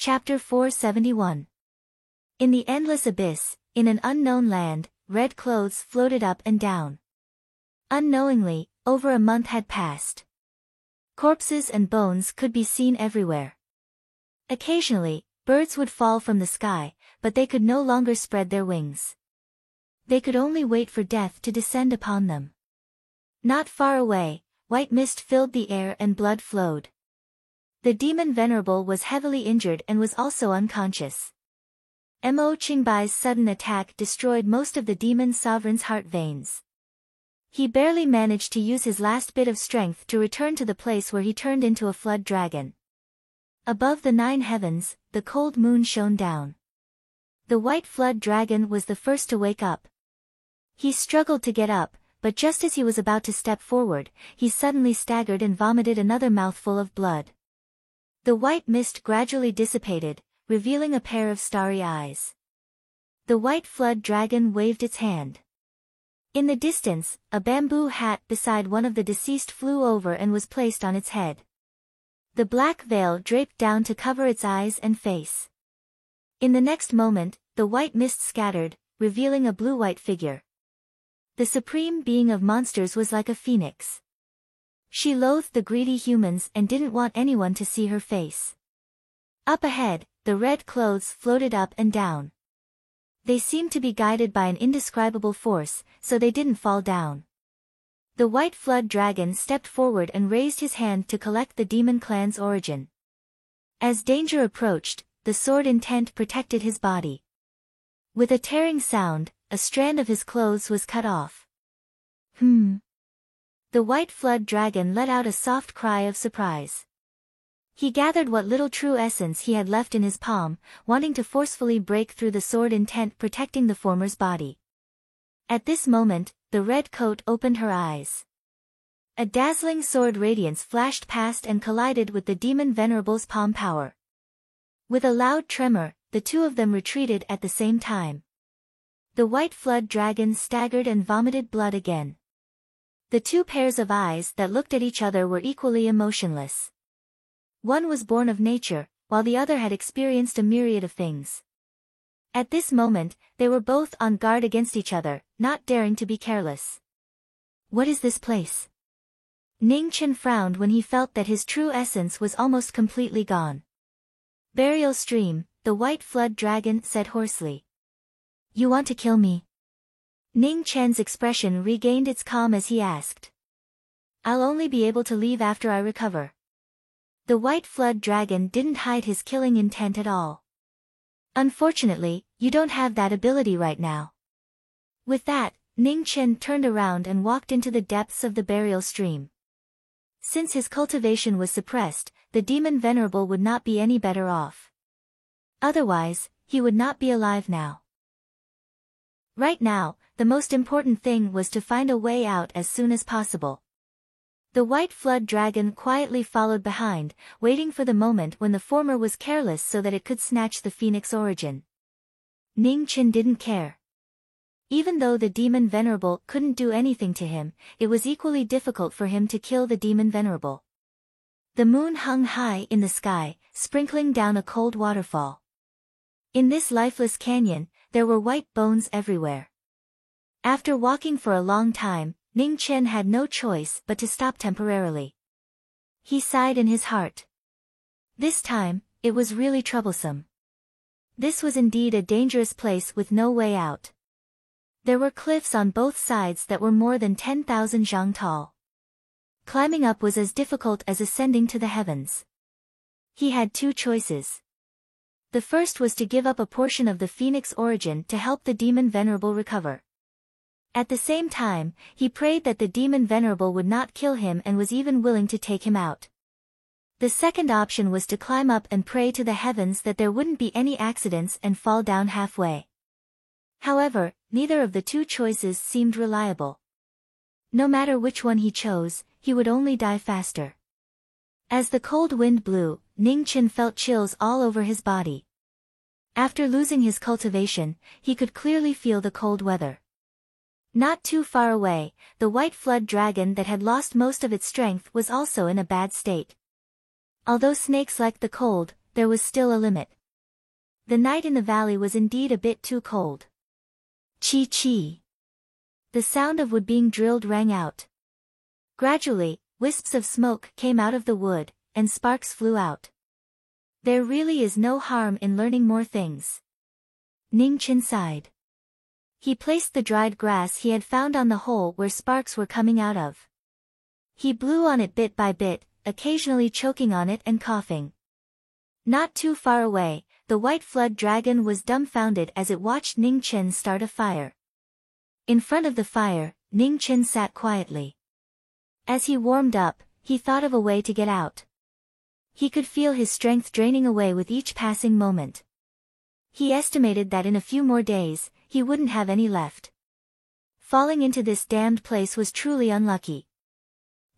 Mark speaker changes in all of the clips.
Speaker 1: Chapter 471. In the endless abyss, in an unknown land, red clothes floated up and down. Unknowingly, over a month had passed. Corpses and bones could be seen everywhere. Occasionally, birds would fall from the sky, but they could no longer spread their wings. They could only wait for death to descend upon them. Not far away, white mist filled the air and blood flowed. The demon Venerable was heavily injured and was also unconscious. Mo Qingbai's sudden attack destroyed most of the demon sovereign's heart veins. He barely managed to use his last bit of strength to return to the place where he turned into a flood dragon. Above the 9 heavens, the cold moon shone down. The white flood dragon was the first to wake up. He struggled to get up, but just as he was about to step forward, he suddenly staggered and vomited another mouthful of blood. The white mist gradually dissipated, revealing a pair of starry eyes. The white flood dragon waved its hand. In the distance, a bamboo hat beside one of the deceased flew over and was placed on its head. The black veil draped down to cover its eyes and face. In the next moment, the white mist scattered, revealing a blue-white figure. The supreme being of monsters was like a phoenix. She loathed the greedy humans and didn't want anyone to see her face. Up ahead, the red clothes floated up and down. They seemed to be guided by an indescribable force, so they didn't fall down. The white flood dragon stepped forward and raised his hand to collect the demon clan's origin. As danger approached, the sword intent protected his body. With a tearing sound, a strand of his clothes was cut off. The white flood dragon let out a soft cry of surprise. He gathered what little true essence he had left in his palm, wanting to forcefully break through the sword intent protecting the former's body. At this moment, the red coat opened her eyes. A dazzling sword radiance flashed past and collided with the demon Venerable's palm power. With a loud tremor, the two of them retreated at the same time. The white flood dragon staggered and vomited blood again. The two pairs of eyes that looked at each other were equally emotionless. One was born of nature, while the other had experienced a myriad of things. At this moment, they were both on guard against each other, not daring to be careless. What is this place? Ning Chen frowned when he felt that his true essence was almost completely gone. Burial Stream, the white flood dragon said hoarsely. You want to kill me? Ning Chen's expression regained its calm as he asked. I'll only be able to leave after I recover. The white flood dragon didn't hide his killing intent at all. Unfortunately, you don't have that ability right now. With that, Ning Chen turned around and walked into the depths of the burial stream. Since his cultivation was suppressed, the demon Venerable would not be any better off. Otherwise, he would not be alive now. Right now, the most important thing was to find a way out as soon as possible. The white flood dragon quietly followed behind, waiting for the moment when the former was careless so that it could snatch the phoenix origin. Ning Chen didn't care. Even though the demon Venerable couldn't do anything to him, it was equally difficult for him to kill the demon Venerable. The moon hung high in the sky, sprinkling down a cold waterfall. In this lifeless canyon, there were white bones everywhere. After walking for a long time, Ning Chen had no choice but to stop temporarily. He sighed in his heart. This time, it was really troublesome. This was indeed a dangerous place with no way out. There were cliffs on both sides that were more than 10,000 zhang tall. Climbing up was as difficult as ascending to the heavens. He had 2 choices. The first was to give up a portion of the phoenix origin to help the demon Venerable recover. At the same time, he prayed that the demon Venerable would not kill him and was even willing to take him out. The second option was to climb up and pray to the heavens that there wouldn't be any accidents and fall down halfway. However, neither of the 2 choices seemed reliable. No matter which one he chose, he would only die faster. As the cold wind blew, Ning Chen felt chills all over his body. After losing his cultivation, he could clearly feel the cold weather. Not too far away, the white flood dragon that had lost most of its strength was also in a bad state. Although snakes liked the cold, there was still a limit. The night in the valley was indeed a bit too cold. Chi-chi. The sound of wood being drilled rang out. Gradually, wisps of smoke came out of the wood, and sparks flew out. There really is no harm in learning more things. Ning Chen sighed. He placed the dried grass he had found on the hole where sparks were coming out of. He blew on it bit by bit, occasionally choking on it and coughing. Not too far away, the white flood dragon was dumbfounded as it watched Ning Chen start a fire. In front of the fire, Ning Chen sat quietly. As he warmed up, he thought of a way to get out. He could feel his strength draining away with each passing moment. He estimated that in a few more days, he wouldn't have any left. Falling into this damned place was truly unlucky.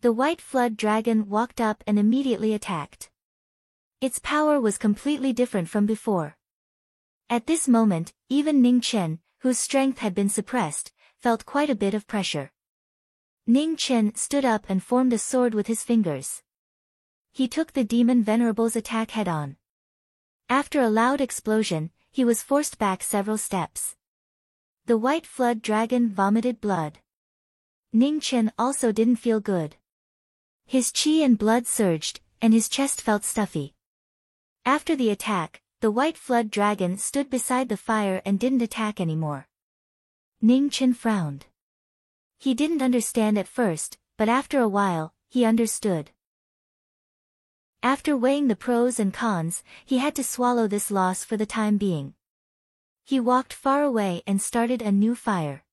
Speaker 1: The white flood dragon walked up and immediately attacked. Its power was completely different from before. At this moment, even Ning Chen, whose strength had been suppressed, felt quite a bit of pressure. Ning Chen stood up and formed a sword with his fingers. He took the demon venerable's attack head-on. After a loud explosion, he was forced back several steps. The white flood dragon vomited blood. Ning Chen also didn't feel good. His qi and blood surged, and his chest felt stuffy. After the attack, the white flood dragon stood beside the fire and didn't attack anymore. Ning Chen frowned. He didn't understand at first, but after a while, he understood. After weighing the pros and cons, he had to swallow this loss for the time being. He walked far away and started a new fire.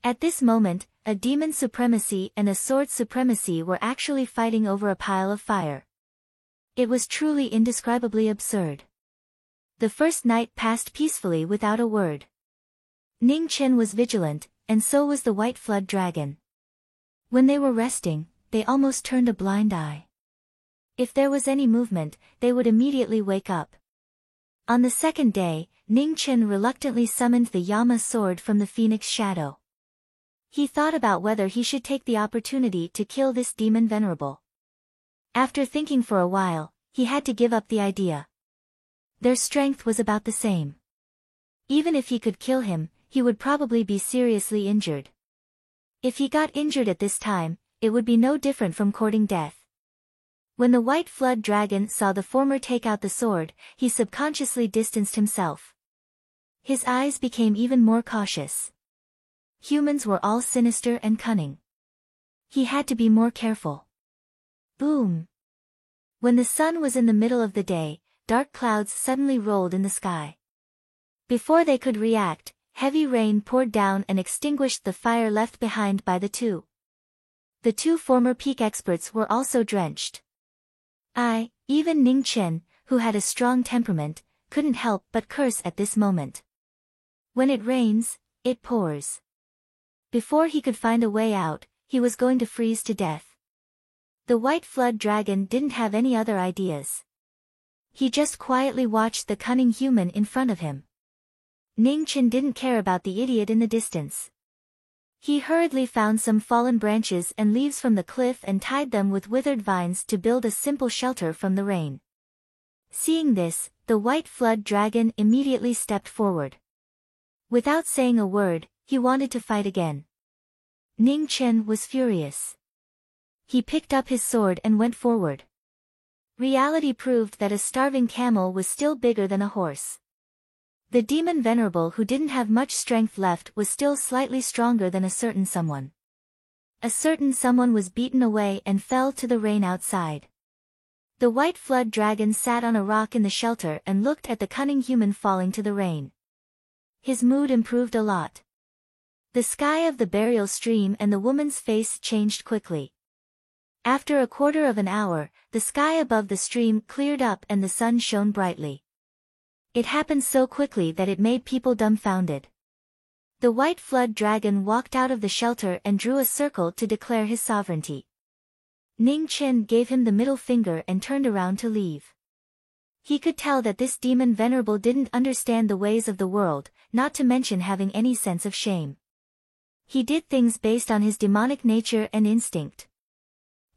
Speaker 1: At this moment, a demon supremacy and a sword supremacy were actually fighting over a pile of fire. It was truly indescribably absurd. The first night passed peacefully without a word. Ning Chen was vigilant, and so was the white flood dragon. When they were resting, they almost turned a blind eye. If there was any movement, they would immediately wake up. On the second day, Ning Chen reluctantly summoned the Yama sword from the phoenix shadow. He thought about whether he should take the opportunity to kill this demon venerable. After thinking for a while, he had to give up the idea. Their strength was about the same. Even if he could kill him, he would probably be seriously injured. If he got injured at this time, it would be no different from courting death. When the white flood dragon saw the former take out the sword, he subconsciously distanced himself. His eyes became even more cautious. Humans were all sinister and cunning. He had to be more careful. Boom! When the sun was in the middle of the day, dark clouds suddenly rolled in the sky. Before they could react, heavy rain poured down and extinguished the fire left behind by the two. The two former peak experts were also drenched. Even Ning Chen, who had a strong temperament, couldn't help but curse at this moment. When it rains, it pours. Before he could find a way out, he was going to freeze to death. The white flood dragon didn't have any other ideas. He just quietly watched the cunning human in front of him. Ning Chen didn't care about the idiot in the distance. He hurriedly found some fallen branches and leaves from the cliff and tied them with withered vines to build a simple shelter from the rain. Seeing this, the white flood dragon immediately stepped forward. Without saying a word, he wanted to fight again. Ning Chen was furious. He picked up his sword and went forward. Reality proved that a starving camel was still bigger than a horse. The demon venerable who didn't have much strength left was still slightly stronger than a certain someone. A certain someone was beaten away and fell to the rain outside. The white flood dragon sat on a rock in the shelter and looked at the cunning human falling to the rain. His mood improved a lot. The sky of the burial stream and the woman's face changed quickly. After a quarter of an hour, the sky above the stream cleared up and the sun shone brightly. It happened so quickly that it made people dumbfounded. The white flood dragon walked out of the shelter and drew a circle to declare his sovereignty. Ning Chen gave him the middle finger and turned around to leave. He could tell that this demon venerable didn't understand the ways of the world, not to mention having any sense of shame. He did things based on his demonic nature and instinct.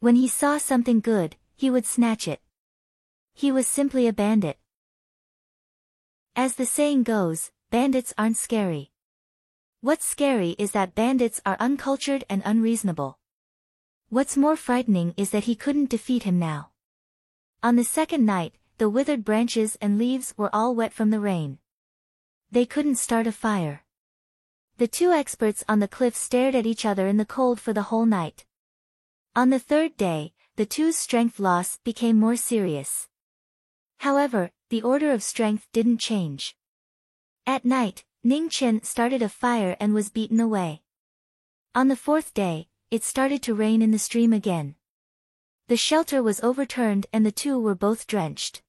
Speaker 1: When he saw something good, he would snatch it. He was simply a bandit. As the saying goes, bandits aren't scary. What's scary is that bandits are uncultured and unreasonable. What's more frightening is that he couldn't defeat him now. On the second night, the withered branches and leaves were all wet from the rain. They couldn't start a fire. The two experts on the cliff stared at each other in the cold for the whole night. On the third day, the two's strength loss became more serious. However, the order of strength didn't change. At night, Ning Chen started a fire and was beaten away. On the fourth day, it started to rain in the stream again. The shelter was overturned and the two were both drenched.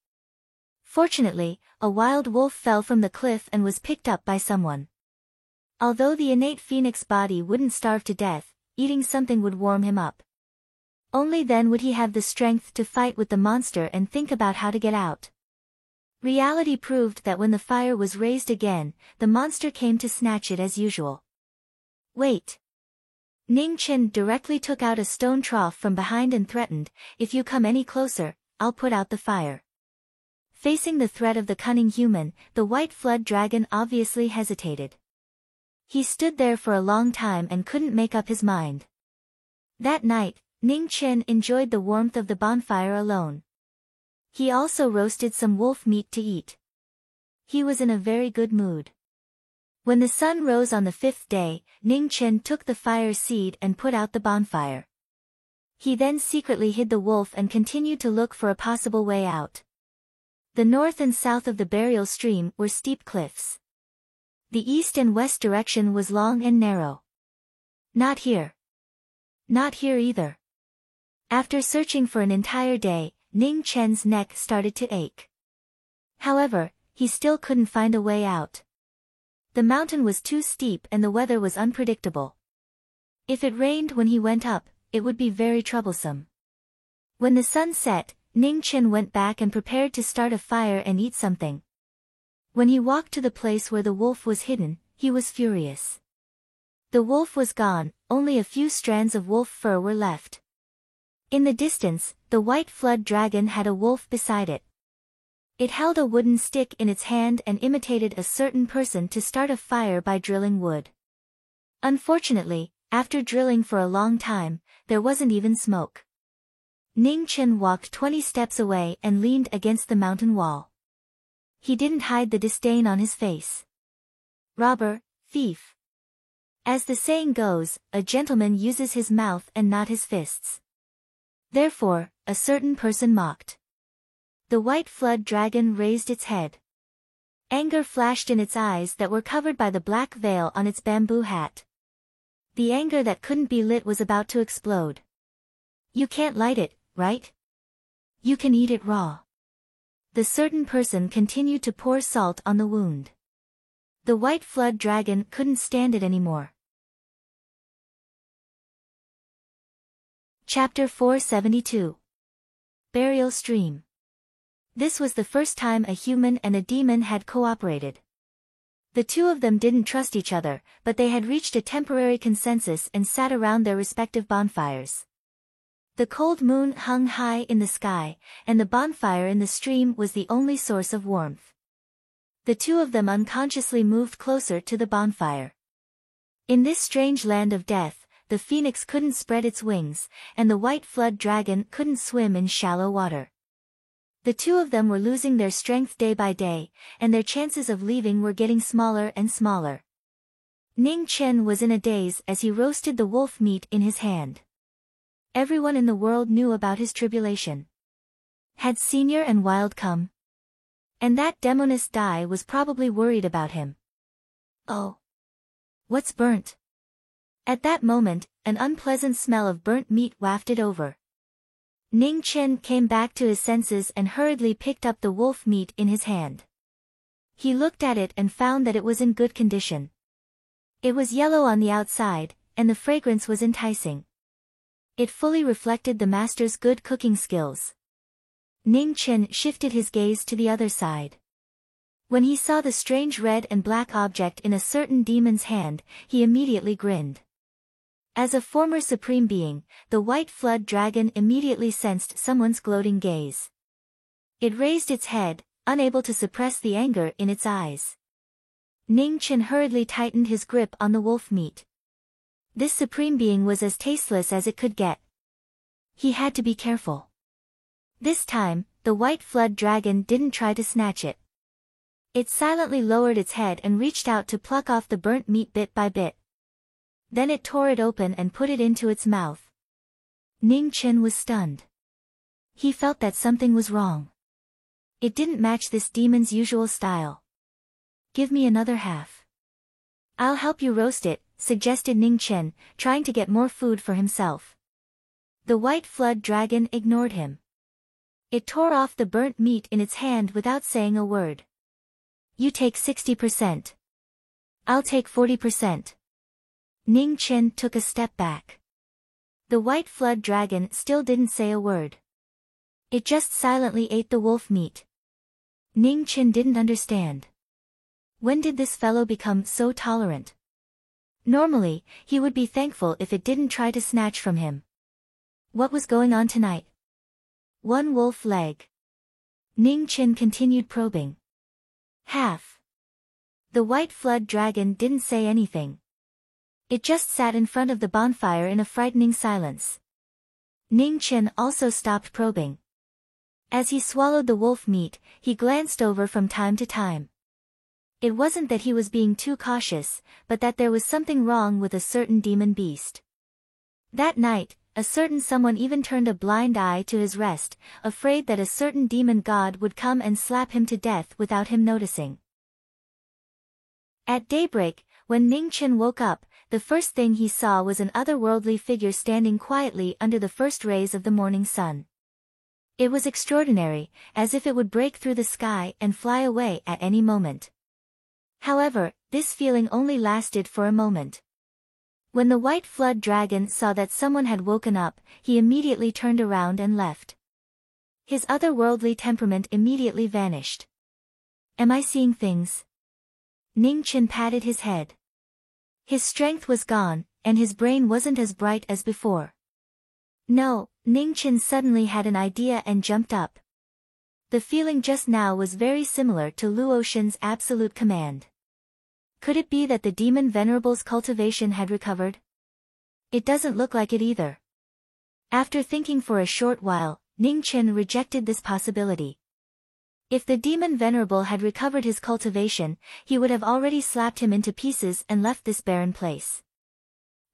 Speaker 1: Fortunately, a wild wolf fell from the cliff and was picked up by someone. Although the innate phoenix body wouldn't starve to death, eating something would warm him up. Only then would he have the strength to fight with the monster and think about how to get out. Reality proved that when the fire was raised again, the monster came to snatch it as usual. Wait. Ning Chen directly took out a stone trough from behind and threatened, "If you come any closer, I'll put out the fire." Facing the threat of the cunning human, the white flood dragon obviously hesitated. He stood there for a long time and couldn't make up his mind. That night, Ning Chen enjoyed the warmth of the bonfire alone. He also roasted some wolf meat to eat. He was in a very good mood. When the sun rose on the fifth day, Ning Chen took the fire seed and put out the bonfire. He then secretly hid the wolf and continued to look for a possible way out. The north and south of the burial stream were steep cliffs. The east and west direction was long and narrow. Not here. Not here either. After searching for an entire day, Ning Chen's neck started to ache. However, he still couldn't find a way out. The mountain was too steep and the weather was unpredictable. If it rained when he went up, it would be very troublesome. When the sun set, Ning Chen went back and prepared to start a fire and eat something. When he walked to the place where the wolf was hidden, he was furious. The wolf was gone, only a few strands of wolf fur were left. In the distance, the white flood dragon had a wolf beside it. It held a wooden stick in its hand and imitated a certain person to start a fire by drilling wood. Unfortunately, after drilling for a long time, there wasn't even smoke. Ning Chen walked 20 steps away and leaned against the mountain wall. He didn't hide the disdain on his face. Robber, thief. As the saying goes, a gentleman uses his mouth and not his fists. Therefore, a certain person mocked. The white flood dragon raised its head. Anger flashed in its eyes that were covered by the black veil on its bamboo hat. The anger that couldn't be lit was about to explode. You can't light it, right? You can eat it raw. The certain person continued to pour salt on the wound. The white flood dragon couldn't stand it anymore. Chapter 472. Burial Stream. This was the first time a human and a demon had cooperated. The two of them didn't trust each other, but they had reached a temporary consensus and sat around their respective bonfires. The cold moon hung high in the sky, and the bonfire in the stream was the only source of warmth. The two of them unconsciously moved closer to the bonfire. In this strange land of death, the phoenix couldn't spread its wings, and the white flood dragon couldn't swim in shallow water. The two of them were losing their strength day by day, and their chances of leaving were getting smaller and smaller. Ning Chen was in a daze as he roasted the wolf meat in his hand. Everyone in the world knew about his tribulation. Had Senior and Wild come? And that demoness Dai was probably worried about him. Oh. What's burnt? At that moment, an unpleasant smell of burnt meat wafted over. Ning Chen came back to his senses and hurriedly picked up the wolf meat in his hand. He looked at it and found that it was in good condition. It was yellow on the outside, and the fragrance was enticing. It fully reflected the master's good cooking skills. Ning Chen shifted his gaze to the other side. When he saw the strange red and black object in a certain demon's hand, he immediately grinned. As a former supreme being, the white flood dragon immediately sensed someone's gloating gaze. It raised its head, unable to suppress the anger in its eyes. Ning Chen hurriedly tightened his grip on the wolf meat. This supreme being was as tasteless as it could get. He had to be careful. This time, the white flood dragon didn't try to snatch it. It silently lowered its head and reached out to pluck off the burnt meat bit by bit. Then it tore it open and put it into its mouth. Ning Chen was stunned. He felt that something was wrong. It didn't match this demon's usual style. Give me another half. I'll help you roast it, suggested Ning Chen, trying to get more food for himself. The white flood dragon ignored him. It tore off the burnt meat in its hand without saying a word. You take 60%. I'll take 40%. Ning Chen took a step back. The white flood dragon still didn't say a word. It just silently ate the wolf meat. Ning Chen didn't understand. When did this fellow become so tolerant? Normally, he would be thankful if it didn't try to snatch from him. What was going on tonight? One wolf leg. Ning Chen continued probing. Half. The white flood dragon didn't say anything. It just sat in front of the bonfire in a frightening silence. Ning Chen also stopped probing. As he swallowed the wolf meat, he glanced over from time to time. It wasn't that he was being too cautious, but that there was something wrong with a certain demon beast. That night, a certain someone even turned a blind eye to his rest, afraid that a certain demon god would come and slap him to death without him noticing. At daybreak, when Ning Chen woke up, the first thing he saw was an otherworldly figure standing quietly under the first rays of the morning sun. It was extraordinary, as if it would break through the sky and fly away at any moment. However, this feeling only lasted for a moment. When the white flood dragon saw that someone had woken up, he immediately turned around and left. His otherworldly temperament immediately vanished. Am I seeing things? Ning Chen patted his head. His strength was gone, and his brain wasn't as bright as before. No, Ning Chen suddenly had an idea and jumped up. The feeling just now was very similar to Luo Shen's absolute command. Could it be that the demon venerable's cultivation had recovered? It doesn't look like it either. After thinking for a short while, Ning Chen rejected this possibility. If the demon venerable had recovered his cultivation, he would have already slapped him into pieces and left this barren place.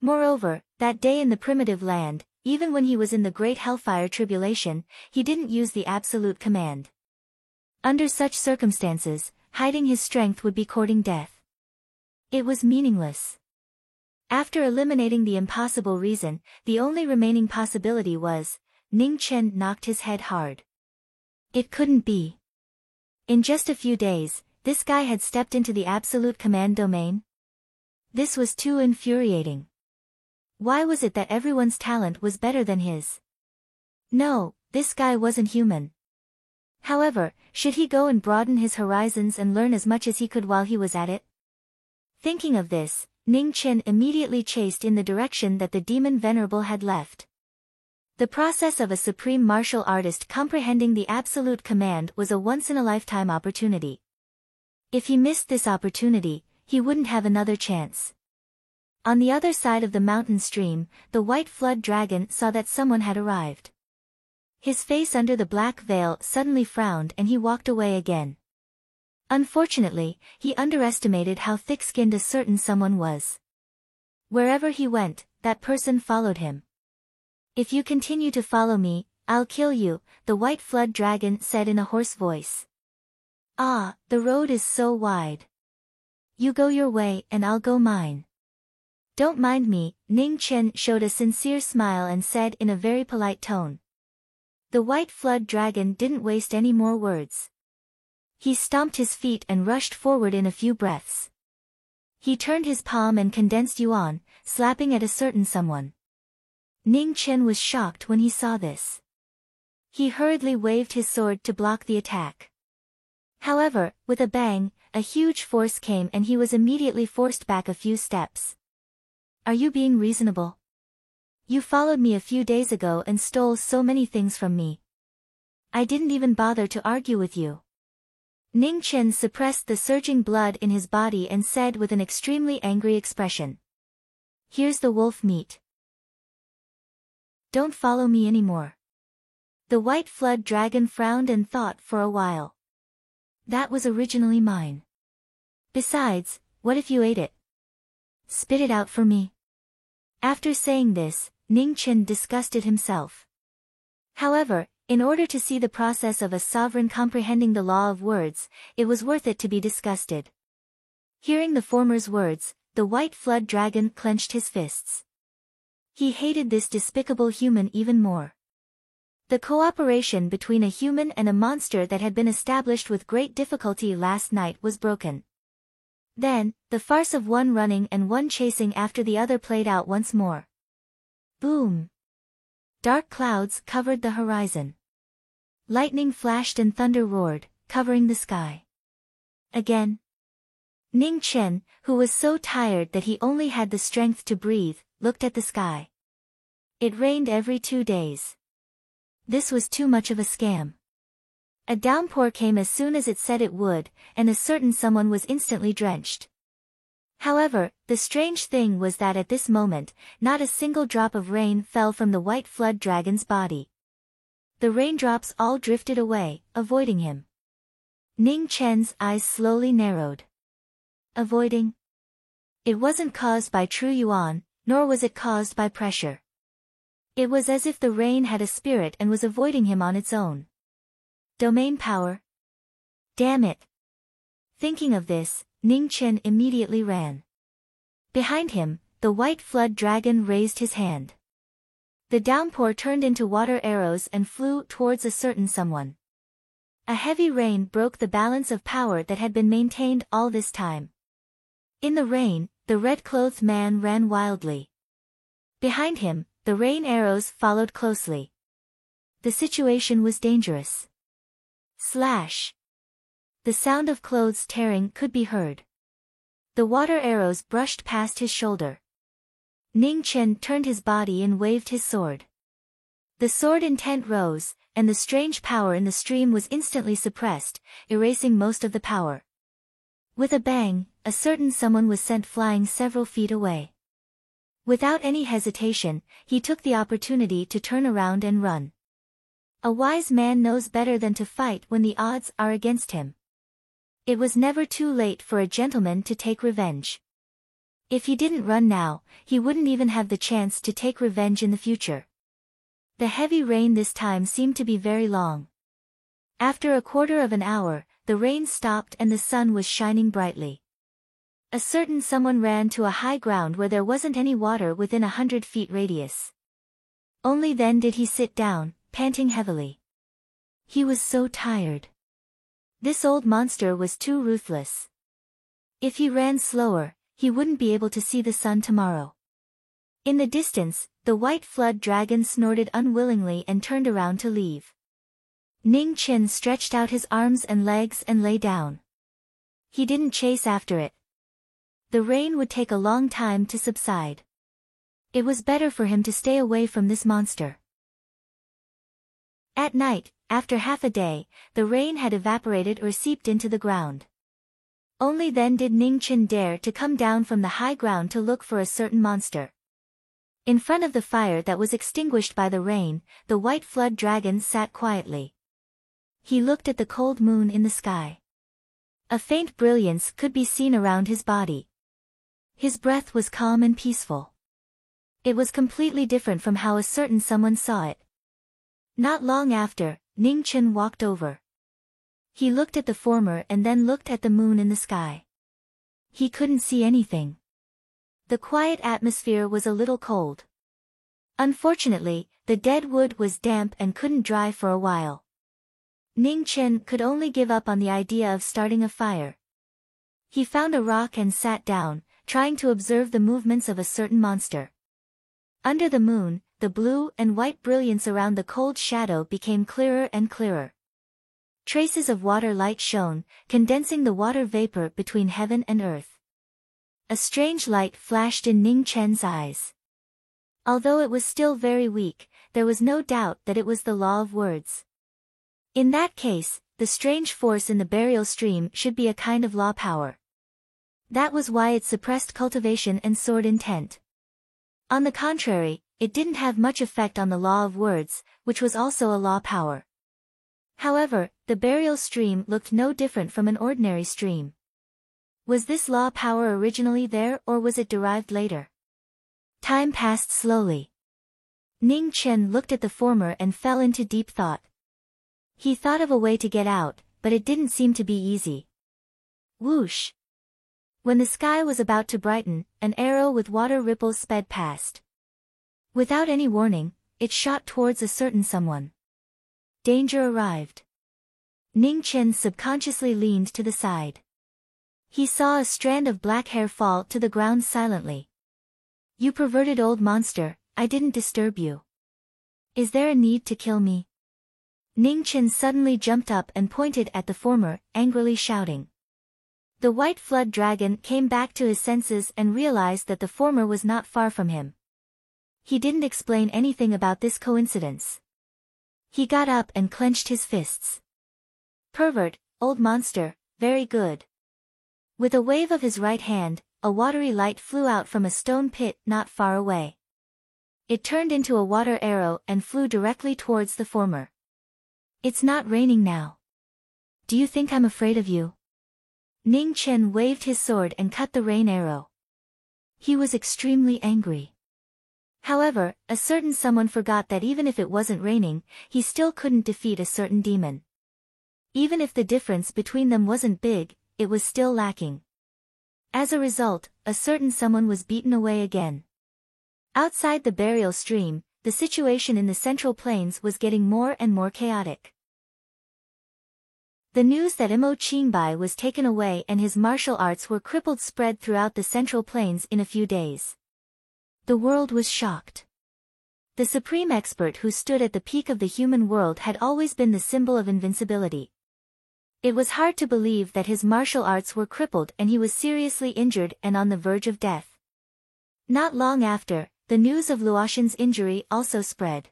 Speaker 1: Moreover, that day in the primitive land, even when he was in the great hellfire tribulation, he didn't use the absolute command. Under such circumstances, hiding his strength would be courting death. It was meaningless. After eliminating the impossible reason, the only remaining possibility was, Ning Chen knocked his head hard. It couldn't be. In just a few days, this guy had stepped into the absolute command domain? This was too infuriating. Why was it that everyone's talent was better than his? No, this guy wasn't human. However, should he go and broaden his horizons and learn as much as he could while he was at it? Thinking of this, Ning Chen immediately chased in the direction that the demon venerable had left. The process of a supreme martial artist comprehending the absolute command was a once-in-a-lifetime opportunity. If he missed this opportunity, he wouldn't have another chance. On the other side of the mountain stream, the white flood dragon saw that someone had arrived. His face under the black veil suddenly frowned and he walked away again. Unfortunately, he underestimated how thick-skinned a certain someone was. Wherever he went, that person followed him. If you continue to follow me, I'll kill you, the white flood dragon said in a hoarse voice. Ah, the road is so wide. You go your way and I'll go mine. Don't mind me, Ning Chen showed a sincere smile and said in a very polite tone. The white flood dragon didn't waste any more words. He stomped his feet and rushed forward in a few breaths. He turned his palm and condensed yuan, slapping at a certain someone. Ning Chen was shocked when he saw this. He hurriedly waved his sword to block the attack. However, with a bang, a huge force came and he was immediately forced back a few steps. Are you being reasonable? You followed me a few days ago and stole so many things from me. I didn't even bother to argue with you. Ning Chen suppressed the surging blood in his body and said with an extremely angry expression. Here's the wolf meat. Don't follow me anymore. The white flood dragon frowned and thought for a while. That was originally mine. Besides, what if you ate it? Spit it out for me. After saying this, Ning Chen disgusted himself. However, in order to see the process of a sovereign comprehending the law of words, it was worth it to be disgusted. Hearing the former's words, the white flood dragon clenched his fists. He hated this despicable human even more. The cooperation between a human and a monster that had been established with great difficulty last night was broken. Then, the farce of one running and one chasing after the other played out once more. Boom! Dark clouds covered the horizon. Lightning flashed and thunder roared, covering the sky. Again. Ning Chen, who was so tired that he only had the strength to breathe, looked at the sky. It rained every 2 days. This was too much of a scam. A downpour came as soon as it said it would, and a certain someone was instantly drenched. However, the strange thing was that at this moment, not a single drop of rain fell from the white flood dragon's body. The raindrops all drifted away, avoiding him. Ning Chen's eyes slowly narrowed. Avoiding? It wasn't caused by true yuan, nor was it caused by pressure. It was as if the rain had a spirit and was avoiding him on its own. Domain power? Damn it! Thinking of this, Ning Chen immediately ran. Behind him, the white flood dragon raised his hand. The downpour turned into water arrows and flew towards a certain someone. A heavy rain broke the balance of power that had been maintained all this time. In the rain, the red-clothed man ran wildly. Behind him, the rain arrows followed closely. The situation was dangerous. Slash! The sound of clothes tearing could be heard. The water arrows brushed past his shoulder. Ning Chen turned his body and waved his sword. The sword intent rose, and the strange power in the stream was instantly suppressed, erasing most of the power. With a bang, a certain someone was sent flying several feet away. Without any hesitation, he took the opportunity to turn around and run. A wise man knows better than to fight when the odds are against him. It was never too late for a gentleman to take revenge. If he didn't run now, he wouldn't even have the chance to take revenge in the future. The heavy rain this time seemed to be very long. After a quarter of an hour, the rain stopped and the sun was shining brightly. A certain someone ran to a high ground where there wasn't any water within 100 feet radius. Only then did he sit down, panting heavily. He was so tired. This old monster was too ruthless. If he ran slower, he wouldn't be able to see the sun tomorrow. In the distance, the white flood dragon snorted unwillingly and turned around to leave. Ning Chen stretched out his arms and legs and lay down. He didn't chase after it. The rain would take a long time to subside. It was better for him to stay away from this monster. At night, after half a day, the rain had evaporated or seeped into the ground. Only then did Ning Chen dare to come down from the high ground to look for a certain monster. In front of the fire that was extinguished by the rain, the white flood dragon sat quietly. He looked at the cold moon in the sky. A faint brilliance could be seen around his body. His breath was calm and peaceful. It was completely different from how a certain someone saw it. Not long after, Ning Chen walked over. He looked at the former and then looked at the moon in the sky. He couldn't see anything. The quiet atmosphere was a little cold. Unfortunately, the dead wood was damp and couldn't dry for a while. Ning Chen could only give up on the idea of starting a fire. He found a rock and sat down, trying to observe the movements of a certain monster. Under the moon, the blue and white brilliance around the cold shadow became clearer and clearer. Traces of water light shone, condensing the water vapor between heaven and earth. A strange light flashed in Ning Chen's eyes. Although it was still very weak, there was no doubt that it was the law of words. In that case, the strange force in the burial stream should be a kind of law power. That was why it suppressed cultivation and sword intent. On the contrary, it didn't have much effect on the law of words, which was also a law power. However, the burial stream looked no different from an ordinary stream. Was this law power originally there or was it derived later? Time passed slowly. Ning Chen looked at the former and fell into deep thought. He thought of a way to get out, but it didn't seem to be easy. Whoosh! When the sky was about to brighten, an arrow with water ripples sped past. Without any warning, it shot towards a certain someone. Danger arrived. Ning Chen subconsciously leaned to the side. He saw a strand of black hair fall to the ground silently. You perverted old monster, I didn't disturb you. Is there a need to kill me? Ning Chen suddenly jumped up and pointed at the former, angrily shouting. The white flood dragon came back to his senses and realized that the former was not far from him. He didn't explain anything about this coincidence. He got up and clenched his fists. Pervert, old monster, very good. With a wave of his right hand, a watery light flew out from a stone pit not far away. It turned into a water arrow and flew directly towards the former. It's not raining now. Do you think I'm afraid of you? Ning Chen waved his sword and cut the rain arrow. He was extremely angry. However, a certain someone forgot that even if it wasn't raining, he still couldn't defeat a certain demon. Even if the difference between them wasn't big, it was still lacking. As a result, a certain someone was beaten away again. Outside the burial stream, the situation in the Central Plains was getting more and more chaotic. The news that Imo Qingbai was taken away and his martial arts were crippled spread throughout the Central Plains in a few days. The world was shocked. The supreme expert who stood at the peak of the human world had always been the symbol of invincibility. It was hard to believe that his martial arts were crippled and he was seriously injured and on the verge of death. Not long after, the news of Luoxin's injury also spread.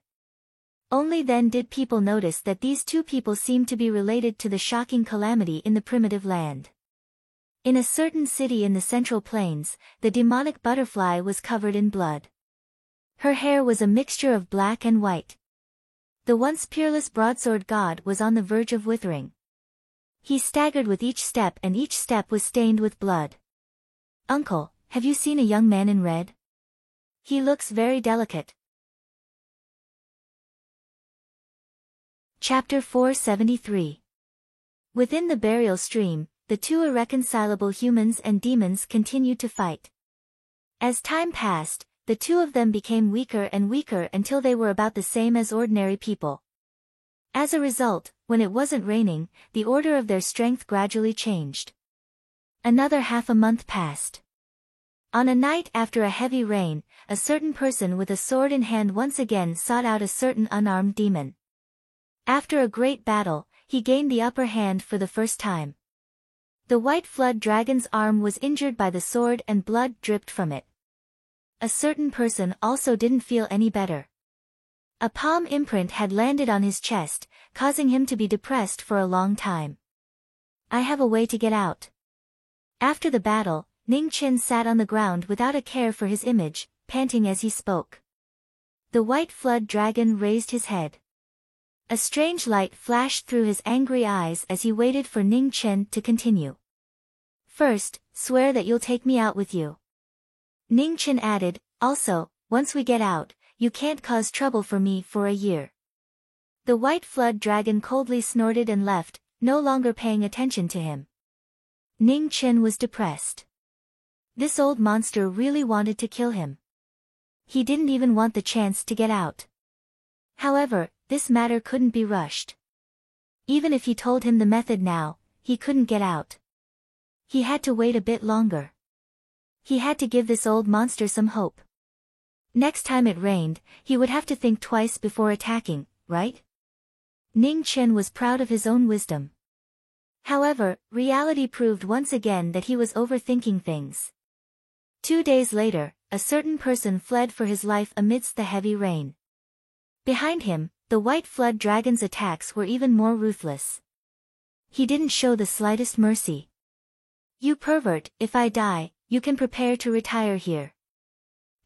Speaker 1: Only then did people notice that these two people seemed to be related to the shocking calamity in the primitive land. In a certain city in the Central Plains, the demonic butterfly was covered in blood. Her hair was a mixture of black and white. The once peerless broadsword god was on the verge of withering. He staggered with each step and each step was stained with blood. Uncle, have you seen a young man in red? He looks very delicate. Chapter 473. Within the burial stream, the two irreconcilable humans and demons continued to fight. As time passed, the two of them became weaker and weaker until they were about the same as ordinary people. As a result, when it wasn't raining, the order of their strength gradually changed. Another half a month passed. On a night after a heavy rain, a certain person with a sword in hand once again sought out a certain unarmed demon. After a great battle, he gained the upper hand for the first time. The white flood dragon's arm was injured by the sword and blood dripped from it. A certain person also didn't feel any better. A palm imprint had landed on his chest, causing him to be depressed for a long time. I have a way to get out. After the battle, Ning Chen sat on the ground without a care for his image, panting as he spoke. The white flood dragon raised his head. A strange light flashed through his angry eyes as he waited for Ning Chen to continue. First, swear that you'll take me out with you. Ning Chen added, also, once we get out, you can't cause trouble for me for a year. The white flood dragon coldly snorted and left, no longer paying attention to him. Ning Chen was depressed. This old monster really wanted to kill him. He didn't even want the chance to get out. However, this matter couldn't be rushed. Even if he told him the method now, he couldn't get out. He had to wait a bit longer. He had to give this old monster some hope. Next time it rained, he would have to think twice before attacking, right? Ning Chen was proud of his own wisdom. However, reality proved once again that he was overthinking things. 2 days later, a certain person fled for his life amidst the heavy rain. Behind him, the White Flood Dragon's attacks were even more ruthless. He didn't show the slightest mercy. "You pervert, if I die, you can prepare to retire here."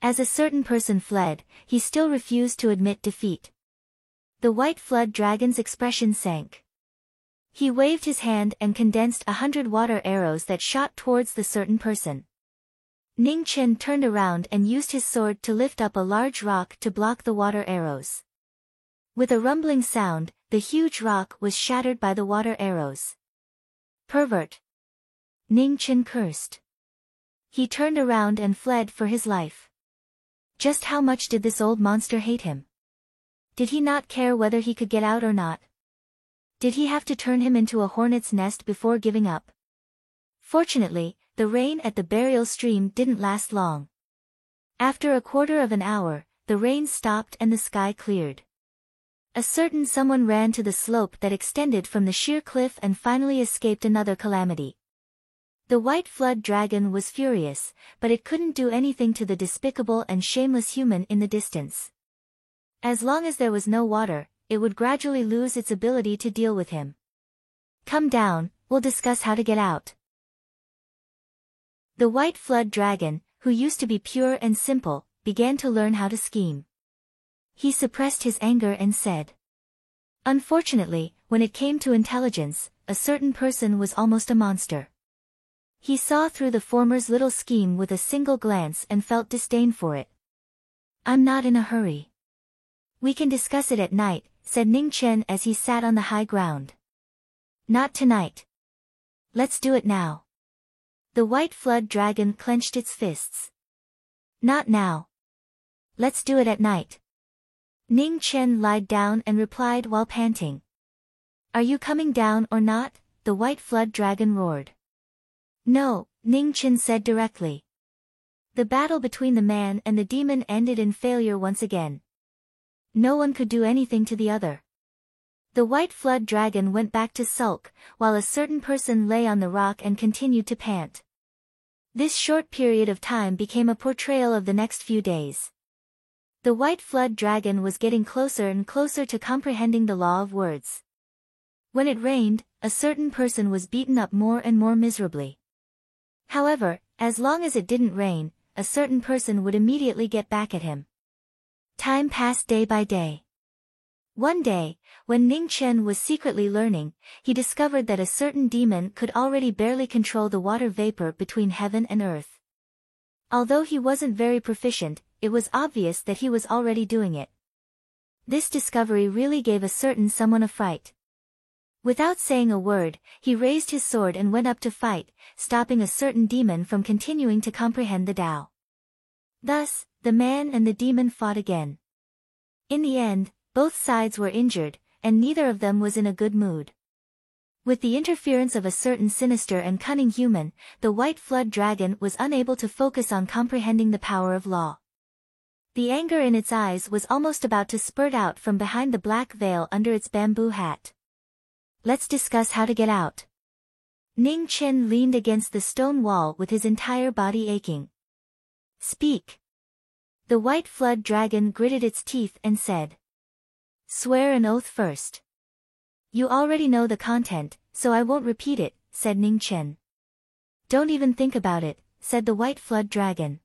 Speaker 1: As a certain person fled, he still refused to admit defeat. The White Flood Dragon's expression sank. He waved his hand and condensed 100 water arrows that shot towards the certain person. Ning Chen turned around and used his sword to lift up a large rock to block the water arrows. With a rumbling sound, the huge rock was shattered by the water arrows. "Pervert!" Ning Chen cursed. He turned around and fled for his life. Just how much did this old monster hate him? Did he not care whether he could get out or not? Did he have to turn him into a hornet's nest before giving up? Fortunately, the rain at the burial stream didn't last long. After a quarter of an hour, the rain stopped and the sky cleared. A certain someone ran to the slope that extended from the sheer cliff and finally escaped another calamity. The White Flood Dragon was furious, but it couldn't do anything to the despicable and shameless human in the distance. As long as there was no water, it would gradually lose its ability to deal with him. "Come down, we'll discuss how to get out." The White Flood Dragon, who used to be pure and simple, began to learn how to scheme. He suppressed his anger and said. Unfortunately, when it came to intelligence, a certain person was almost a monster. He saw through the former's little scheme with a single glance and felt disdain for it. "I'm not in a hurry. We can discuss it at night," said Ning Chen as he sat on the high ground. "Not tonight. Let's do it now." The White Flood Dragon clenched its fists. "Not now. Let's do it at night." Ning Chen lied down and replied while panting. "Are you coming down or not?" the White Flood Dragon roared. "No," Ning Chen said directly. The battle between the man and the demon ended in failure once again. No one could do anything to the other. The White Flood Dragon went back to sulk, while a certain person lay on the rock and continued to pant. This short period of time became a portrayal of the next few days. The White Flood Dragon was getting closer and closer to comprehending the law of words. When it rained, a certain person was beaten up more and more miserably. However, as long as it didn't rain, a certain person would immediately get back at him. Time passed day by day. One day, when Ning Chen was secretly learning, he discovered that a certain demon could already barely control the water vapor between heaven and earth. Although he wasn't very proficient, it was obvious that he was already doing it. This discovery really gave a certain someone a fright. Without saying a word, he raised his sword and went up to fight, stopping a certain demon from continuing to comprehend the Tao. Thus, the man and the demon fought again. In the end, both sides were injured, and neither of them was in a good mood. With the interference of a certain sinister and cunning human, the White Flood Dragon was unable to focus on comprehending the power of law. The anger in its eyes was almost about to spurt out from behind the black veil under its bamboo hat. "Let's discuss how to get out." Ning Chen leaned against the stone wall with his entire body aching. "Speak." The White Flood Dragon gritted its teeth and said. "Swear an oath first." "You already know the content, so I won't repeat it," said Ning Chen. "Don't even think about it," said the White Flood Dragon.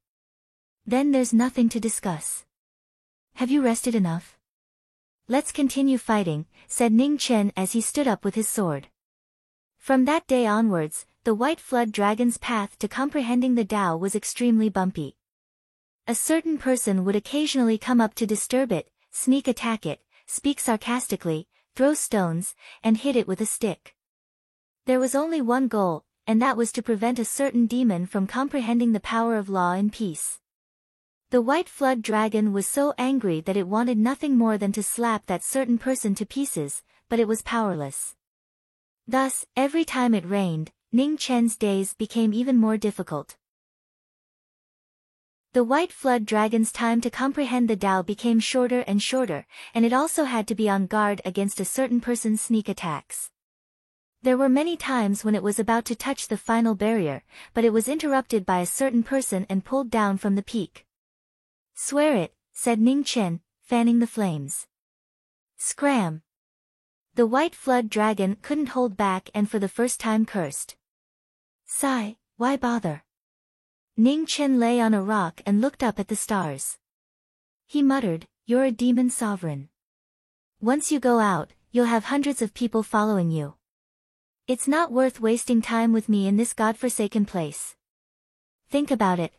Speaker 1: "Then there's nothing to discuss. Have you rested enough?" "Let's continue fighting," said Ning Chen as he stood up with his sword. From that day onwards, the White Flood Dragon's path to comprehending the Tao was extremely bumpy. A certain person would occasionally come up to disturb it, sneak attack it, speak sarcastically, throw stones, and hit it with a stick. There was only one goal, and that was to prevent a certain demon from comprehending the power of law and peace. The White Flood Dragon was so angry that it wanted nothing more than to slap that certain person to pieces, but it was powerless. Thus, every time it rained, Ning Chen's days became even more difficult. The White Flood Dragon's time to comprehend the Tao became shorter and shorter, and it also had to be on guard against a certain person's sneak attacks. There were many times when it was about to touch the final barrier, but it was interrupted by a certain person and pulled down from the peak. "Swear it," said Ning Chen, fanning the flames. Scram! The white flood dragon couldn't hold back and for the first time cursed. Sigh, why bother? Ning Chen lay on a rock and looked up at the stars. He muttered, you're a demon sovereign. Once you go out, you'll have hundreds of people following you. It's not worth wasting time with me in this godforsaken place. Think about it.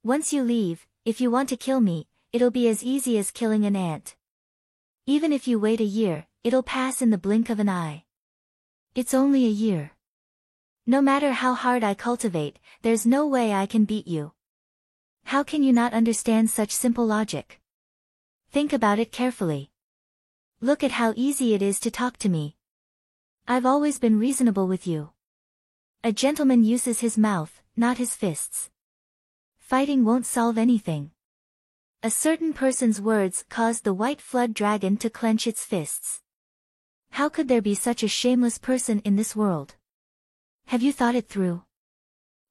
Speaker 1: Once you leave, if you want to kill me, it'll be as easy as killing an ant. Even if you wait a year, it'll pass in the blink of an eye. It's only a year. No matter how hard I cultivate, there's no way I can beat you. How can you not understand such simple logic? Think about it carefully. Look at how easy it is to talk to me. I've always been reasonable with you. A gentleman uses his mouth, not his fists. Fighting won't solve anything. A certain person's words caused the white flood dragon to clench its fists. How could there be such a shameless person in this world? Have you thought it through?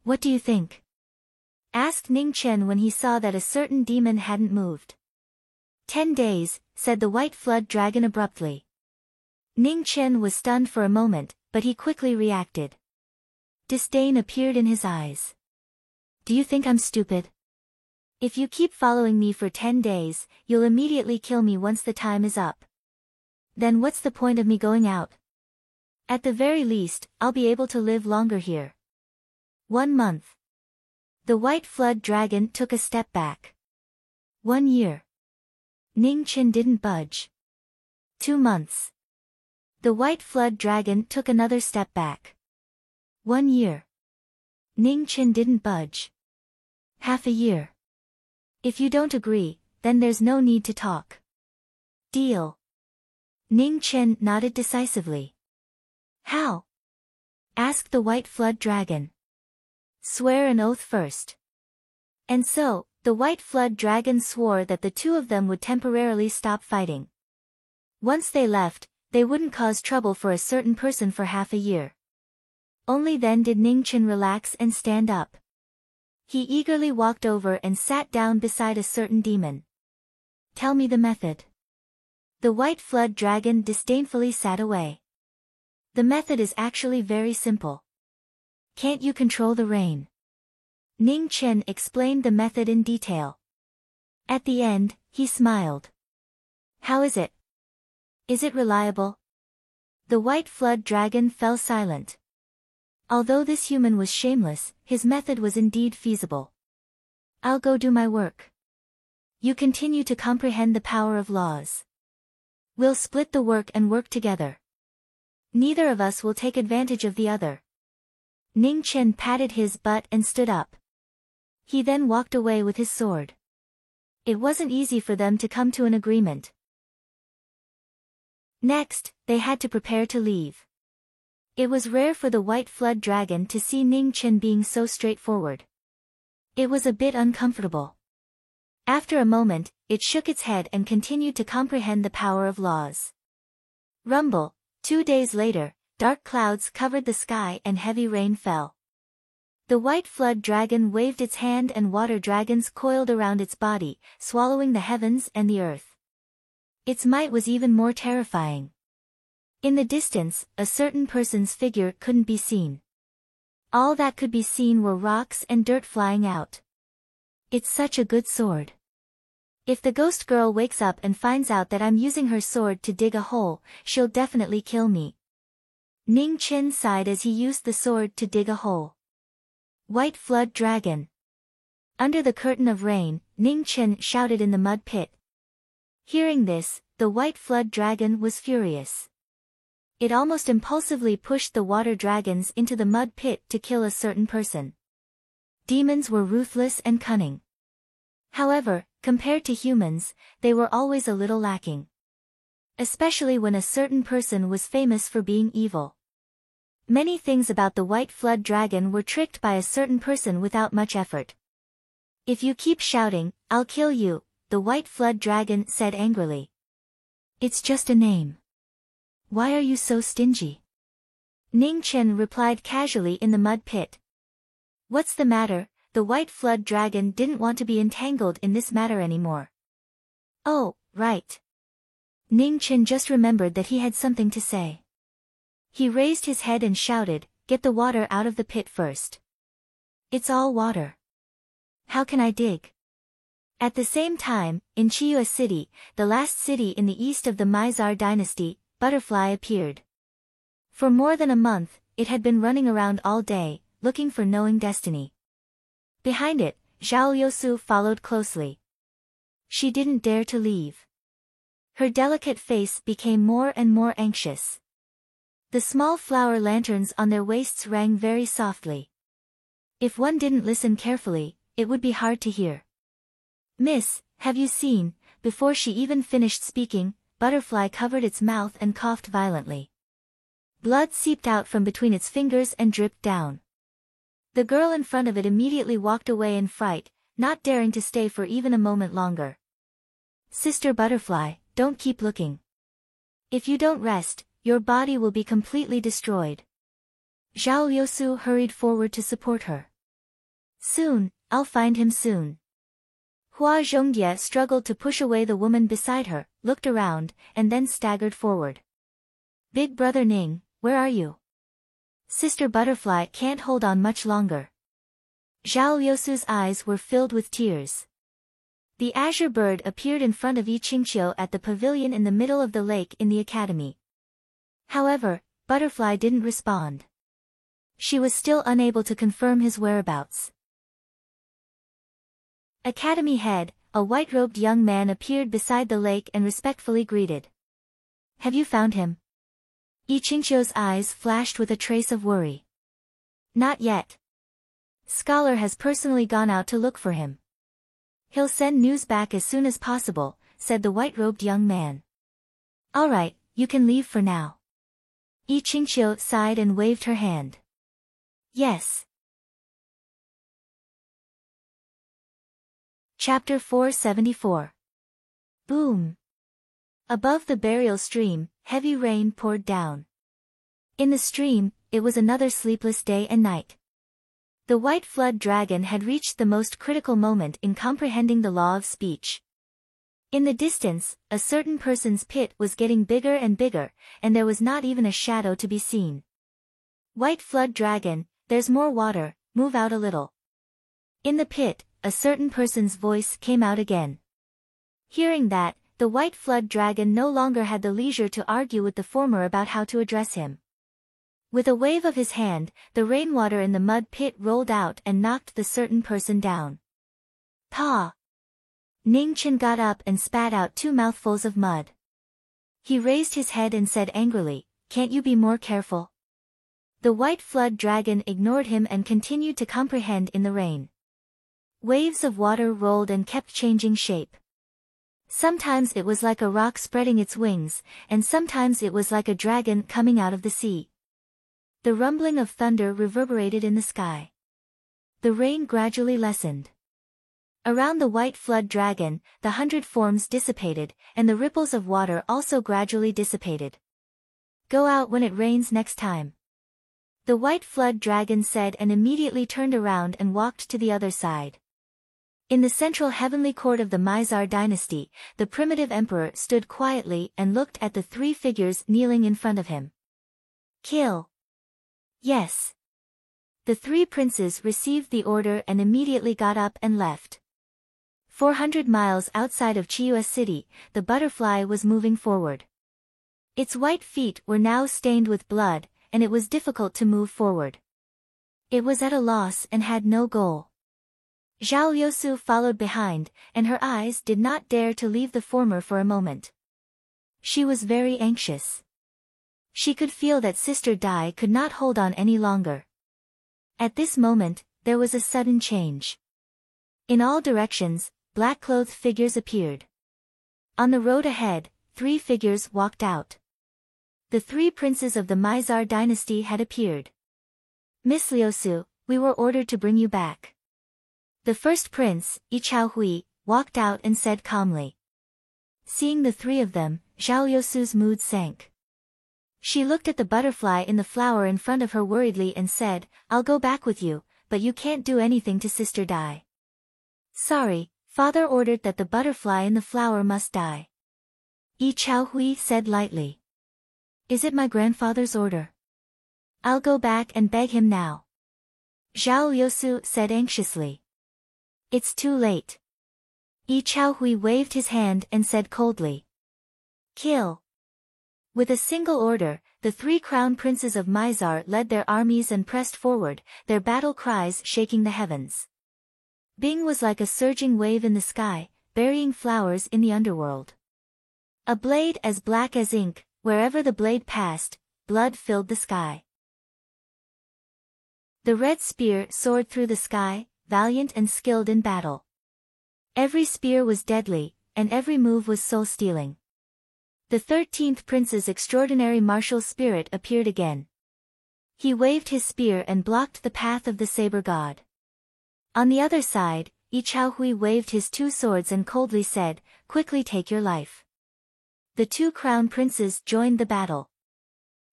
Speaker 1: What do you think? Asked Ning Chen when he saw that a certain demon hadn't moved. 10 days, said the white flood dragon abruptly. Ning Chen was stunned for a moment, but he quickly reacted. Disdain appeared in his eyes. Do you think I'm stupid? If you keep following me for 10 days, you'll immediately kill me once the time is up. Then what's the point of me going out? At the very least, I'll be able to live longer here. 1 month. The white flood dragon took a step back. 1 year. Ning Chen didn't budge. 2 months. The white flood dragon took another step back. 1 year. Ning Chen didn't budge. Half a year. If you don't agree, then there's no need to talk. Deal. Ning Chen nodded decisively. How? Asked the white flood dragon. Swear an oath first. And so, the white flood dragon swore that the two of them would temporarily stop fighting. Once they left, they wouldn't cause trouble for a certain person for half a year. Only then did Ning Chen relax and stand up. He eagerly walked over and sat down beside a certain demon. Tell me the method. The white flood dragon disdainfully sat away. The method is actually very simple. Can't you control the rain? Ning Chen explained the method in detail. At the end, he smiled. How is it? Is it reliable? The white flood dragon fell silent. Although this human was shameless, his method was indeed feasible. I'll go do my work. You continue to comprehend the power of laws. We'll split the work and work together. Neither of us will take advantage of the other. Ning Chen patted his butt and stood up. He then walked away with his sword. It wasn't easy for them to come to an agreement. Next, they had to prepare to leave. It was rare for the white flood dragon to see Ning Chen being so straightforward. It was a bit uncomfortable. After a moment, it shook its head and continued to comprehend the power of laws. Rumble. 2 days later, dark clouds covered the sky and heavy rain fell. The white flood dragon waved its hand and water dragons coiled around its body, swallowing the heavens and the earth. Its might was even more terrifying. In the distance, a certain person's figure couldn't be seen. All that could be seen were rocks and dirt flying out. It's such a good sword. If the ghost girl wakes up and finds out that I'm using her sword to dig a hole, she'll definitely kill me. Ning Chen sighed as he used the sword to dig a hole. White flood dragon. Under the curtain of rain, Ning Chen shouted in the mud pit. Hearing this, the white flood dragon was furious. It almost impulsively pushed the water dragons into the mud pit to kill a certain person. Demons were ruthless and cunning. However, compared to humans, they were always a little lacking. Especially when a certain person was famous for being evil. Many things about the white flood dragon were tricked by a certain person without much effort. If you keep shouting, I'll kill you, the white flood dragon said angrily. It's just a name. Why are you so stingy? Ning Chen replied casually in the mud pit. What's the matter? The white flood dragon didn't want to be entangled in this matter anymore. Oh, right. Ning Chen just remembered that he had something to say. He raised his head and shouted, "Get the water out of the pit first. It's all water. How can I dig?" At the same time, in Chiyue City, the last city in the east of the Mizar dynasty, Butterfly appeared. For more than a month, it had been running around all day, looking for Knowing Destiny. Behind it, Zhao Yosu followed closely. She didn't dare to leave. Her delicate face became more and more anxious. The small flower lanterns on their waists rang very softly. If one didn't listen carefully, it would be hard to hear. "Miss, have you seen?" Before she even finished speaking, Butterfly covered its mouth and coughed violently. Blood seeped out from between its fingers and dripped down. The girl in front of it immediately walked away in fright, not daring to stay for even a moment longer. "Sister Butterfly, don't keep looking. If you don't rest, your body will be completely destroyed." Zhao Liusu hurried forward to support her. "Soon, I'll find him soon." Hua Zhongyue struggled to push away the woman beside her, looked around, and then staggered forward. "Big brother Ning, where are you? Sister Butterfly can't hold on much longer." Zhao Liusu's eyes were filled with tears. The azure bird appeared in front of Yi Qingqiu at the pavilion in the middle of the lake in the academy. However, Butterfly didn't respond. She was still unable to confirm his whereabouts. Academy head, a white-robed young man appeared beside the lake and respectfully greeted. "Have you found him?" Yi Qingqiu's eyes flashed with a trace of worry. "Not yet. Scholar has personally gone out to look for him. He'll send news back as soon as possible," said the white-robed young man. "All right, you can leave for now." Yi Qingqiu sighed and waved her hand. "Yes." Chapter 474. Boom. Above the burial stream, heavy rain poured down. In the stream, it was another sleepless day and night. The white flood dragon had reached the most critical moment in comprehending the law of speech. In the distance, a certain person's pit was getting bigger and bigger, and there was not even a shadow to be seen. "White flood dragon, there's more water, move out a little." In the pit, a certain person's voice came out again. Hearing that, the white flood dragon no longer had the leisure to argue with the former about how to address him. With a wave of his hand, the rainwater in the mud pit rolled out and knocked the certain person down. "Pa!" Ning Chen got up and spat out 2 mouthfuls of mud. He raised his head and said angrily, "Can't you be more careful?" The white flood dragon ignored him and continued to comprehend in the rain. Waves of water rolled and kept changing shape. Sometimes it was like a rock spreading its wings, and sometimes it was like a dragon coming out of the sea. The rumbling of thunder reverberated in the sky. The rain gradually lessened. Around the white flood dragon, the 100 forms dissipated, and the ripples of water also gradually dissipated. "Go out when it rains next time," the white flood dragon said, and immediately turned around and walked to the other side. In the central heavenly court of the Mizar dynasty, the primitive emperor stood quietly and looked at the 3 figures kneeling in front of him. "Kill." "Yes." The 3 princes received the order and immediately got up and left. 400 miles outside of Chiyue City, the butterfly was moving forward. Its white feet were now stained with blood, and it was difficult to move forward. It was at a loss and had no goal. Zhao Liusu followed behind, and her eyes did not dare to leave the former for a moment. She was very anxious. She could feel that Sister Dai could not hold on any longer. At this moment, there was a sudden change. In all directions, black-clothed figures appeared. On the road ahead, 3 figures walked out. The 3 princes of the Mizar dynasty had appeared. "Miss Liusu, we were ordered to bring you back." The first prince, Yi Chaohui, walked out and said calmly. Seeing the 3 of them, Zhao Liusu's mood sank. She looked at the butterfly in the flower in front of her worriedly and said, "I'll go back with you, but you can't do anything to Sister Dai." "Sorry, Father ordered that the butterfly in the flower must die." Yi Chaohui said lightly. Is it my grandfather's order? I'll go back and beg him now. Zhao Liusu said anxiously. It's too late. Yi Chaohui waved his hand and said coldly. Kill. With a single order, the 3 crown princes of Mizar led their armies and pressed forward, their battle cries shaking the heavens. Bing was like a surging wave in the sky, burying flowers in the underworld. A blade as black as ink, wherever the blade passed, blood filled the sky. The red spear soared through the sky, valiant and skilled in battle. Every spear was deadly, and every move was soul-stealing. The 13th prince's extraordinary martial spirit appeared again. He waved his spear and blocked the path of the saber god. On the other side, Yi Chaohui waved his 2 swords and coldly said, quickly take your life. The 2 crown princes joined the battle.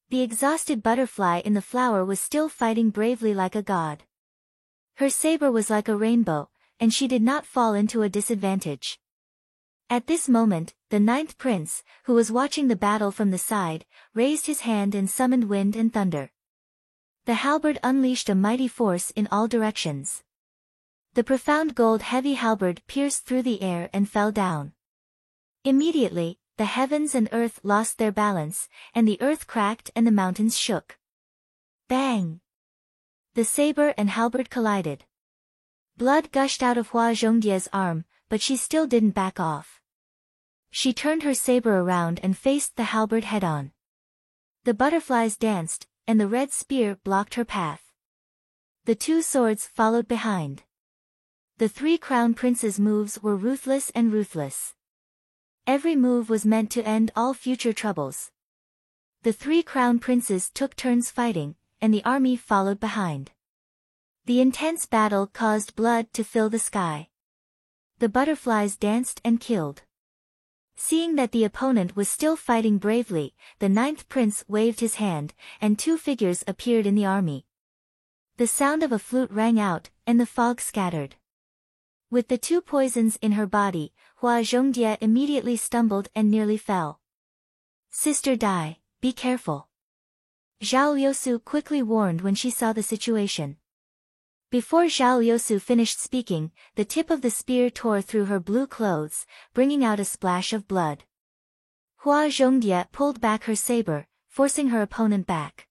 Speaker 1: The exhausted butterfly in the flower was still fighting bravely like a god. Her saber was like a rainbow, and she did not fall into a disadvantage. At this moment, the 9th prince, who was watching the battle from the side, raised his hand and summoned wind and thunder. The halberd unleashed a mighty force in all directions. The profound gold-heavy halberd pierced through the air and fell down. Immediately, the heavens and earth lost their balance, and the earth cracked and the mountains shook. Bang! The saber and halberd collided. Blood gushed out of Hua Zhongdia's arm, but she still didn't back off. She turned her saber around and faced the halberd head-on. The butterflies danced, and the red spear blocked her path. The 2 swords followed behind. The 3 crown princes' moves were ruthless and ruthless. Every move was meant to end all future troubles. The 3 crown princes took turns fighting, and the army followed behind. The intense battle caused blood to fill the sky. The butterflies danced and killed. Seeing that the opponent was still fighting bravely, the 9th prince waved his hand, and 2 figures appeared in the army. The sound of a flute rang out, and the fog scattered. With the 2 poisons in her body, Hua Zhongdia immediately stumbled and nearly fell. Sister Dai, be careful. Zhao Liusu quickly warned when she saw the situation. Before Zhao Liusu finished speaking, the tip of the spear tore through her blue clothes, bringing out a splash of blood. Hua Zhongdia pulled back her saber, forcing her opponent back.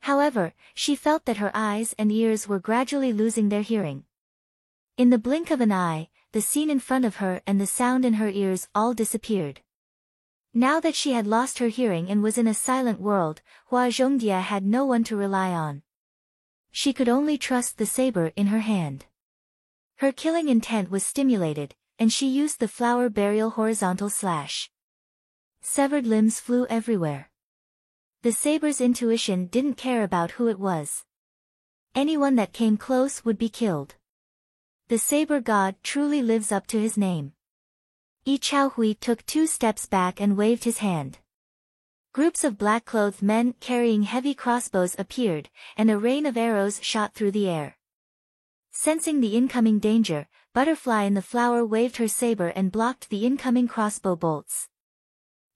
Speaker 1: However, she felt that her eyes and ears were gradually losing their hearing. In the blink of an eye, the scene in front of her and the sound in her ears all disappeared. Now that she had lost her hearing and was in a silent world, Hua Zhongdia had no one to rely on. She could only trust the saber in her hand. Her killing intent was stimulated, and she used the flower burial horizontal slash. Severed limbs flew everywhere. The saber's intuition didn't care about who it was. Anyone that came close would be killed. The saber god truly lives up to his name. Yi Chaohui took 2 steps back and waved his hand. Groups of black-clothed men carrying heavy crossbows appeared, and a rain of arrows shot through the air. Sensing the incoming danger, Butterfly in the flower waved her saber and blocked the incoming crossbow bolts.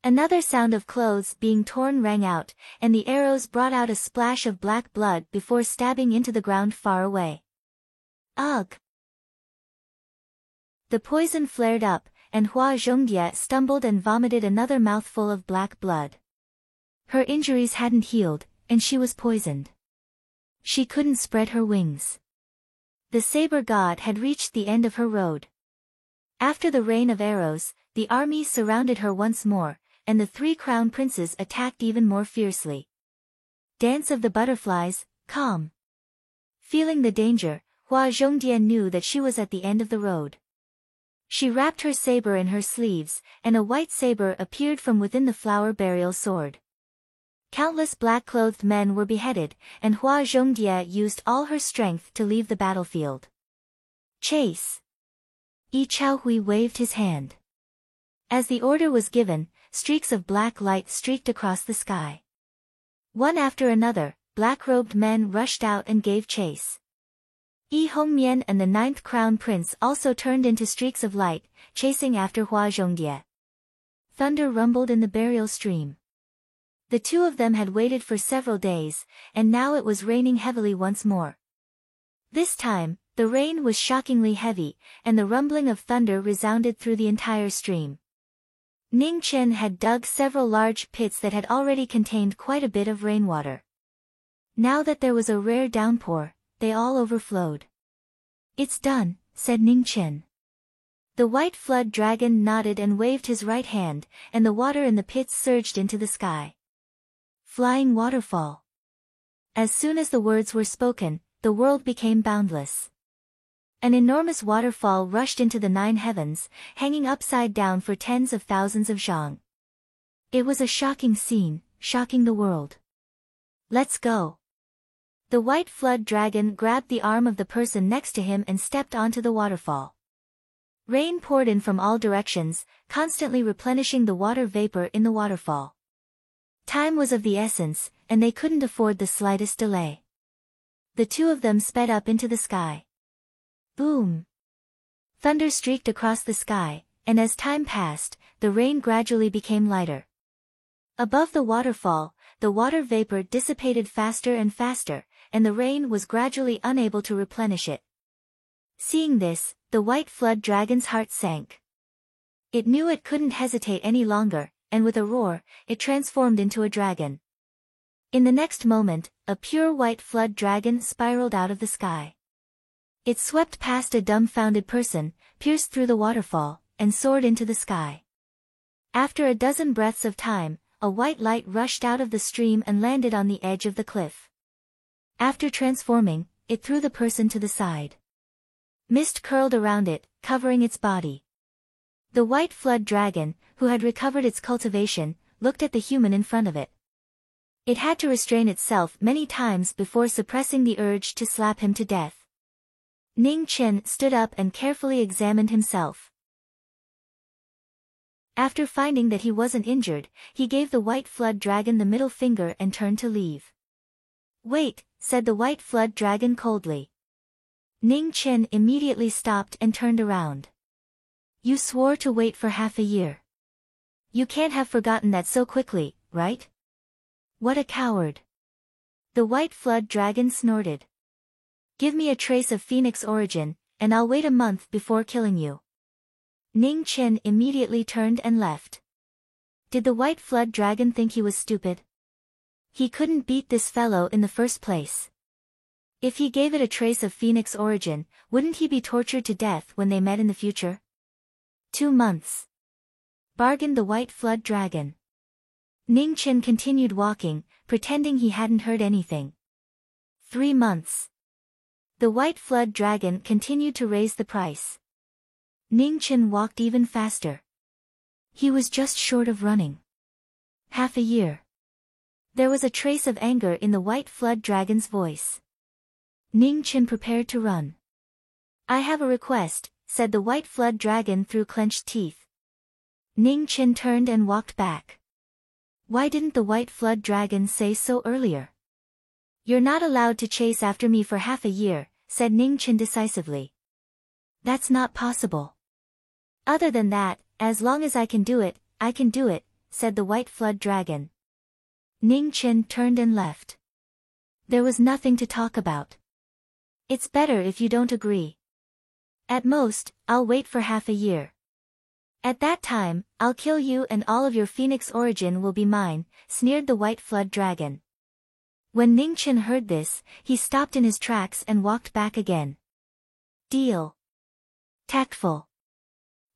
Speaker 1: Another sound of clothes being torn rang out, and the arrows brought out a splash of black blood before stabbing into the ground far away. Ugh! The poison flared up, and Hua Zhongdia stumbled and vomited another mouthful of black blood. Her injuries hadn't healed, and she was poisoned. She couldn't spread her wings. The saber god had reached the end of her road. After the rain of arrows, the army surrounded her once more, and the 3 crown princes attacked even more fiercely. Dance of the butterflies, calm. Feeling the danger, Hua Zhongdia knew that she was at the end of the road. She wrapped her saber in her sleeves, and a white saber appeared from within the flower burial sword. Countless black-clothed men were beheaded, and Hua Zhongdia used all her strength to leave the battlefield. Chase! Yi Chaohui waved his hand. As the order was given, streaks of black light streaked across the sky. One after another, black-robed men rushed out and gave chase. Yi Hongmian and the 9th crown prince also turned into streaks of light, chasing after Hua Zhongdia. Thunder rumbled in the burial stream. The two of them had waited for several days, and now it was raining heavily once more. This time, the rain was shockingly heavy, and the rumbling of thunder resounded through the entire stream. Ning Chen had dug several large pits that had already contained quite a bit of rainwater. Now that there was a rare downpour, they all overflowed. "It's done," said Ning Chen. The white flood dragon nodded and waved his right hand, and the water in the pits surged into the sky. Flying waterfall. As soon as the words were spoken, the world became boundless. An enormous waterfall rushed into the 9 heavens, hanging upside down for tens of thousands of zhang. It was a shocking scene, shocking the world. "Let's go." The white flood dragon grabbed the arm of the person next to him and stepped onto the waterfall. Rain poured in from all directions, constantly replenishing the water vapor in the waterfall. Time was of the essence, and they couldn't afford the slightest delay. The two of them sped up into the sky. Boom! Thunder streaked across the sky, and as time passed, the rain gradually became lighter. Above the waterfall, the water vapor dissipated faster and faster, and the rain was gradually unable to replenish it. Seeing this, the white flood dragon's heart sank. It knew it couldn't hesitate any longer, and with a roar, it transformed into a dragon. In the next moment, a pure white flood dragon spiraled out of the sky. It swept past a dumbfounded person, pierced through the waterfall, and soared into the sky. After a dozen breaths of time, a white light rushed out of the stream and landed on the edge of the cliff. After transforming, it threw the person to the side. Mist curled around it, covering its body. The white flood dragon, who had recovered its cultivation, looked at the human in front of it. It had to restrain itself many times before suppressing the urge to slap him to death. Ning Chen stood up and carefully examined himself. After finding that he wasn't injured, he gave the white flood dragon the middle finger and turned to leave. "Wait," said the white flood dragon coldly. Ning Chen immediately stopped and turned around. "You swore to wait for half a year. You can't have forgotten that so quickly, right? What a coward." The white flood dragon snorted. "Give me a trace of phoenix origin, and I'll wait a month before killing you." Ning Chen immediately turned and left. Did the white flood dragon think he was stupid? He couldn't beat this fellow in the first place. If he gave it a trace of phoenix origin, wouldn't he be tortured to death when they met in the future? 2 months. Bargained the white flood dragon. Ning Chen continued walking, pretending he hadn't heard anything. 3 months. The white flood dragon continued to raise the price. Ning Chen walked even faster. He was just short of running. Half a year. There was a trace of anger in the white flood dragon's voice. Ning Chen prepared to run. "I have a request," said the white flood dragon through clenched teeth. Ning Chen turned and walked back. "Why didn't the white flood dragon say so earlier?" "You're not allowed to chase after me for half a year," said Ning Chen decisively. "That's not possible." "Other than that, as long as I can do it, I can do it," said the white flood dragon. Ning Chen turned and left. There was nothing to talk about. "It's better if you don't agree. At most, I'll wait for half a year. At that time, I'll kill you and all of your phoenix origin will be mine," sneered the white flood dragon. When Ning Chen heard this, he stopped in his tracks and walked back again. "Deal. Tactful."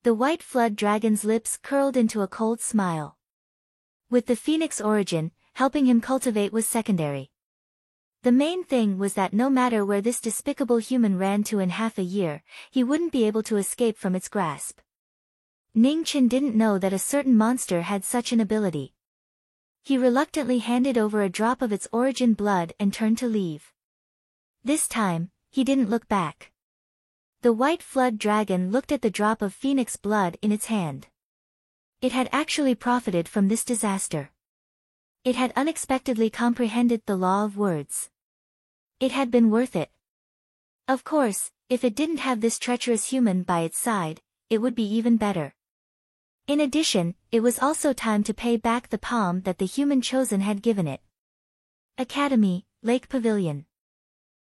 Speaker 1: The white flood dragon's lips curled into a cold smile. With the phoenix origin, helping him cultivate was secondary. The main thing was that no matter where this despicable human ran to in half a year, he wouldn't be able to escape from its grasp. Ning Chen didn't know that a certain monster had such an ability. He reluctantly handed over a drop of its origin blood and turned to leave. This time, he didn't look back. The white flood dragon looked at the drop of phoenix blood in its hand. It had actually profited from this disaster. It had unexpectedly comprehended the law of words. It had been worth it. Of course, if it didn't have this treacherous human by its side, it would be even better. In addition, it was also time to pay back the palm that the human chosen had given it. Academy, Lake Pavilion.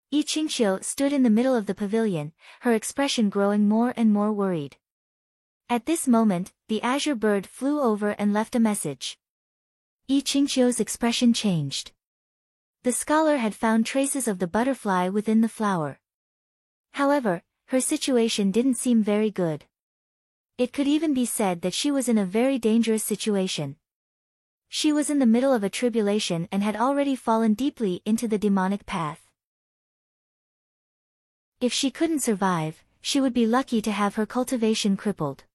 Speaker 1: Yi Qingxiu stood in the middle of the pavilion, her expression growing more and more worried. At this moment, the azure bird flew over and left a message. Yi Qingxiu's expression changed. The scholar had found traces of the butterfly within the flower. However, her situation didn't seem very good. It could even be said that she was in a very dangerous situation. She was in the middle of a tribulation and had already fallen deeply into the demonic path. If she couldn't survive, she would be lucky to have her cultivation crippled.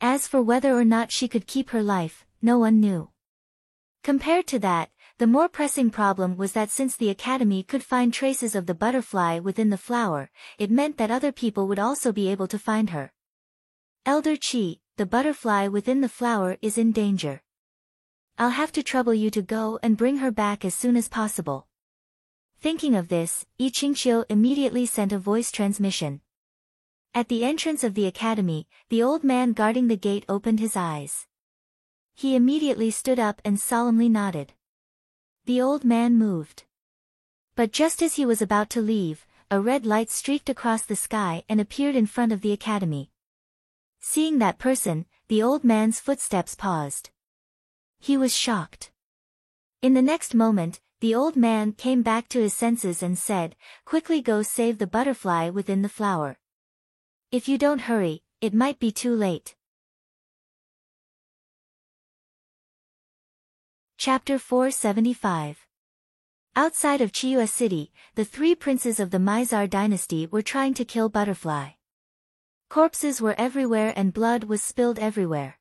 Speaker 1: As for whether or not she could keep her life, no one knew. Compared to that, the more pressing problem was that since the academy could find traces of the butterfly within the flower, it meant that other people would also be able to find her. Elder Qi, the butterfly within the flower is in danger. I'll have to trouble you to go and bring her back as soon as possible. Thinking of this, Yi Qingxiu immediately sent a voice transmission. At the entrance of the academy, the old man guarding the gate opened his eyes. He immediately stood up and solemnly nodded. The old man moved. But just as he was about to leave, a red light streaked across the sky and appeared in front of the academy. Seeing that person, the old man's footsteps paused. He was shocked. In the next moment, the old man came back to his senses and said, "Quickly go save the butterfly within the flower. If you don't hurry, it might be too late." Chapter 475. Outside of Chiyue City, the three princes of the Mizar dynasty were trying to kill Butterfly. Corpses were everywhere and blood was spilled everywhere.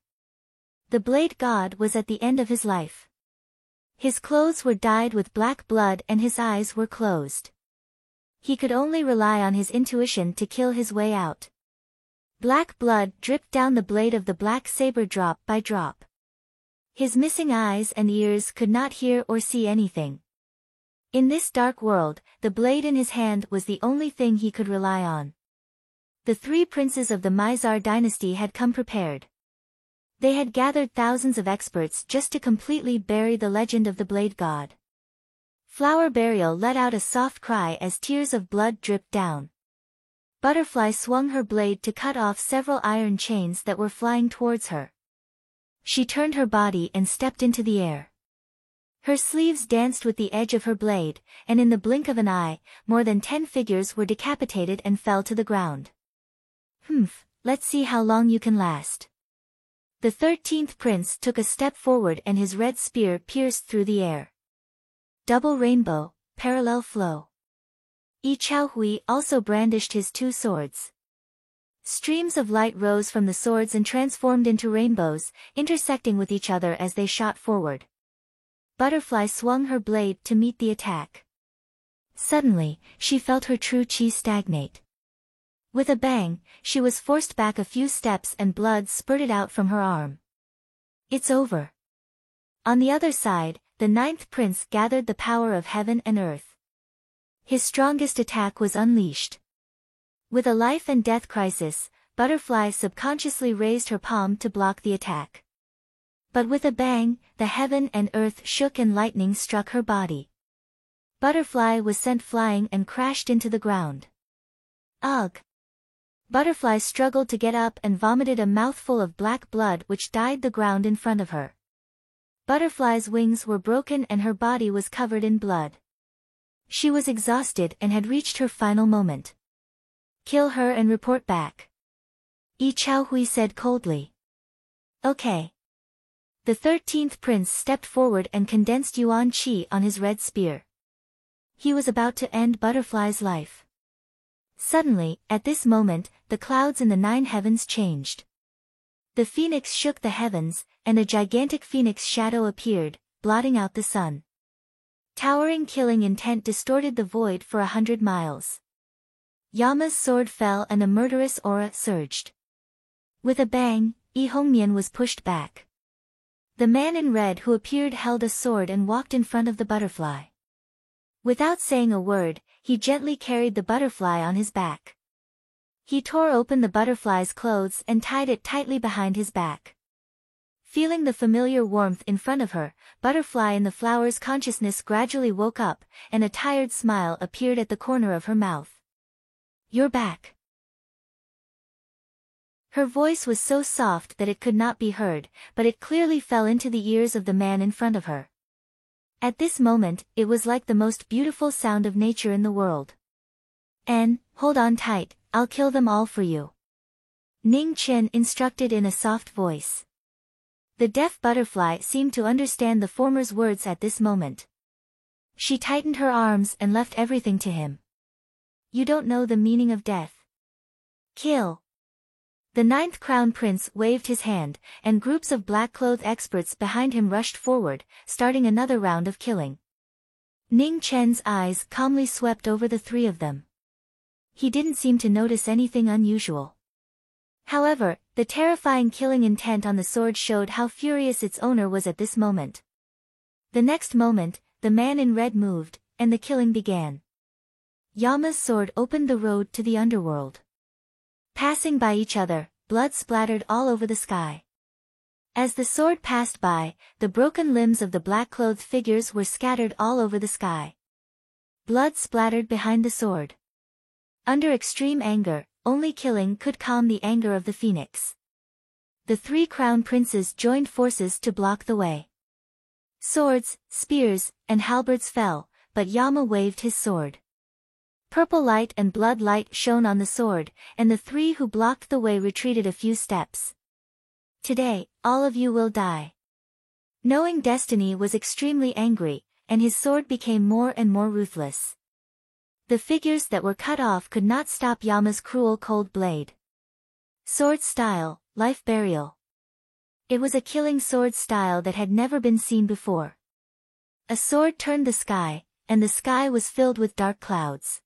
Speaker 1: The Blade God was at the end of his life. His clothes were dyed with black blood and his eyes were closed. He could only rely on his intuition to kill his way out. Black blood dripped down the blade of the black saber drop by drop. His missing eyes and ears could not hear or see anything. In this dark world, the blade in his hand was the only thing he could rely on. The three princes of the Mizar dynasty had come prepared. They had gathered thousands of experts just to completely bury the legend of the Blade God. Flower Burial let out a soft cry as tears of blood dripped down. Butterfly swung her blade to cut off several iron chains that were flying towards her. She turned her body and stepped into the air. Her sleeves danced with the edge of her blade, and in the blink of an eye, more than 10 figures were decapitated and fell to the ground. Let's see how long you can last. The 13th prince took a step forward and his red spear pierced through the air. Double rainbow, parallel flow. Yi Chaohui also brandished his two swords. Streams of light rose from the swords and transformed into rainbows, intersecting with each other as they shot forward. Butterfly swung her blade to meet the attack. Suddenly, she felt her true qi stagnate. With a bang, she was forced back a few steps and blood spurted out from her arm. It's over. On the other side, the 9th prince gathered the power of heaven and earth. His strongest attack was unleashed. With a life and death crisis, Butterfly subconsciously raised her palm to block the attack. But with a bang, the heaven and earth shook and lightning struck her body. Butterfly was sent flying and crashed into the ground. Ugh! Butterfly struggled to get up and vomited a mouthful of black blood which dyed the ground in front of her. Butterfly's wings were broken and her body was covered in blood. She was exhausted and had reached her final moment. Kill her and report back. Yi Chaohui said coldly. Okay. The 13th prince stepped forward and condensed Yuan Qi on his red spear. He was about to end Butterfly's life. Suddenly, at this moment, the clouds in the 9 heavens changed. The phoenix shook the heavens, and a gigantic phoenix shadow appeared, blotting out the sun. Towering killing intent distorted the void for 100 miles. Yama's sword fell and a murderous aura surged. With a bang, Yi Hongmian was pushed back. The man in red who appeared held a sword and walked in front of the butterfly. Without saying a word, he gently carried the butterfly on his back. He tore open the butterfly's clothes and tied it tightly behind his back. Feeling the familiar warmth in front of her, Butterfly in the Flower's consciousness gradually woke up, and a tired smile appeared at the corner of her mouth. "You're back." Her voice was so soft that it could not be heard, but it clearly fell into the ears of the man in front of her. At this moment, it was like the most beautiful sound of nature in the world. Hold on tight, I'll kill them all for you," Ning Chen instructed in a soft voice. The deaf butterfly seemed to understand the former's words at this moment. She tightened her arms and left everything to him. "You don't know the meaning of death. Kill." The 9th Crown Prince waved his hand, and groups of black-clothed experts behind him rushed forward, starting another round of killing. Ning Chen's eyes calmly swept over the 3 of them. He didn't seem to notice anything unusual. However, the terrifying killing intent on the sword showed how furious its owner was at this moment. The next moment, the man in red moved, and the killing began. Yama's sword opened the road to the underworld. Passing by each other, blood splattered all over the sky. As the sword passed by, the broken limbs of the black-clothed figures were scattered all over the sky. Blood splattered behind the sword. Under extreme anger, only killing could calm the anger of the phoenix. The 3 crown princes joined forces to block the way. Swords, spears, and halberds fell, but Yama waved his sword. Purple light and blood light shone on the sword, and the 3 who blocked the way retreated a few steps. "Today, all of you will die." Knowing destiny was extremely angry, and his sword became more and more ruthless. The figures that were cut off could not stop Yama's cruel cold blade. Sword style, life burial. It was a killing sword style that had never been seen before. A sword turned the sky, and the sky was filled with dark clouds.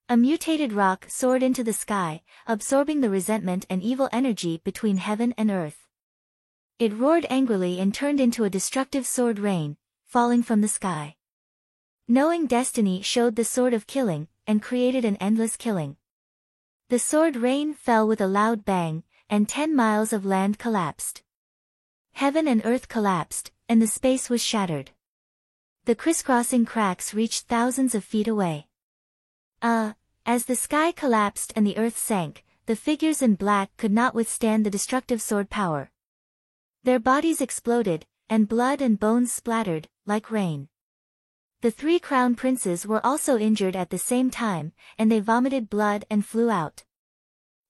Speaker 1: A mutated rock soared into the sky, absorbing the resentment and evil energy between heaven and earth. It roared angrily and turned into a destructive sword rain, falling from the sky. Knowing destiny showed the sword of killing, and created an endless killing. The sword rain fell with a loud bang, and 10 miles of land collapsed. Heaven and earth collapsed, and the space was shattered. The crisscrossing cracks reached thousands of feet away. As the sky collapsed and the earth sank, the figures in black could not withstand the destructive sword power. Their bodies exploded, and blood and bones splattered, like rain. The 3 crown princes were also injured at the same time, and they vomited blood and flew out.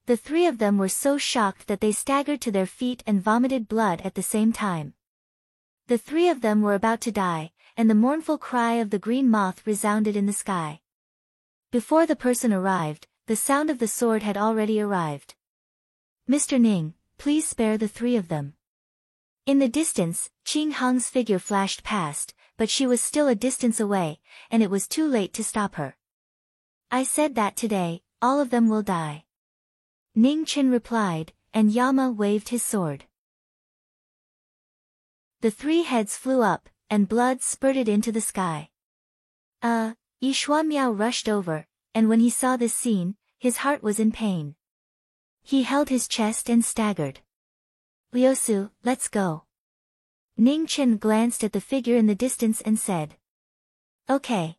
Speaker 1: The 3 of them were so shocked that they staggered to their feet and vomited blood at the same time. The 3 of them were about to die, and the mournful cry of the green moth resounded in the sky. Before the person arrived, the sound of the sword had already arrived. "Mr. Ning, please spare the 3 of them." In the distance, Qing Hong's figure flashed past, but she was still a distance away, and it was too late to stop her. "I said that today, all of them will die," Ning Chen replied, and Yama waved his sword. The 3 heads flew up, and blood spurted into the sky. Yi Xuanmiao rushed over, and when he saw this scene, his heart was in pain. He held his chest and staggered. "Liusu, let's go." Ning Chen glanced at the figure in the distance and said, "Okay."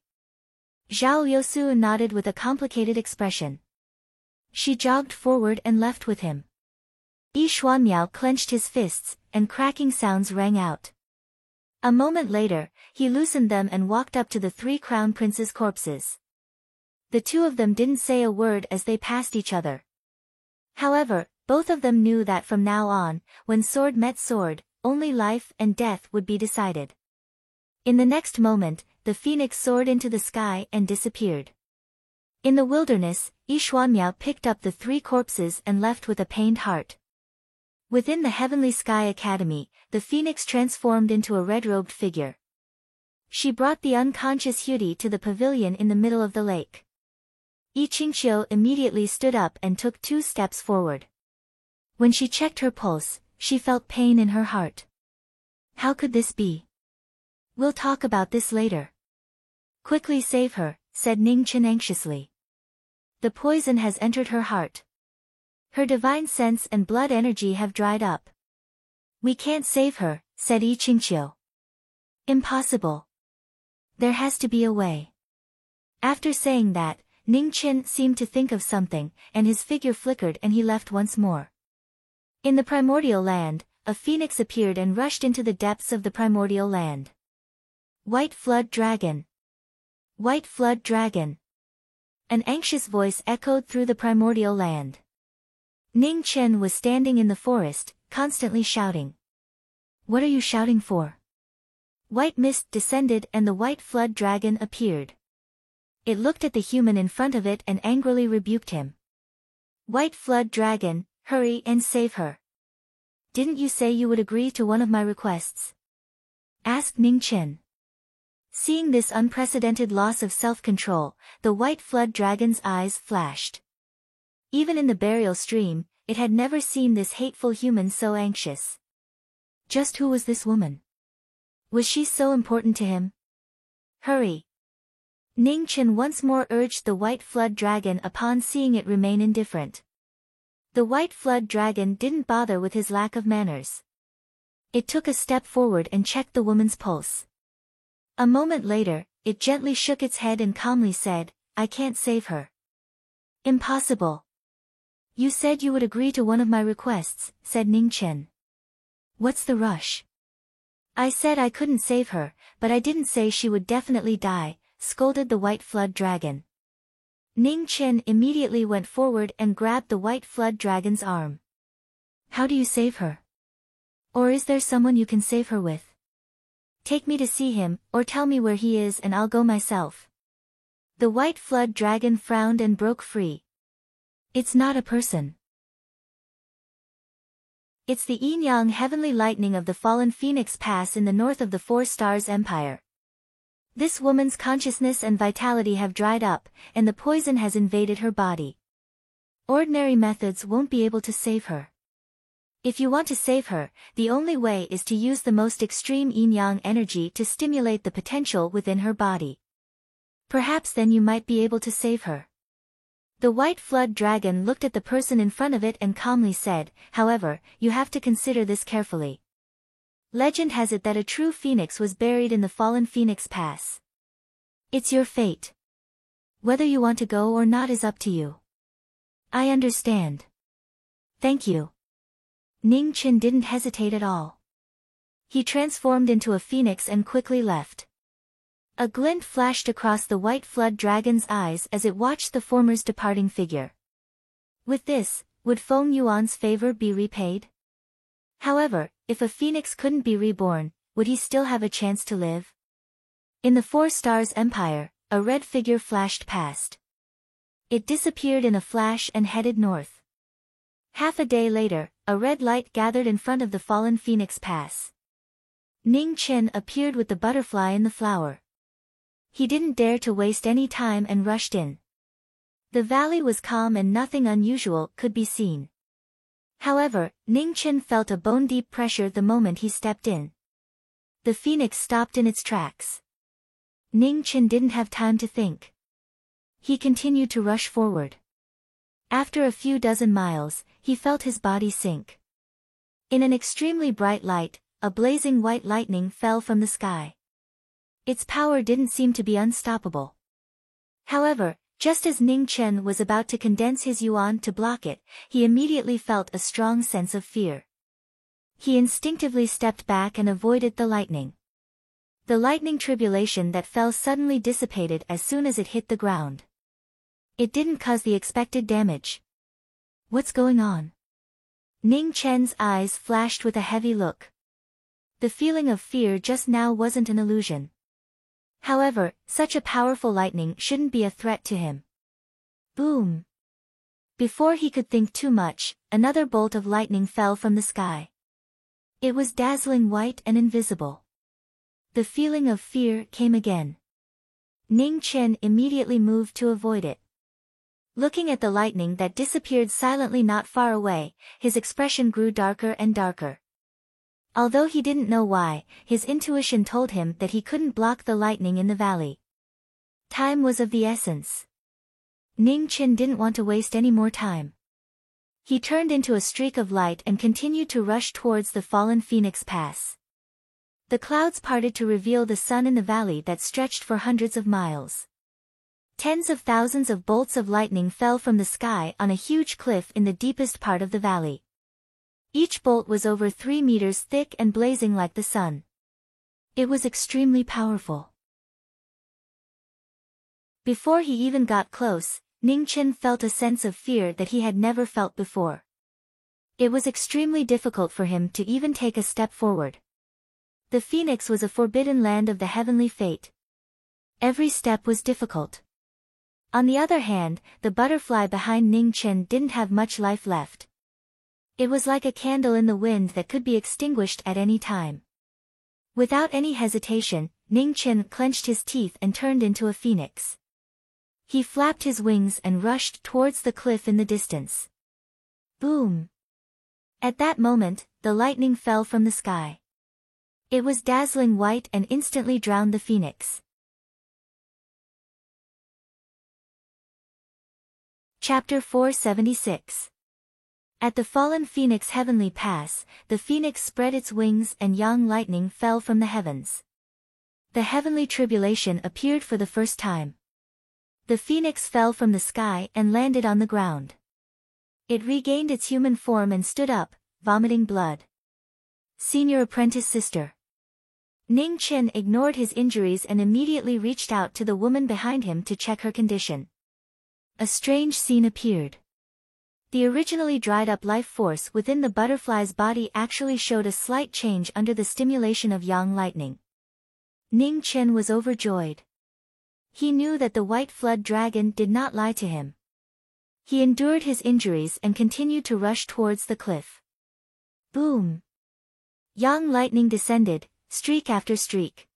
Speaker 1: Zhao Liusu nodded with a complicated expression. She jogged forward and left with him. Yi Xuanmiao clenched his fists, and cracking sounds rang out. A moment later, he loosened them and walked up to the 3 crown princes' corpses. The 2 of them didn't say a word as they passed each other. However, both of them knew that from now on, when sword met sword, only life and death would be decided. In the next moment, the phoenix soared into the sky and disappeared. In the wilderness, Yi Xuanmiao picked up the 3 corpses and left with a pained heart. Within the Heavenly Sky Academy, the phoenix transformed into a red-robed figure. She brought the unconscious Huti to the pavilion in the middle of the lake. Yi Qingqiu immediately stood up and took 2 steps forward. When she checked her pulse, she felt pain in her heart. How could this be? "We'll talk about this later." "Quickly save her," said Ning Chen anxiously. "The poison has entered her heart. Her divine sense and blood energy have dried up." We can't save her, said Yi Qingqiu. Impossible. There has to be a way. After saying that, Ning Chen seemed to think of something, and his figure flickered and he left once more. In the primordial land, a phoenix appeared and rushed into the depths of the primordial land. White Flood Dragon. White Flood Dragon. An anxious voice echoed through the primordial land. Ning Chen was standing in the forest, constantly shouting. What are you shouting for? White mist descended and the White Flood Dragon appeared. It looked at the human in front of it and angrily rebuked him. White Flood Dragon, hurry and save her. Didn't you say you would agree to one of my requests? Asked Ning Chen. Seeing this unprecedented loss of self-control, the White Flood Dragon's eyes flashed. Even in the burial stream, it had never seen this hateful human so anxious. Just who was this woman? Was she so important to him? Hurry! Ning Chen once more urged the White Flood Dragon upon seeing it remain indifferent. The White Flood Dragon didn't bother with his lack of manners. It took a step forward and checked the woman's pulse. A moment later, it gently shook its head and calmly said, I can't save her. Impossible. You said you would agree to one of my requests, said Ning Chen. What's the rush? I said I couldn't save her, but I didn't say she would definitely die, scolded the White Flood Dragon. Ning Chen immediately went forward and grabbed the White Flood Dragon's arm. How do you save her? Or is there someone you can save her with? Take me to see him, or tell me where he is and I'll go myself. The White Flood Dragon frowned and broke free. It's not a person. It's the yin-yang heavenly lightning of the fallen Phoenix Pass in the north of the Four Stars Empire. This woman's consciousness and vitality have dried up, and the poison has invaded her body. Ordinary methods won't be able to save her. If you want to save her, the only way is to use the most extreme yin-yang energy to stimulate the potential within her body. Perhaps then you might be able to save her. The White Flood Dragon looked at the person in front of it and calmly said, however, you have to consider this carefully. Legend has it that a true phoenix was buried in the fallen Phoenix Pass. It's your fate. Whether you want to go or not is up to you. I understand. Thank you. Ning Chen didn't hesitate at all. He transformed into a phoenix and quickly left. A glint flashed across the White Flood Dragon's eyes as it watched the former's departing figure. With this, would Feng Yuan's favor be repaid? However, if a phoenix couldn't be reborn, would he still have a chance to live? In the Four Stars Empire, a red figure flashed past. It disappeared in a flash and headed north. Half a day later, a red light gathered in front of the fallen Phoenix Pass. Ning Chen appeared with the butterfly in the flower. He didn't dare to waste any time and rushed in. The valley was calm and nothing unusual could be seen. However, Ning Chen felt a bone-deep pressure the moment he stepped in. The phoenix stopped in its tracks. Ning Chen didn't have time to think. He continued to rush forward. After a few dozen miles, he felt his body sink. In an extremely bright light, a blazing white lightning fell from the sky. Its power didn't seem to be unstoppable. However, just as Ning Chen was about to condense his yuan to block it, he immediately felt a strong sense of fear. He instinctively stepped back and avoided the lightning. The lightning tribulation that fell suddenly dissipated as soon as it hit the ground. It didn't cause the expected damage. What's going on? Ning Chen's eyes flashed with a heavy look. The feeling of fear just now wasn't an illusion. However, such a powerful lightning shouldn't be a threat to him. Boom! Before he could think too much, another bolt of lightning fell from the sky. It was dazzling white and invisible. The feeling of fear came again. Ning Chen immediately moved to avoid it. Looking at the lightning that disappeared silently not far away, his expression grew darker and darker. Although he didn't know why, his intuition told him that he couldn't block the lightning in the valley. Time was of the essence. Ning Chen didn't want to waste any more time. He turned into a streak of light and continued to rush towards the fallen Phoenix Pass. The clouds parted to reveal the sun in the valley that stretched for hundreds of miles. Tens of thousands of bolts of lightning fell from the sky on a huge cliff in the deepest part of the valley. Each bolt was over 3 meters thick and blazing like the sun. It was extremely powerful. Before he even got close, Ning Chen felt a sense of fear that he had never felt before. It was extremely difficult for him to even take a step forward. The Phoenix was a forbidden land of the heavenly fate. Every step was difficult. On the other hand, the butterfly behind Ning Chen didn't have much life left. It was like a candle in the wind that could be extinguished at any time. Without any hesitation, Ning Chen clenched his teeth and turned into a phoenix. He flapped his wings and rushed towards the cliff in the distance. Boom! At that moment, the lightning fell from the sky. It was dazzling white and instantly drowned the phoenix. Chapter 476. At the fallen Phoenix Heavenly Pass, the phoenix spread its wings and young lightning fell from the heavens. The heavenly tribulation appeared for the first time. The phoenix fell from the sky and landed on the ground. It regained its human form and stood up, vomiting blood. Senior apprentice sister. Ning Chen ignored his injuries and immediately reached out to the woman behind him to check her condition. A strange scene appeared. The originally dried-up life force within the butterfly's body actually showed a slight change under the stimulation of yang lightning. Ning Chen was overjoyed. He knew that the white flood dragon did not lie to him. He endured his injuries and continued to rush towards the cliff. Boom! Yang lightning descended, streak after streak.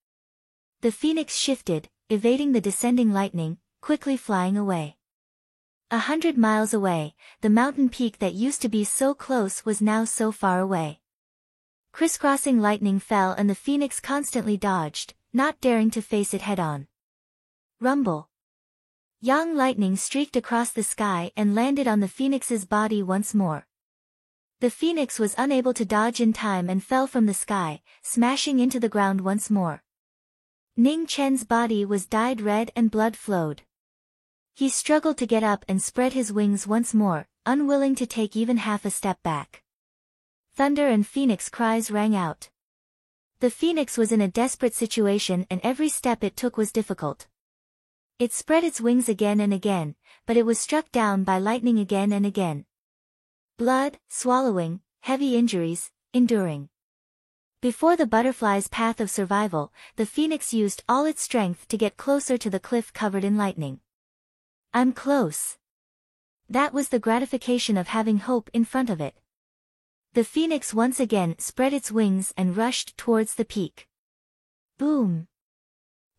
Speaker 1: The phoenix shifted, evading the descending lightning, quickly flying away. 100 miles away, the mountain peak that used to be so close was now so far away. Crisscrossing lightning fell and the phoenix constantly dodged, not daring to face it head-on. Rumble. Yang lightning streaked across the sky and landed on the phoenix's body once more. The phoenix was unable to dodge in time and fell from the sky, smashing into the ground once more. Ning Chen's body was dyed red and blood flowed. He struggled to get up and spread his wings once more, unwilling to take even half a step back. Thunder and phoenix cries rang out. The phoenix was in a desperate situation and every step it took was difficult. It spread its wings again and again, but it was struck down by lightning again and again. Blood, swallowing, heavy injuries, enduring. Before the butterfly's path of survival, the phoenix used all its strength to get closer to the cliff covered in lightning. I'm close. That was the gratification of having hope in front of it. The phoenix once again spread its wings and rushed towards the peak. Boom!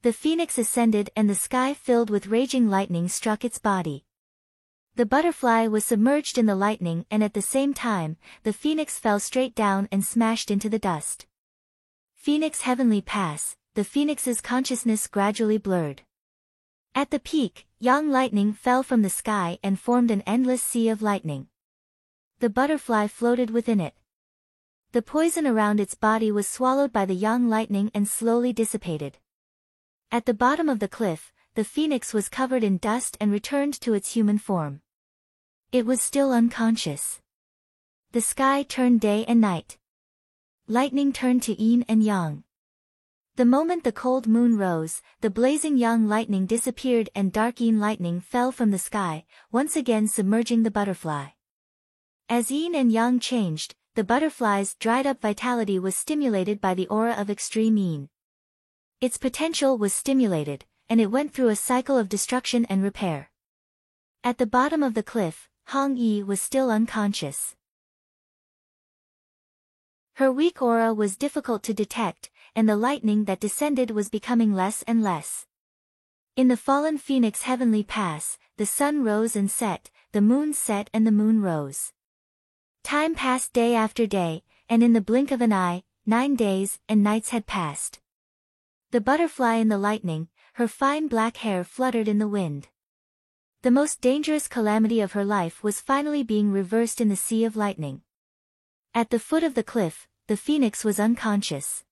Speaker 1: The phoenix ascended and the sky filled with raging lightning struck its body. The butterfly was submerged in the lightning and at the same time, the phoenix fell straight down and smashed into the dust. Phoenix Heavenly Pass, the phoenix's consciousness gradually blurred. At the peak, yang lightning fell from the sky and formed an endless sea of lightning. The butterfly floated within it. The poison around its body was swallowed by the yang lightning and slowly dissipated. At the bottom of the cliff, the phoenix was covered in dust and returned to its human form. It was still unconscious. The sky turned day and night. Lightning turned to yin and yang. The moment the cold moon rose, the blazing yang lightning disappeared and dark yin lightning fell from the sky, once again submerging the butterfly. As yin and yang changed, the butterfly's dried-up vitality was stimulated by the aura of extreme yin. Its potential was stimulated, and it went through a cycle of destruction and repair. At the bottom of the cliff, Hong Yi was still unconscious. Her weak aura was difficult to detect, and the lightning that descended was becoming less and less. In the fallen Phoenix Heavenly Pass, the sun rose and set, the moon set and the moon rose. Time passed day after day, and in the blink of an eye, 9 days and nights had passed. The butterfly in the lightning, her fine black hair fluttered in the wind. The most dangerous calamity of her life was finally being reversed in the Sea of Lightning. At the foot of the cliff, the phoenix was unconscious.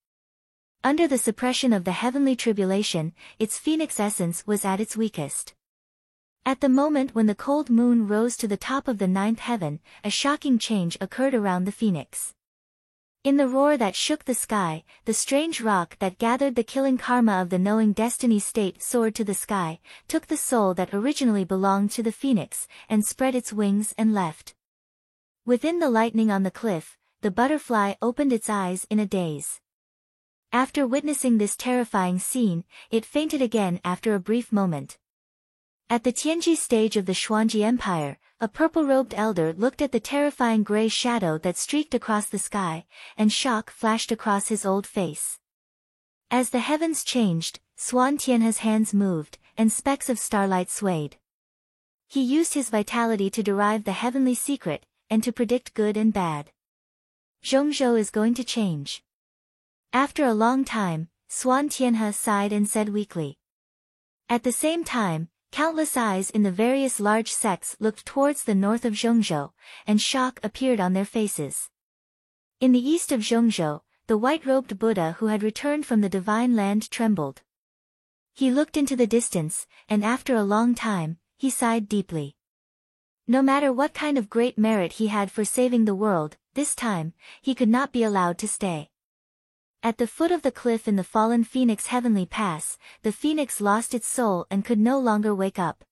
Speaker 1: Under the suppression of the heavenly tribulation, its phoenix essence was at its weakest. At the moment when the cold moon rose to the top of the ninth heaven, a shocking change occurred around the phoenix. In the roar that shook the sky, the strange rock that gathered the killing karma of the knowing destiny state soared to the sky, took the soul that originally belonged to the phoenix, and spread its wings and left. Within the lightning on the cliff, the butterfly opened its eyes in a daze. After witnessing this terrifying scene, it fainted again after a brief moment. At the Tianji stage of the Xuanji Empire, a purple-robed elder looked at the terrifying gray shadow that streaked across the sky, and shock flashed across his old face. As the heavens changed, Xuan Tianhe's hands moved, and specks of starlight swayed. He used his vitality to derive the heavenly secret, and to predict good and bad. Zhongzhou is going to change. After a long time, Xuan Tianhe sighed and said weakly. At the same time, countless eyes in the various large sects looked towards the north of Zhongzhou, and shock appeared on their faces. In the east of Zhongzhou, the white-robed Buddha who had returned from the divine land trembled. He looked into the distance, and after a long time, he sighed deeply. No matter what kind of great merit he had for saving the world, this time, he could not be allowed to stay. At the foot of the cliff in the fallen Phoenix Heavenly Pass, the phoenix lost its soul and could no longer wake up.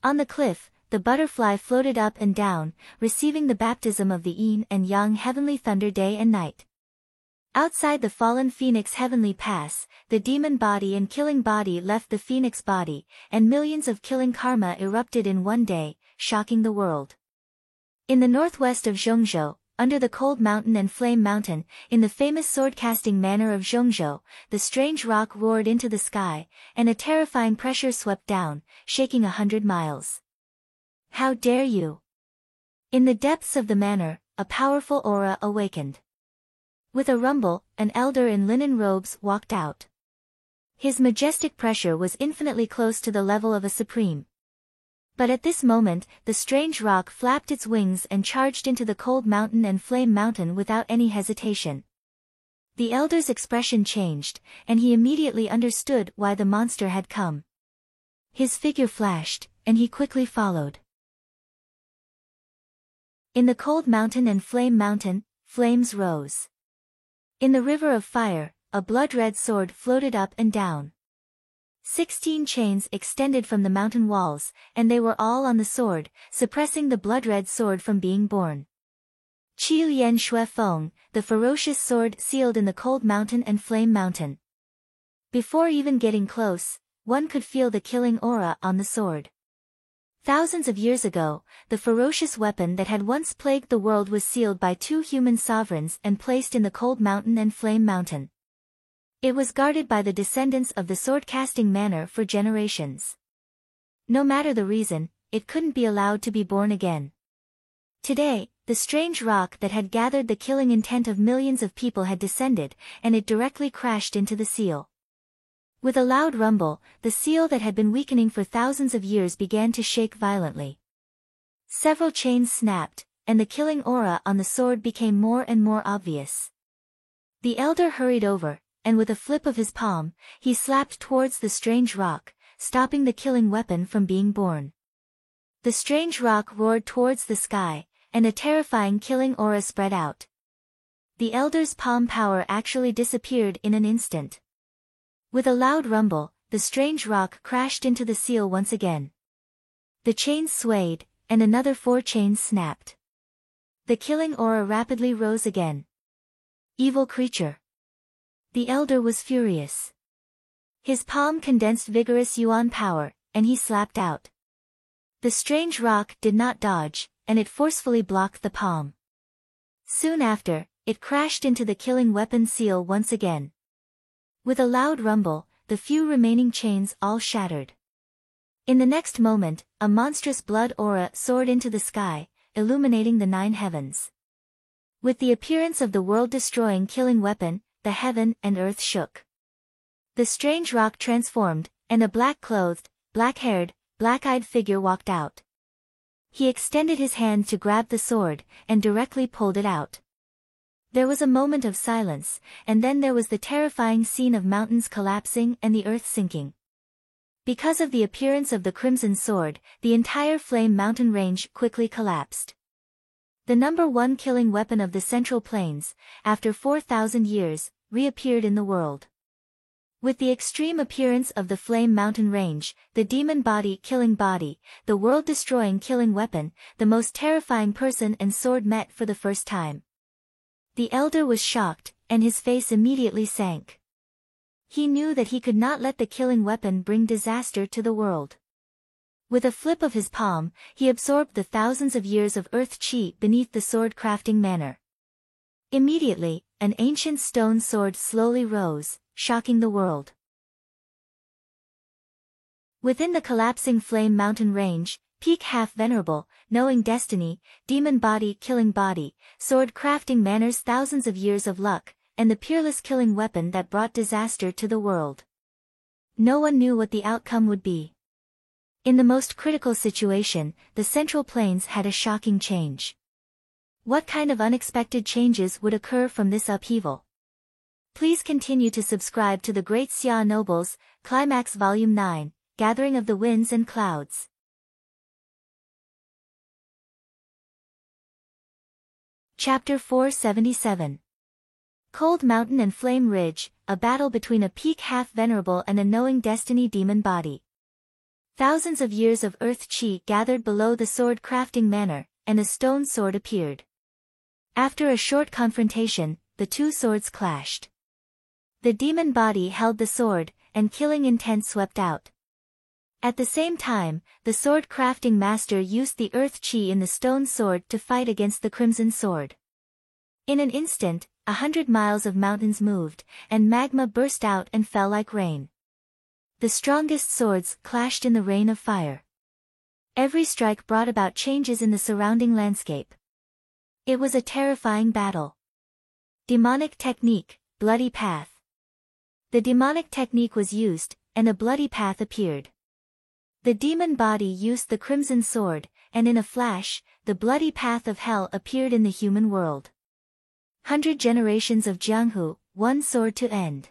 Speaker 1: On the cliff, the butterfly floated up and down, receiving the baptism of the yin and yang heavenly thunder day and night. Outside the fallen Phoenix Heavenly Pass, the demon body and killing body left the phoenix body, and millions of killing karma erupted in one day, shocking the world. In the northwest of Zhongzhou, under the cold mountain and flame mountain, in the famous sword-casting manor of Zhongzhou, the strange rock roared into the sky, and a terrifying pressure swept down, shaking 100 miles. How dare you! In the depths of the manor, a powerful aura awakened. With a rumble, an elder in linen robes walked out. His majestic pressure was infinitely close to the level of a supreme. But at this moment, the strange rock flapped its wings and charged into the cold mountain and flame mountain without any hesitation. The elder's expression changed, and he immediately understood why the monster had come. His figure flashed, and he quickly followed. In the cold mountain and flame mountain, flames rose. In the river of fire, a blood-red sword floated up and down. 16 chains extended from the mountain walls, and they were all on the sword, suppressing the blood-red sword from being born. Qi Lian Shui Feng, the ferocious sword sealed in the cold mountain and flame mountain. Before even getting close, one could feel the killing aura on the sword. Thousands of years ago, the ferocious weapon that had once plagued the world was sealed by 2 human sovereigns and placed in the cold mountain and flame mountain. It was guarded by the descendants of the sword-casting manor for generations. No matter the reason, it couldn't be allowed to be born again. Today, the strange rock that had gathered the killing intent of millions of people had descended, and it directly crashed into the seal. With a loud rumble, the seal that had been weakening for thousands of years began to shake violently. Several chains snapped, and the killing aura on the sword became more and more obvious. The elder hurried over, and with a flip of his palm, he slapped towards the strange rock, stopping the killing weapon from being born. The strange rock roared towards the sky, and a terrifying killing aura spread out. The elder's palm power actually disappeared in an instant. With a loud rumble, the strange rock crashed into the seal once again. The chains swayed, and another 4 chains snapped. The killing aura rapidly rose again. Evil creature. The elder was furious. His palm condensed vigorous yuan power, and he slapped out. The strange rock did not dodge, and it forcefully blocked the palm. Soon after, it crashed into the killing weapon seal once again. With a loud rumble, the few remaining chains all shattered. In the next moment, a monstrous blood aura soared into the sky, illuminating the 9 heavens. With the appearance of the world-destroying killing weapon, the heaven and earth shook. The strange rock transformed, and a black-clothed, black-haired, black-eyed figure walked out. He extended his hand to grab the sword, and directly pulled it out. There was a moment of silence, and then there was the terrifying scene of mountains collapsing and the earth sinking. Because of the appearance of the Crimson Sword, the entire Flame Mountain range quickly collapsed. The number one killing weapon of the Central Plains, after 4,000 years, reappeared in the world. With the extreme appearance of the Flame Mountain range, the demon body killing body, the world-destroying killing weapon, the most terrifying person and sword met for the first time. The elder was shocked, and his face immediately sank. He knew that he could not let the killing weapon bring disaster to the world. With a flip of his palm, he absorbed the thousands of years of earth chi beneath the sword crafting manor. Immediately, an ancient stone sword slowly rose, shocking the world. Within the collapsing Flame Mountain range, Peak Half-Venerable, knowing destiny, demon body killing body, sword crafting manor's thousands of years of luck, and the peerless killing weapon that brought disaster to the world. No one knew what the outcome would be. In the most critical situation, the Central Plains had a shocking change. What kind of unexpected changes would occur from this upheaval? Please continue to subscribe to the Great Xia Nobles, Climax Volume 9, Gathering of the Winds and Clouds. Chapter 477. Cold Mountain and Flame Ridge, a battle between a Peak Half-Venerable and a knowing destiny demon body. Thousands of years of earth chi gathered below the sword crafting manor, and a stone sword appeared. After a short confrontation, the two swords clashed. The demon body held the sword, and killing intent swept out. At the same time, the sword crafting master used the earth chi in the stone sword to fight against the crimson sword. In an instant, 100 miles of mountains moved, and magma burst out and fell like rain. The strongest swords clashed in the rain of fire. Every strike brought about changes in the surrounding landscape. It was a terrifying battle. Demonic technique, bloody path. The demonic technique was used, and a bloody path appeared. The demon body used the crimson sword, and in a flash, the bloody path of hell appeared in the human world. 100 generations of Jianghu, one sword to end.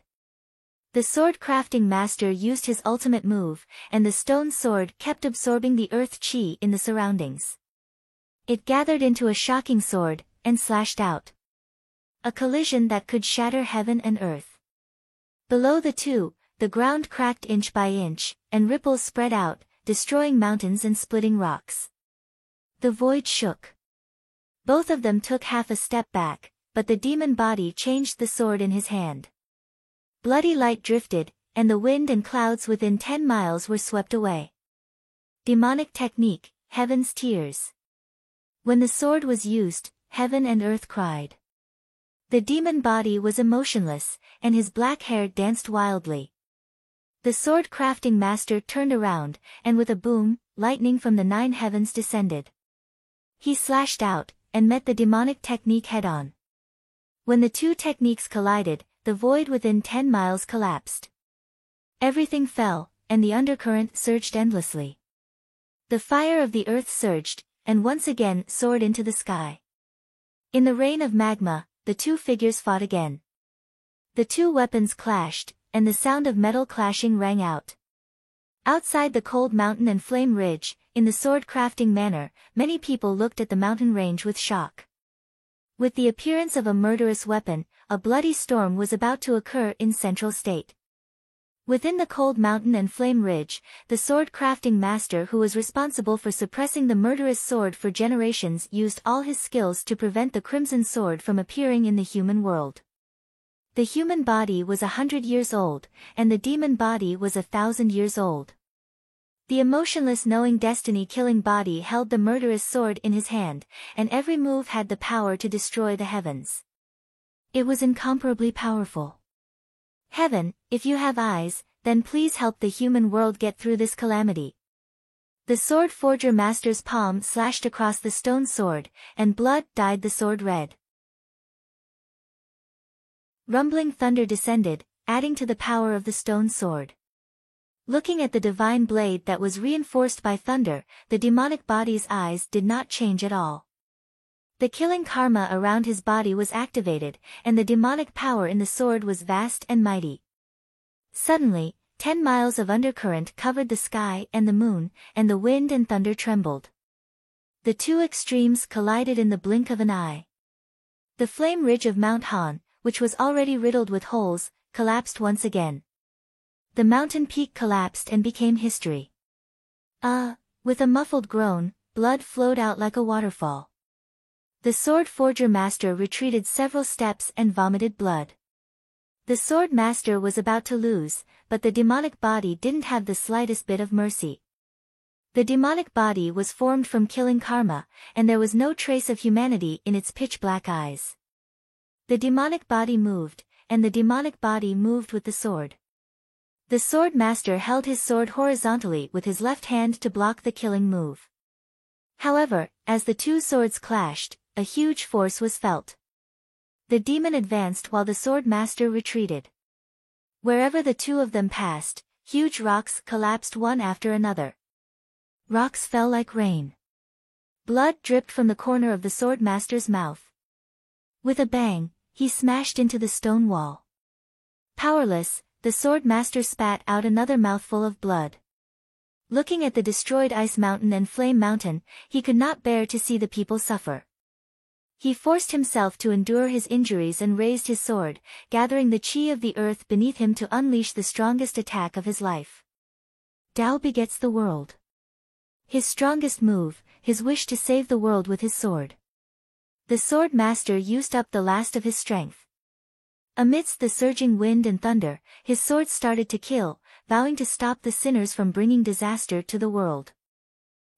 Speaker 1: The sword crafting master used his ultimate move, and the stone sword kept absorbing the earth chi in the surroundings. It gathered into a shocking sword, and slashed out. A collision that could shatter heaven and earth. Below the two, the ground cracked inch by inch, and ripples spread out, destroying mountains and splitting rocks. The void shook. Both of them took half a step back, but the demon body changed the sword in his hand. Bloody light drifted, and the wind and clouds within 10 miles were swept away. Demonic technique, heaven's tears. When the sword was used, heaven and earth cried. The demon body was emotionless, and his black hair danced wildly. The sword crafting master turned around, and with a boom, lightning from the 9 heavens descended. He slashed out, and met the demonic technique head-on. When the two techniques collided, the void within 10 miles collapsed. Everything fell, and the undercurrent surged endlessly. The fire of the earth surged, and once again soared into the sky. In the rain of magma, the two figures fought again. The two weapons clashed, and the sound of metal clashing rang out. Outside the Cold Mountain and Flame Ridge, in the sword crafting manor, many people looked at the mountain range with shock. With the appearance of a murderous weapon, a bloody storm was about to occur in Central State. Within the Cold Mountain and Flame Ridge, the sword crafting master who was responsible for suppressing the murderous sword for generations used all his skills to prevent the crimson sword from appearing in the human world. The human body was 100 years old, and the demon body was 1,000 years old. The emotionless knowing destiny killing body held the murderous sword in his hand, and every move had the power to destroy the heavens. It was incomparably powerful. Heaven, if you have eyes, then please help the human world get through this calamity. The sword forger master's palm slashed across the stone sword, and blood dyed the sword red. Rumbling thunder descended, adding to the power of the stone sword. Looking at the divine blade that was reinforced by thunder, the demonic body's eyes did not change at all. The killing karma around his body was activated, and the demonic power in the sword was vast and mighty. Suddenly, 10 miles of undercurrent covered the sky and the moon, and the wind and thunder trembled. The two extremes collided in the blink of an eye. The flame ridge of Mount Han, which was already riddled with holes, collapsed once again. The mountain peak collapsed and became history. With a muffled groan, blood flowed out like a waterfall. The sword forger master retreated several steps and vomited blood. The sword master was about to lose, but the demonic body didn't have the slightest bit of mercy. The demonic body was formed from killing karma, and there was no trace of humanity in its pitch-black eyes. The demonic body moved, and the demonic body moved with the sword. The sword master held his sword horizontally with his left hand to block the killing move. However, as the two swords clashed, a huge force was felt. The demon advanced while the sword master retreated. Wherever the two of them passed, huge rocks collapsed one after another. Rocks fell like rain. Blood dripped from the corner of the sword master's mouth. With a bang, he smashed into the stone wall. Powerless, the sword master spat out another mouthful of blood. Looking at the destroyed ice mountain and flame mountain, he could not bear to see the people suffer. He forced himself to endure his injuries and raised his sword, gathering the chi of the earth beneath him to unleash the strongest attack of his life. Tao begets the world. His strongest move, his wish to save the world with his sword. The sword master used up the last of his strength. Amidst the surging wind and thunder, his sword started to kill, vowing to stop the sinners from bringing disaster to the world.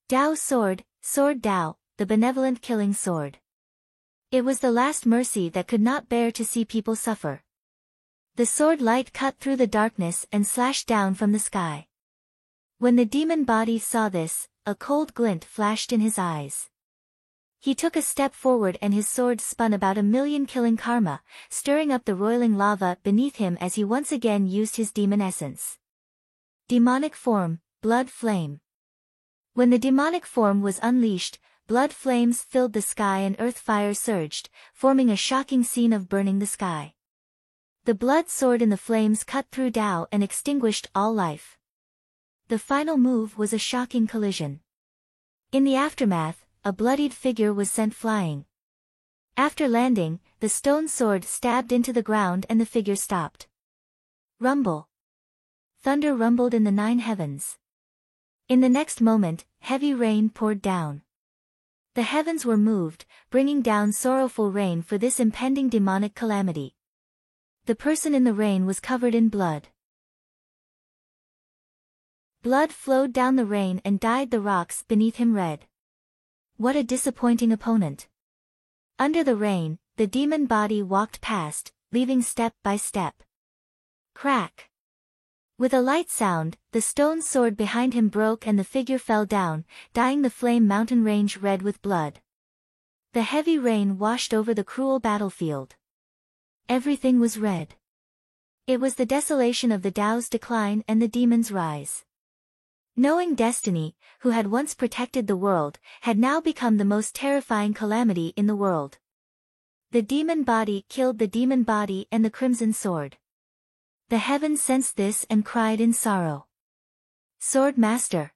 Speaker 1: Dao's sword, Sword Dao, the benevolent killing sword. It was the last mercy that could not bear to see people suffer. The sword light cut through the darkness and slashed down from the sky. When the demon body saw this, a cold glint flashed in his eyes. He took a step forward and his sword spun about 1,000,000 killing karma, stirring up the roiling lava beneath him as he once again used his demon essence. Demonic form, blood flame. When the demonic form was unleashed, blood flames filled the sky and earth fire surged, forming a shocking scene of burning the sky. The blood sword in the flames cut through Dao and extinguished all life. The final move was a shocking collision. In the aftermath, a bloodied figure was sent flying. After landing, the stone sword stabbed into the ground and the figure stopped. Rumble. Thunder rumbled in the 9 heavens. In the next moment, heavy rain poured down. The heavens were moved, bringing down sorrowful rain for this impending demonic calamity. The person in the rain was covered in blood. Blood flowed down the rain and dyed the rocks beneath him red. What a disappointing opponent. Under the rain, the demon body walked past, leaving step by step. Crack. With a light sound, the stone sword behind him broke and the figure fell down, dyeing the flame mountain range red with blood. The heavy rain washed over the cruel battlefield. Everything was red. It was the desolation of the Tao's decline and the demon's rise. Knowing destiny, who had once protected the world, had now become the most terrifying calamity in the world. The demon body killed the demon body and the crimson sword. The heavens sensed this and cried in sorrow. Sword Master.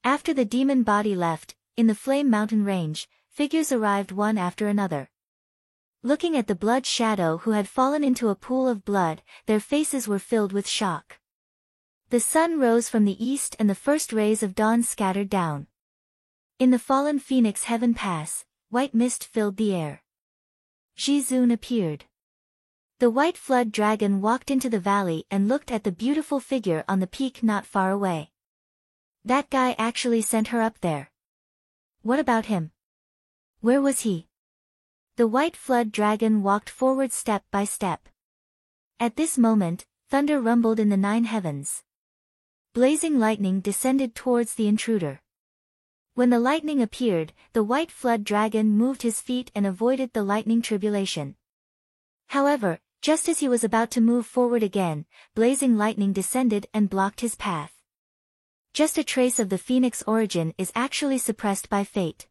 Speaker 1: After the demon body left, in the flame mountain range, figures arrived one after another. Looking at the blood shadow who had fallen into a pool of blood, their faces were filled with shock. The sun rose from the east and the first rays of dawn scattered down. In the fallen phoenix heaven pass, white mist filled the air. Jizun appeared. The white flood dragon walked into the valley and looked at the beautiful figure on the peak not far away. That guy actually sent her up there. What about him? Where was he? The white flood dragon walked forward step by step. At this moment, thunder rumbled in the 9 heavens. Blazing lightning descended towards the intruder. When the lightning appeared, the white flood dragon moved his feet and avoided the lightning tribulation. However, Just as he was about to move forward again, blazing lightning descended and blocked his path. Just a trace of the phoenix origin is actually suppressed by fate.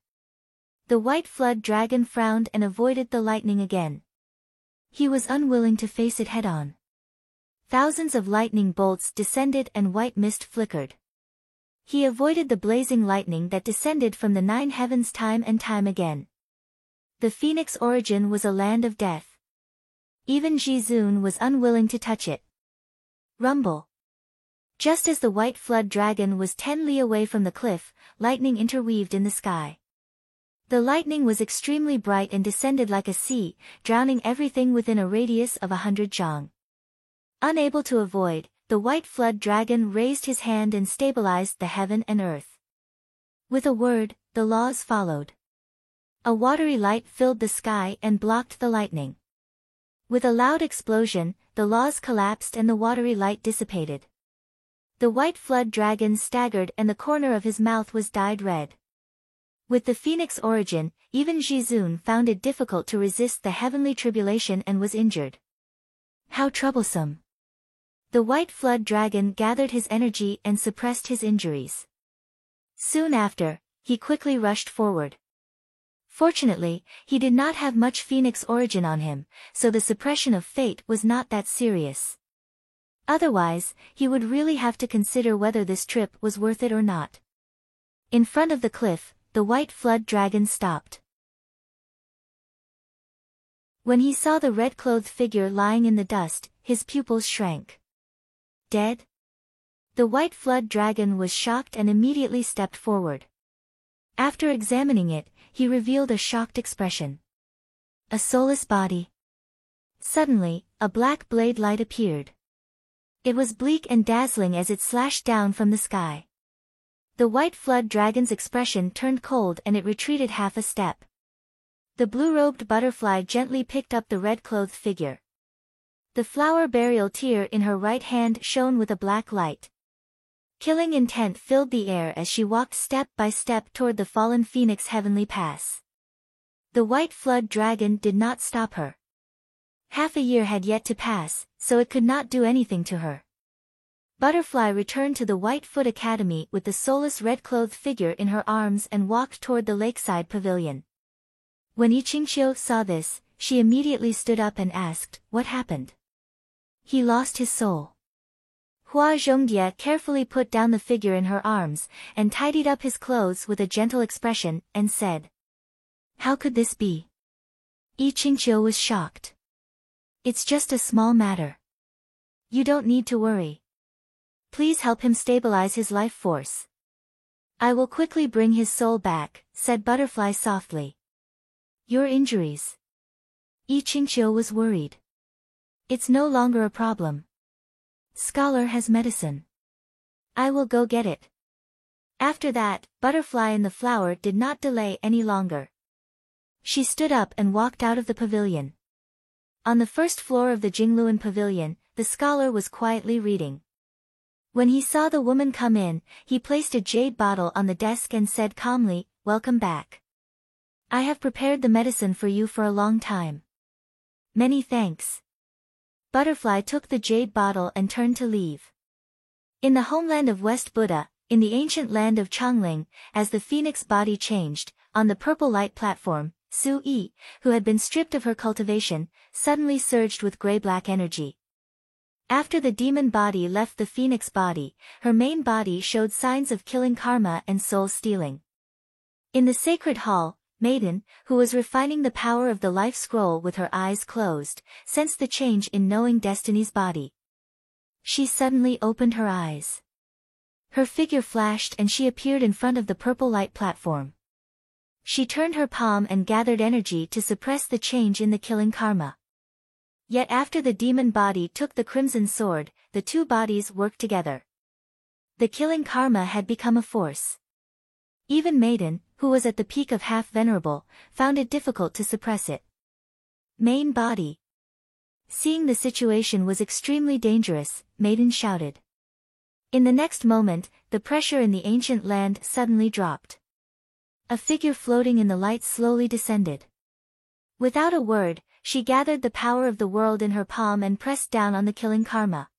Speaker 1: The white flood dragon frowned and avoided the lightning again. He was unwilling to face it head-on. Thousands of lightning bolts descended and white mist flickered. He avoided the blazing lightning that descended from the 9 heavens time and time again. The phoenix origin was a land of death. Even Jizun was unwilling to touch it. Rumble. Just as the white flood dragon was 10 li away from the cliff, lightning interweaved in the sky. The lightning was extremely bright and descended like a sea, drowning everything within a radius of 100 zhang. Unable to avoid, the white flood dragon raised his hand and stabilized the heaven and earth. With a word, the laws followed. A watery light filled the sky and blocked the lightning. With a loud explosion, the laws collapsed and the watery light dissipated. The white flood dragon staggered and the corner of his mouth was dyed red. With the phoenix origin, even Jizun found it difficult to resist the heavenly tribulation and was injured. How troublesome! The white flood dragon gathered his energy and suppressed his injuries. Soon after, he quickly rushed forward. Fortunately, he did not have much phoenix origin on him, so the suppression of fate was not that serious. Otherwise, he would really have to consider whether this trip was worth it or not. In front of the cliff, the white flood dragon stopped. When he saw the red-clothed figure lying in the dust, his pupils shrank. Dead? The white flood dragon was shocked and immediately stepped forward. After examining it, he revealed a shocked expression. A soulless body. Suddenly, a black blade light appeared. It was bleak and dazzling as it slashed down from the sky. The white flood dragon's expression turned cold and it retreated half a step. The blue-robed butterfly gently picked up the red-clothed figure. The flower burial tear in her right hand shone with a black light. Killing intent filled the air as she walked step by step toward the fallen phoenix heavenly pass. The white flood dragon did not stop her. Half a year had yet to pass, so it could not do anything to her. Butterfly returned to the Whitefoot Academy with the soulless red-clothed figure in her arms and walked toward the lakeside pavilion. When Yiqingqiu saw this, she immediately stood up and asked, "What happened?" "He lost his soul." Hua Zhongdia carefully put down the figure in her arms, and tidied up his clothes with a gentle expression, and said, "How could this be?" Yiqingqiu was shocked. "It's just a small matter. You don't need to worry. Please help him stabilize his life force." "I will quickly bring his soul back," said Butterfly softly. "Your injuries?" Yiqingqiu was worried. "It's no longer a problem. Scholar has medicine. I will go get it." After that, Butterfly and the flower did not delay any longer. She stood up and walked out of the pavilion. On the first floor of the Jingluan pavilion, the scholar was quietly reading. When he saw the woman come in, he placed a jade bottle on the desk and said calmly, "Welcome back. I have prepared the medicine for you for a long time." "Many thanks." Butterfly took the jade bottle and turned to leave. In the homeland of West Buddha, in the ancient land of Changling, as the phoenix body changed, on the purple light platform, Su Yi, who had been stripped of her cultivation, suddenly surged with gray-black energy. After the demon body left the phoenix body, her main body showed signs of killing karma and soul stealing. In the sacred hall, Maiden, who was refining the power of the life scroll with her eyes closed, sensed the change in knowing destiny's body. She suddenly opened her eyes. Her figure flashed and she appeared in front of the purple light platform. She turned her palm and gathered energy to suppress the change in the killing karma. Yet after the demon body took the crimson sword, the two bodies worked together. The killing karma had become a force. Even Maiden, who was at the peak of half-venerable, found it difficult to suppress it. Main body. Seeing the situation was extremely dangerous, Maiden shouted. In the next moment, the pressure in the ancient land suddenly dropped. A figure floating in the light slowly descended. Without a word, she gathered the power of the world in her palm and pressed down on the killing karma.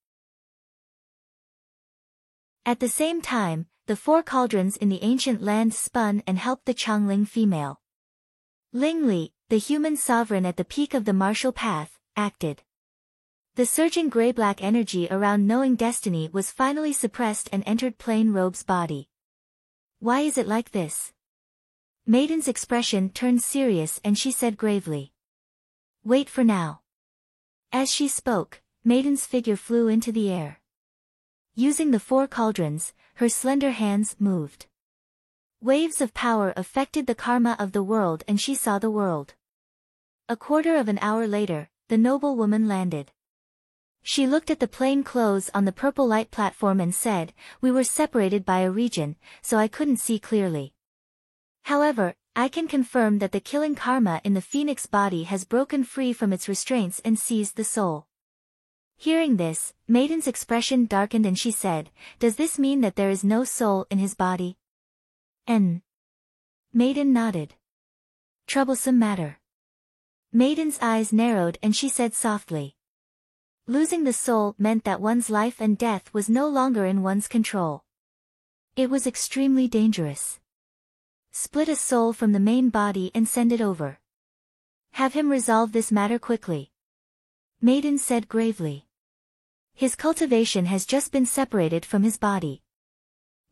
Speaker 1: At the same time, the 4 cauldrons in the ancient land spun and helped the Changling female. Ling Li, the human sovereign at the peak of the martial path, acted. The surging gray-black energy around knowing destiny was finally suppressed and entered Plain Robe's body. Why is it like this? Maiden's expression turned serious and she said gravely. Wait for now. As she spoke, Maiden's figure flew into the air. Using the 4 cauldrons, her slender hands moved. Waves of power affected the karma of the world and she saw the world. A quarter of an hour later, the noble woman landed. She looked at the plain clothes on the purple light platform and said, "We were separated by a region, so I couldn't see clearly. However, I can confirm that the killing karma in the phoenix body has broken free from its restraints and seized the soul." Hearing this, Maiden's expression darkened and she said, "Does this mean that there is no soul in his body?" Maiden nodded. Troublesome matter. Maiden's eyes narrowed and she said softly. Losing the soul meant that one's life and death was no longer in one's control. It was extremely dangerous. Split a soul from the main body and send it over. Have him resolve this matter quickly. Maiden said gravely. His cultivation has just been separated from his body.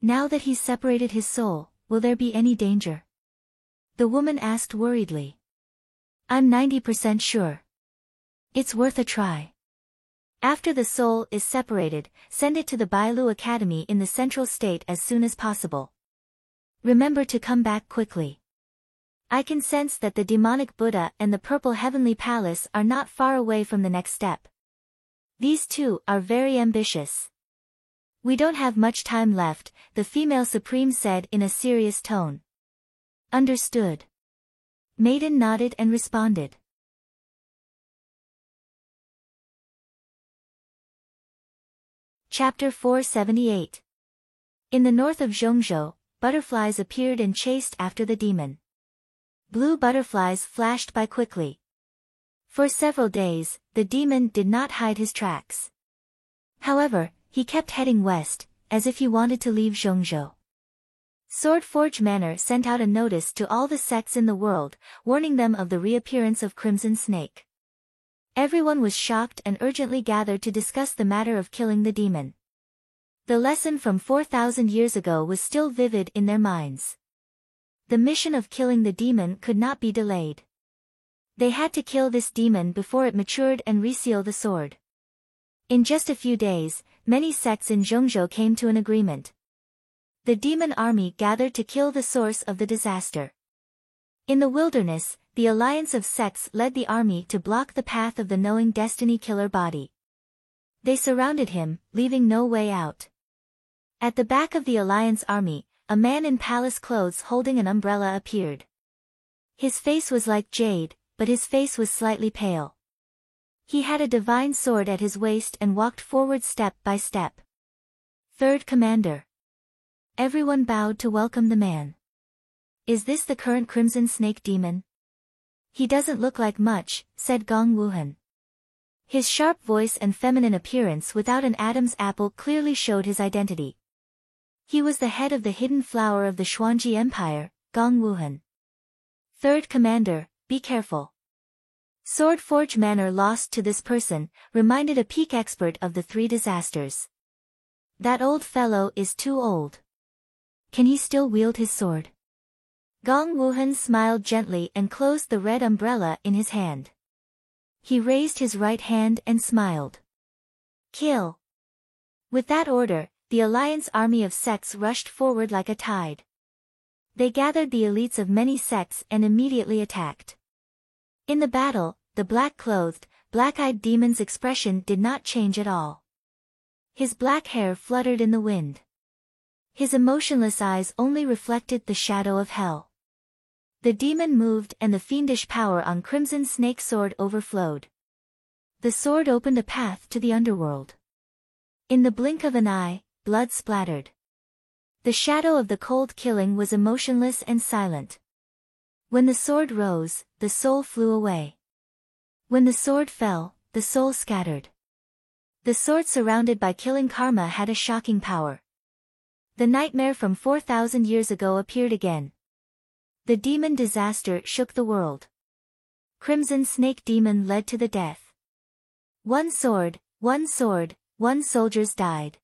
Speaker 1: Now that he's separated his soul, will there be any danger? The woman asked worriedly. I'm 90% sure. It's worth a try. After the soul is separated, send it to the Bailu Academy in the Central State as soon as possible. Remember to come back quickly. I can sense that the demonic Buddha and the Purple Heavenly Palace are not far away from the next step. These two are very ambitious. We don't have much time left, the female supreme said in a serious tone. Understood. Maiden nodded and responded. Chapter 478. In the north of Zhongzhou, butterflies appeared and chased after the demon. Blue butterflies flashed by quickly. For several days, the demon did not hide his tracks. However, he kept heading west, as if he wanted to leave Zhongzhou. Swordforge Manor sent out a notice to all the sects in the world, warning them of the reappearance of Crimson Snake. Everyone was shocked and urgently gathered to discuss the matter of killing the demon. The lesson from 4,000 years ago was still vivid in their minds. The mission of killing the demon could not be delayed. They had to kill this demon before it matured and reseal the sword. In just a few days, many sects in Zhongzhou came to an agreement. The demon army gathered to kill the source of the disaster. In the wilderness, the alliance of sects led the army to block the path of the knowing destiny killer body. They surrounded him, leaving no way out. At the back of the alliance army, a man in palace clothes holding an umbrella appeared. His face was like jade, but his face was slightly pale. He had a divine sword at his waist and walked forward step by step. Third Commander. Everyone bowed to welcome the man. Is this the current Crimson Snake demon? He doesn't look like much, said Gong Wuhan. His sharp voice and feminine appearance without an Adam's apple clearly showed his identity. He was the head of the hidden flower of the Xuanji Empire, Gong Wuhan. Third Commander, be careful. Swordforge Manor lost to this person, reminded a peak expert of the 3 disasters. That old fellow is too old. Can he still wield his sword? Gong Wuhan smiled gently and closed the red umbrella in his hand. He raised his right hand and smiled. Kill. With that order, the alliance army of sects rushed forward like a tide. They gathered the elites of many sects and immediately attacked. In the battle, the black-clothed, black-eyed demon's expression did not change at all. His black hair fluttered in the wind. His emotionless eyes only reflected the shadow of hell. The demon moved and the fiendish power on Crimson Snake's sword overflowed. The sword opened a path to the underworld. In the blink of an eye, blood splattered. The shadow of the cold killing was emotionless and silent. When the sword rose, the soul flew away. When the sword fell, the soul scattered. The sword surrounded by killing karma had a shocking power. The nightmare from 4,000 years ago appeared again. The demon disaster shook the world. Crimson Snake Demon led to the death. One sword, one soldiers died.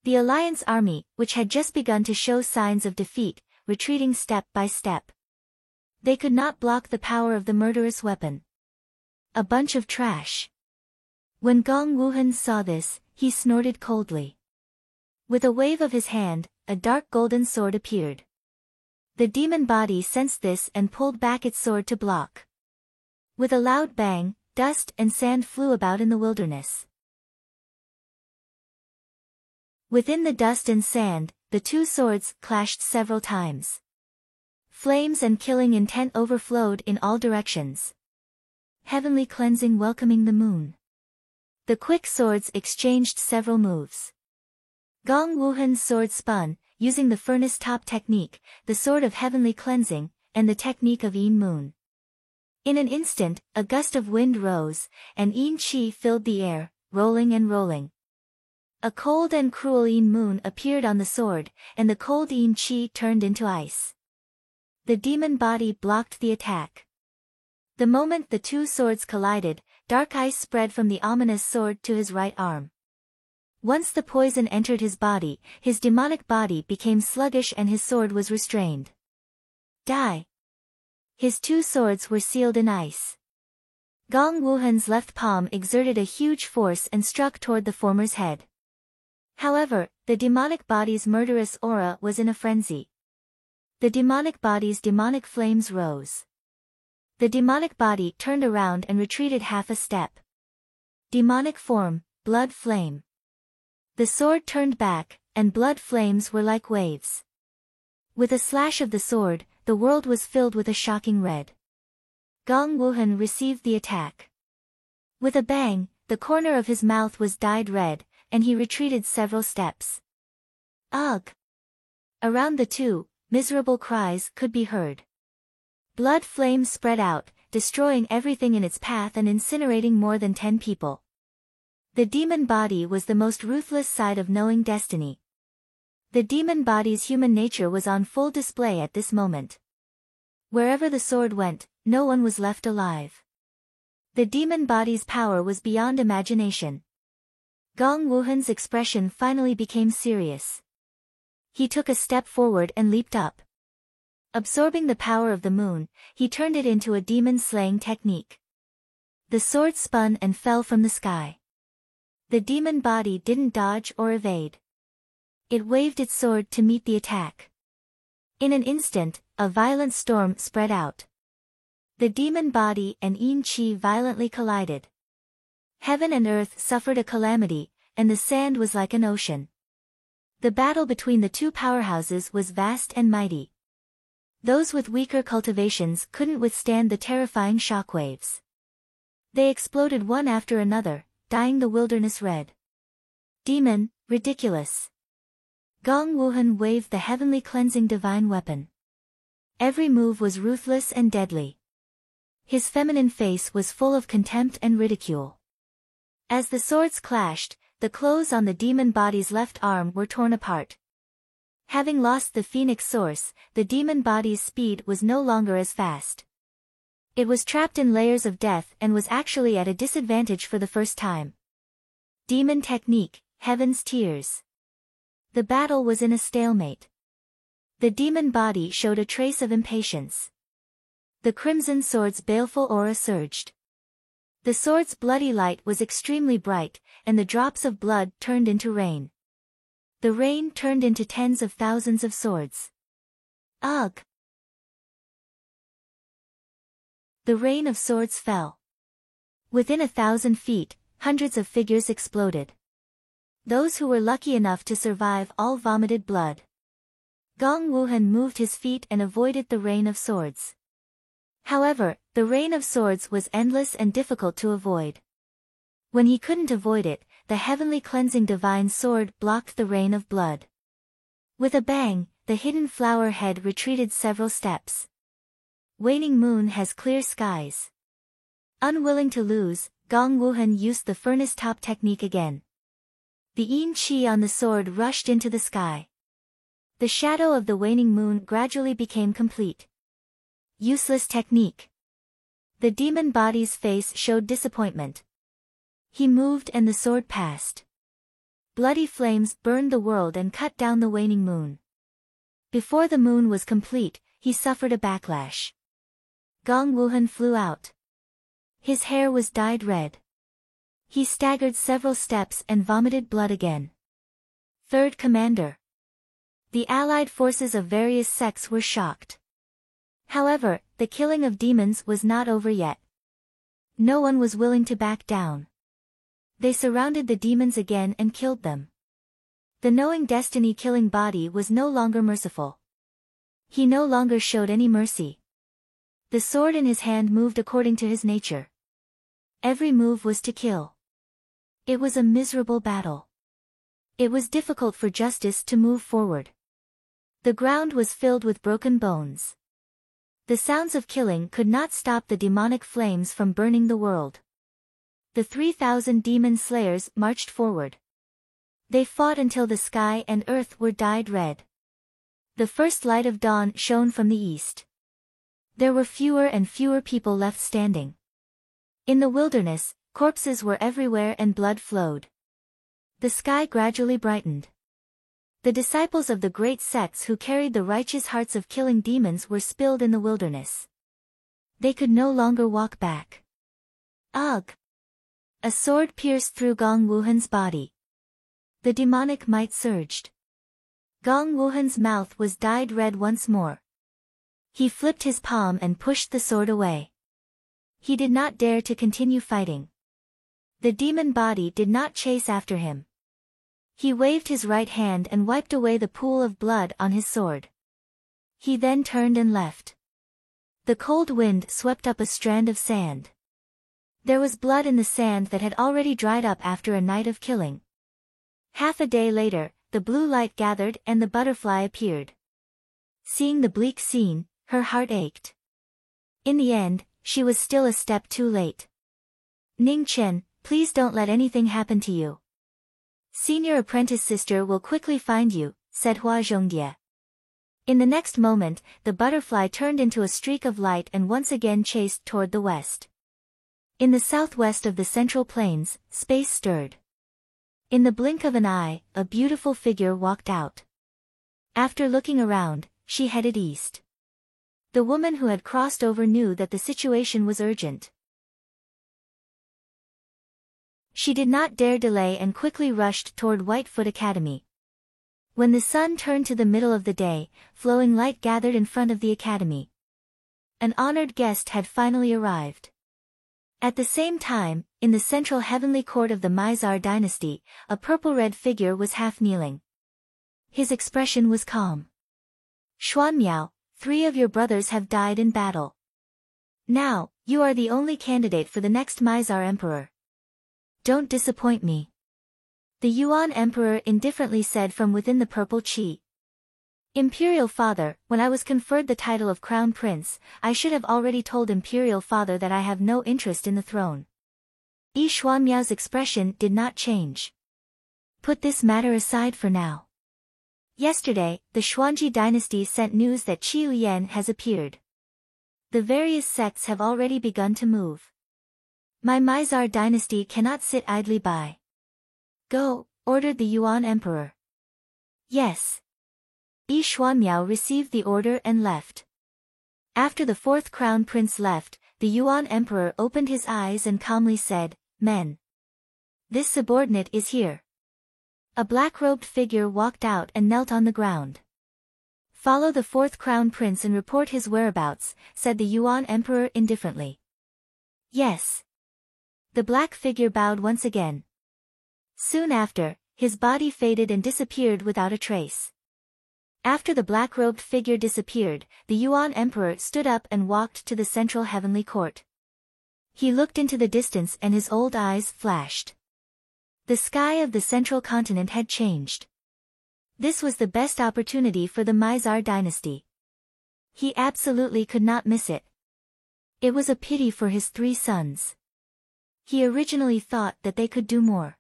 Speaker 1: The Alliance army, which had just begun to show signs of defeat, retreating step by step. They could not block the power of the murderous weapon. A bunch of trash. When Gong Wuhan saw this, he snorted coldly. With a wave of his hand, a dark golden sword appeared. The demon body sensed this and pulled back its sword to block. With a loud bang, dust and sand flew about in the wilderness. Within the dust and sand, the two swords clashed several times. Flames and killing intent overflowed in all directions. Heavenly cleansing welcoming the moon. The quick swords exchanged several moves. Gong Wuhan's sword spun, using the furnace top technique, the sword of heavenly cleansing, and the technique of Yin Moon. In an instant, a gust of wind rose, and Yin Qi filled the air, rolling and rolling. A cold and cruel Yin Moon appeared on the sword, and the cold Yin Qi turned into ice. The demon body blocked the attack. The moment the two swords collided, dark ice spread from the ominous sword to his right arm. Once the poison entered his body, his demonic body became sluggish and his sword was restrained. Die! His two swords were sealed in ice. Gong Wuhan's left palm exerted a huge force and struck toward the former's head. However, the demonic body's murderous aura was in a frenzy. The demonic body's demonic flames rose. The demonic body turned around and retreated half a step. Demonic form, blood flame. The sword turned back, and blood flames were like waves. With a slash of the sword, the world was filled with a shocking red. Gong Wuhan received the attack. With a bang, the corner of his mouth was dyed red, and he retreated several steps. Ugh! Around the two, miserable cries could be heard. Blood flames spread out, destroying everything in its path and incinerating more than 10 people. The demon body was the most ruthless side of knowing destiny. The demon body's human nature was on full display at this moment. Wherever the sword went, no one was left alive. The demon body's power was beyond imagination. Gong Wuhan's expression finally became serious. He took a step forward and leaped up. Absorbing the power of the moon, he turned it into a demon-slaying technique. The sword spun and fell from the sky. The demon body didn't dodge or evade. It waved its sword to meet the attack. In an instant, a violent storm spread out. The demon body and Yin Qi violently collided. Heaven and earth suffered a calamity, and the sand was like an ocean. The battle between the two powerhouses was vast and mighty. Those with weaker cultivations couldn't withstand the terrifying shockwaves. They exploded one after another, dyeing the wilderness red. Demon, ridiculous. Gong Wuhan waved the heavenly cleansing divine weapon. Every move was ruthless and deadly. His feminine face was full of contempt and ridicule. As the swords clashed, the clothes on the demon body's left arm were torn apart. Having lost the phoenix source, the demon body's speed was no longer as fast. It was trapped in layers of death and was actually at a disadvantage for the first time. Demon technique, heaven's tears. The battle was in a stalemate. The demon body showed a trace of impatience. The crimson sword's baleful aura surged. The sword's bloody light was extremely bright, and the drops of blood turned into rain. The rain turned into tens of thousands of swords. Ugh! The rain of swords fell. Within 1,000 feet, hundreds of figures exploded. Those who were lucky enough to survive all vomited blood. Gong Wuhan moved his feet and avoided the rain of swords. However, the rain of swords was endless and difficult to avoid. When he couldn't avoid it, the heavenly cleansing divine sword blocked the rain of blood. With a bang, the hidden flower head retreated several steps. Waning moon has clear skies. Unwilling to lose, Gong Wuhan used the furnace top technique again. The yin qi on the sword rushed into the sky. The shadow of the waning moon gradually became complete. Useless technique. The demon body's face showed disappointment. He moved and the sword passed. Bloody flames burned the world and cut down the waning moon. Before the moon was complete, he suffered a backlash. Gong Wuhan flew out. His hair was dyed red. He staggered several steps and vomited blood again. Third Commander. The allied forces of various sects were shocked. However, the killing of demons was not over yet. No one was willing to back down. They surrounded the demons again and killed them. The knowing destiny-killing body was no longer merciful. He no longer showed any mercy. The sword in his hand moved according to his nature. Every move was to kill. It was a miserable battle. It was difficult for justice to move forward. The ground was filled with broken bones. The sounds of killing could not stop the demonic flames from burning the world. The 3,000 demon slayers marched forward. They fought until the sky and earth were dyed red. The first light of dawn shone from the east. There were fewer and fewer people left standing. In the wilderness, corpses were everywhere and blood flowed. The sky gradually brightened. The disciples of the great sects who carried the righteous hearts of killing demons were spilled in the wilderness. They could no longer walk back. Ugh! A sword pierced through Gong Wuhan's body. The demonic might surged. Gong Wuhan's mouth was dyed red once more. He flipped his palm and pushed the sword away. He did not dare to continue fighting. The demon body did not chase after him. He waved his right hand and wiped away the pool of blood on his sword. He then turned and left. The cold wind swept up a strand of sand. There was blood in the sand that had already dried up after a night of killing. Half a day later, the blue light gathered and the butterfly appeared. Seeing the bleak scene, her heart ached. In the end, she was still a step too late. Ning Chen, please don't let anything happen to you. Senior apprentice sister will quickly find you, said Hua Zhongdia. In the next moment, the butterfly turned into a streak of light and once again chased toward the west. In the southwest of the Central Plains, space stirred. In the blink of an eye, a beautiful figure walked out. After looking around, she headed east. The woman who had crossed over knew that the situation was urgent. She did not dare delay and quickly rushed toward Whitefoot Academy. When the sun turned to the middle of the day, flowing light gathered in front of the academy. An honored guest had finally arrived. At the same time, in the central heavenly court of the Mizar dynasty, a purple-red figure was half-kneeling. His expression was calm. Xuanmiao, 3 of your brothers have died in battle. Now, you are the only candidate for the next Mizar emperor. Don't disappoint me. The Yuan emperor indifferently said from within the purple chi. Imperial Father, when I was conferred the title of Crown Prince, I should have already told Imperial Father that I have no interest in the throne. Yi Xuanmiao's expression did not change. Put this matter aside for now. Yesterday, the Xuanji dynasty sent news that Qi Lian has appeared. The various sects have already begun to move. My Mizar dynasty cannot sit idly by. Go, ordered the Yuan emperor. Yes. Yi Xuanmiao received the order and left. After the 4th crown prince left, the Yuan emperor opened his eyes and calmly said, Men. This subordinate is here. A black-robed figure walked out and knelt on the ground. Follow the 4th crown prince and report his whereabouts, said the Yuan emperor indifferently. Yes. The black figure bowed once again. Soon after, his body faded and disappeared without a trace. After the black-robed figure disappeared, the Yuan emperor stood up and walked to the central heavenly court. He looked into the distance and his old eyes flashed. The sky of the central continent had changed. This was the best opportunity for the Mizar dynasty. He absolutely could not miss it. It was a pity for his 3 sons. He originally thought that they could do more.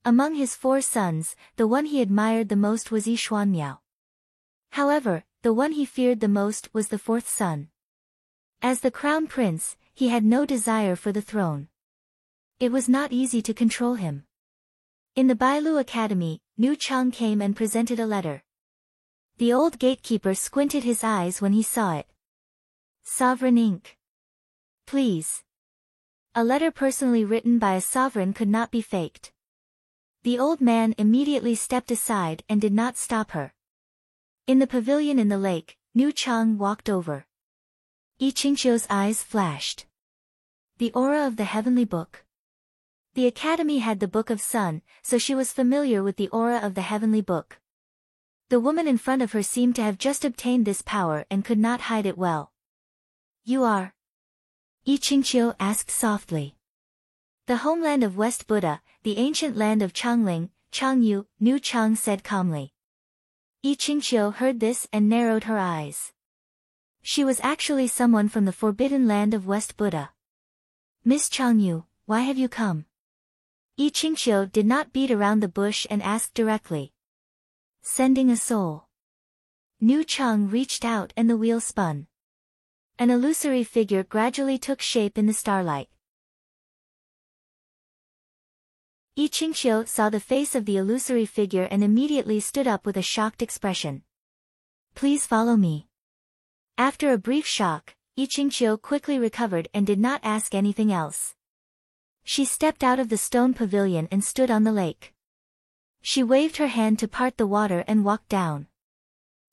Speaker 1: Among his 4 sons, the one he admired the most was Yi Xuanmiao. However, the one he feared the most was the 4th son. As the crown prince, he had no desire for the throne. It was not easy to control him. In the Bailu Academy, Niu Chang came and presented a letter. The old gatekeeper squinted his eyes when he saw it. Sovereign ink. Please. A letter personally written by a sovereign could not be faked. The old man immediately stepped aside and did not stop her. In the pavilion in the lake, Niu Chang walked over. Yi Qingqiu's eyes flashed. The aura of the heavenly book. The academy had the Book of Sun, so she was familiar with the aura of the heavenly book. The woman in front of her seemed to have just obtained this power and could not hide it well. You are? Yi Qingqiu asked softly. The homeland of West Buddha, the ancient land of Changling, Changyu, Niu Chang said calmly. Yi Qingqiu heard this and narrowed her eyes. She was actually someone from the forbidden land of West Buddha. Miss Changyu, why have you come? Yi Qingqiu did not beat around the bush and asked directly. Sending a soul. Niu Chang reached out and the wheel spun. An illusory figure gradually took shape in the starlight. Yi Qingqiu saw the face of the illusory figure and immediately stood up with a shocked expression. Please follow me. After a brief shock, Yi Qingqiu quickly recovered and did not ask anything else. She stepped out of the stone pavilion and stood on the lake. She waved her hand to part the water and walked down.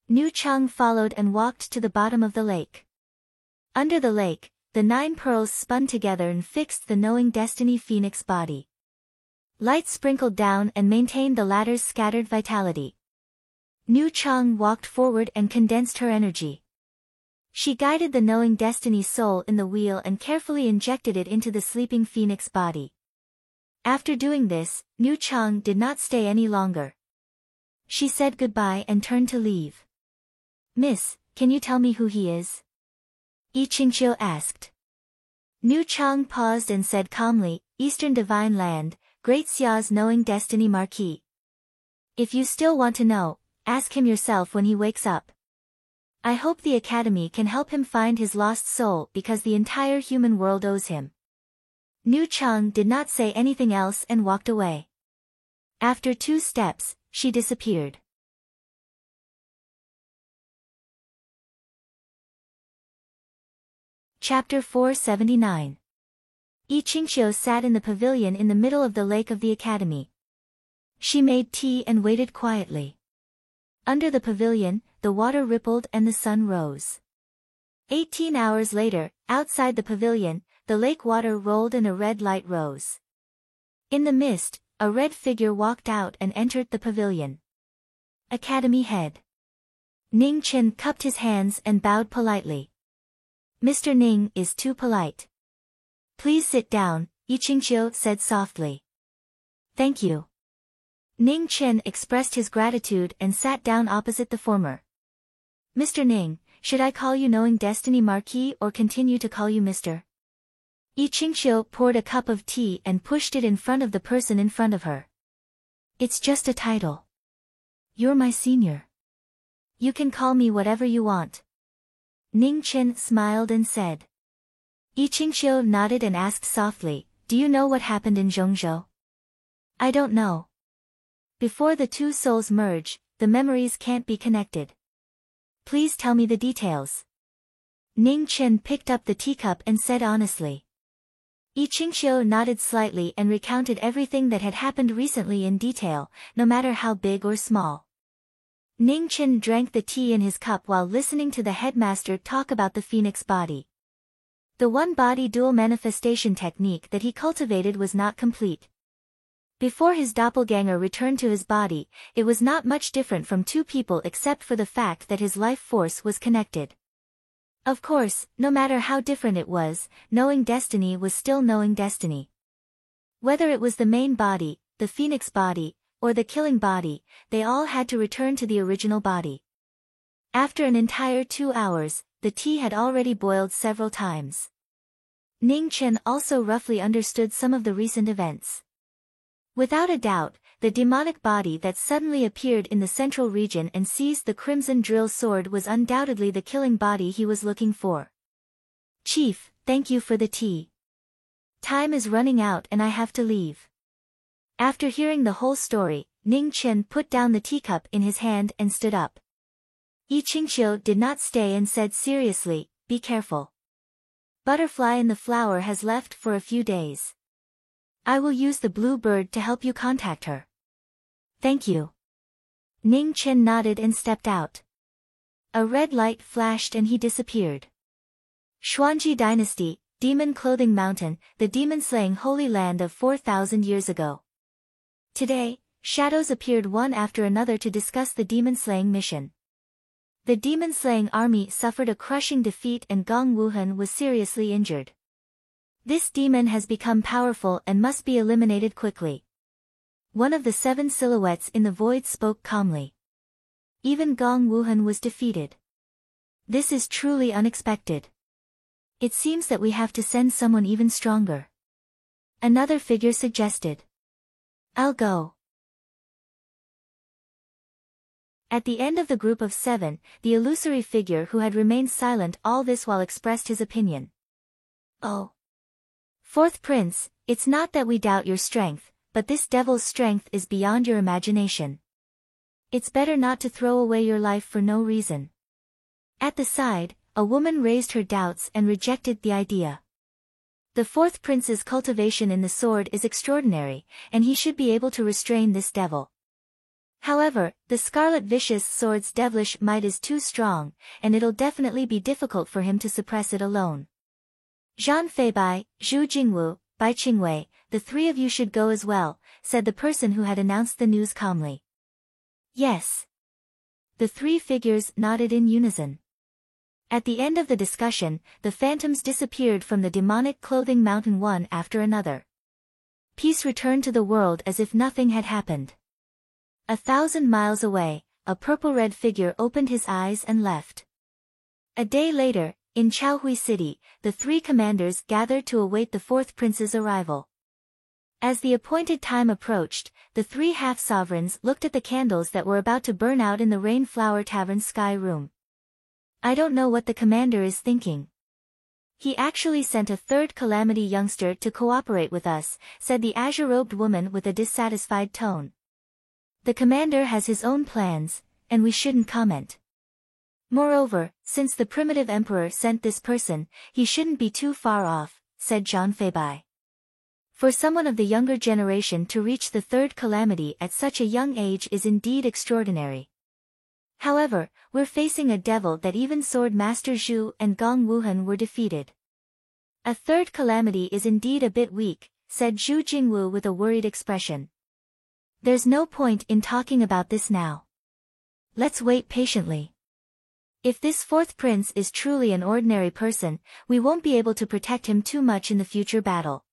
Speaker 1: Niu Chang followed and walked to the bottom of the lake. Under the lake, the 9 pearls spun together and fixed the knowing destiny phoenix body. Light sprinkled down and maintained the latter's scattered vitality. Niu Chang walked forward and condensed her energy. She guided the knowing destiny soul in the wheel and carefully injected it into the sleeping phoenix body. After doing this, Niu Chang did not stay any longer. She said goodbye and turned to leave. Miss, can you tell me who he is? Yi Qingqiu asked. Niu Chang paused and said calmly, Eastern Divine Land, Great Xia's knowing destiny marquis. If you still want to know, ask him yourself when he wakes up. I hope the Academy can help him find his lost soul because the entire human world owes him. Niu Chang did not say anything else and walked away. After 2 steps, she disappeared. Chapter 479. Yi Qingqiu sat in the pavilion in the middle of the lake of the academy. She made tea and waited quietly. Under the pavilion, the water rippled and the sun rose. 18 hours later, outside the pavilion, the lake water rolled and a red light rose. In the mist, a red figure walked out and entered the pavilion. Academy head. Ning Chen cupped his hands and bowed politely. Mr. Ning is too polite. Please sit down, Yi Qingqiu said softly. Thank you. Ning Chen expressed his gratitude and sat down opposite the former. Mr. Ning, should I call you knowing destiny marquis or continue to call you Mr.? Yi Qingqiu poured a cup of tea and pushed it in front of the person in front of her. It's just a title. You're my senior. You can call me whatever you want. Ning Chen smiled and said. Yi Qingqiu nodded and asked softly, do you know what happened in Zhongzhou? I don't know. Before the 2 souls merge, the memories can't be connected. Please tell me the details. Ning Chen picked up the teacup and said honestly. Yi Qingqiu nodded slightly and recounted everything that had happened recently in detail, no matter how big or small. Ning Chen drank the tea in his cup while listening to the headmaster talk about the phoenix body. The one-body dual manifestation technique that he cultivated was not complete. Before his doppelganger returned to his body, it was not much different from 2 people except for the fact that his life force was connected. Of course, no matter how different it was, knowing destiny was still knowing destiny. Whether it was the main body, the phoenix body, or the killing body, they all had to return to the original body. After an entire 2 hours, the tea had already boiled several times. Ning Chen also roughly understood some of the recent events. Without a doubt, the demonic body that suddenly appeared in the central region and seized the crimson drill sword was undoubtedly the killing body he was looking for. Chief, thank you for the tea. Time is running out and I have to leave. After hearing the whole story, Ning Chen put down the teacup in his hand and stood up. Yi Qingqiu did not stay and said seriously, be careful. Butterfly in the flower has left for a few days. I will use the blue bird to help you contact her. Thank you. Ning Chen nodded and stepped out. A red light flashed and he disappeared. Xuanji Dynasty, Demon Clothing Mountain, the demon-slaying holy land of 4,000 years ago. Today, shadows appeared one after another to discuss the demon-slaying mission. The demon-slaying army suffered a crushing defeat and Gong Wuhan was seriously injured. This demon has become powerful and must be eliminated quickly. One of the 7 silhouettes in the void spoke calmly. Even Gong Wuhan was defeated. This is truly unexpected. It seems that we have to send someone even stronger. Another figure suggested. I'll go. At the end of the group of 7, the illusory figure who had remained silent all this while expressed his opinion. Oh. Fourth Prince, it's not that we doubt your strength, but this devil's strength is beyond your imagination. It's better not to throw away your life for no reason. At the side, a woman raised her doubts and rejected the idea. The Fourth Prince's cultivation in the sword is extraordinary, and he should be able to restrain this devil. However, the Scarlet Vicious Sword's devilish might is too strong, and it'll definitely be difficult for him to suppress it alone. Zhang Feibai, Zhu Jingwu, Bai Qingwei, the 3 of you should go as well, said the person who had announced the news calmly. Yes. The 3 figures nodded in unison. At the end of the discussion, the phantoms disappeared from the demonic clothing mountain one after another. Peace returned to the world as if nothing had happened. 1,000 miles away, a purple-red figure opened his eyes and left. A day later, in Chaohui City, the 3 commanders gathered to await the Fourth Prince's arrival. As the appointed time approached, the 3 half-sovereigns looked at the candles that were about to burn out in the Rainflower Tavern's sky room. I don't know what the commander is thinking. He actually sent a 3rd Calamity youngster to cooperate with us, said the azure-robed woman with a dissatisfied tone. The commander has his own plans, and we shouldn't comment. Moreover, since the primitive emperor sent this person, he shouldn't be too far off, said Zhang Feibai. For someone of the younger generation to reach the 3rd Calamity at such a young age is indeed extraordinary. However, we're facing a devil that even Sword Master Zhu and Gong Wuhan were defeated. A 3rd Calamity is indeed a bit weak, said Zhu Jingwu with a worried expression. There's no point in talking about this now. Let's wait patiently. If this 4th prince is truly an ordinary person, we won't be able to protect him too much in the future battle.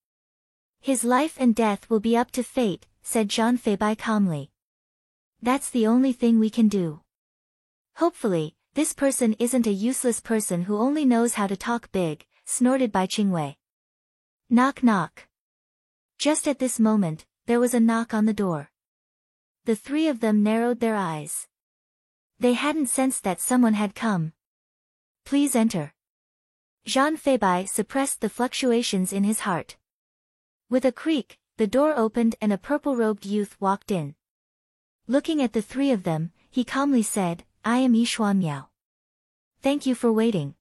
Speaker 1: His life and death will be up to fate, said Zhang Feibai calmly. That's the only thing we can do. Hopefully, this person isn't a useless person who only knows how to talk big, snorted Bai Qingwei. Knock knock. Just at this moment, there was a knock on the door. The 3 of them narrowed their eyes. They hadn't sensed that someone had come. Please enter. Zhang Feibai suppressed the fluctuations in his heart. With a creak, the door opened and a purple-robed youth walked in. Looking at the 3 of them, he calmly said, I am Yi Xuanmiao. Thank you for waiting.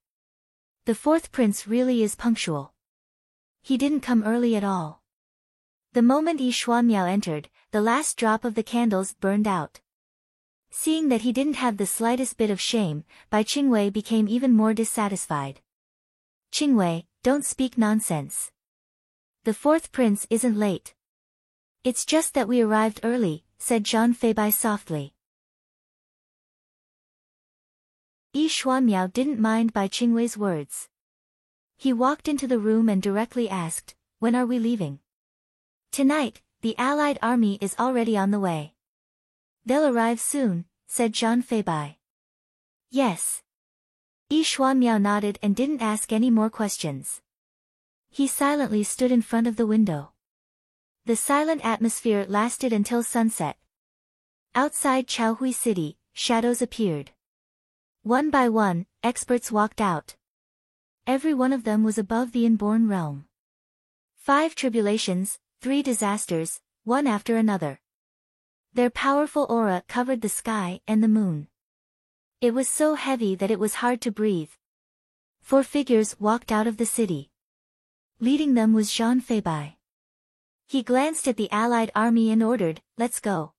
Speaker 1: The 4th prince really is punctual. He didn't come early at all. The moment Yi Xuanmiao entered, the last drop of the candles burned out. Seeing that he didn't have the slightest bit of shame, Bai Qingwei became even more dissatisfied. Qingwei, don't speak nonsense. The 4th prince isn't late. It's just that we arrived early, said Zhang Feibai softly. Yi Xuanmiao didn't mind Bai Qingwei's words. He walked into the room and directly asked, when are we leaving? Tonight, the allied army is already on the way. They'll arrive soon, said Zhang Feibai. Yes. Yi Xuanmiao nodded and didn't ask any more questions. He silently stood in front of the window. The silent atmosphere lasted until sunset. Outside Chaohui City, shadows appeared. One by one, experts walked out. Every one of them was above the inborn realm. 5 tribulations, 3 disasters, one after another. Their powerful aura covered the sky and the moon. It was so heavy that it was hard to breathe. 4 figures walked out of the city. Leading them was Zhang Feibai. He glanced at the allied army and ordered, "Let's go."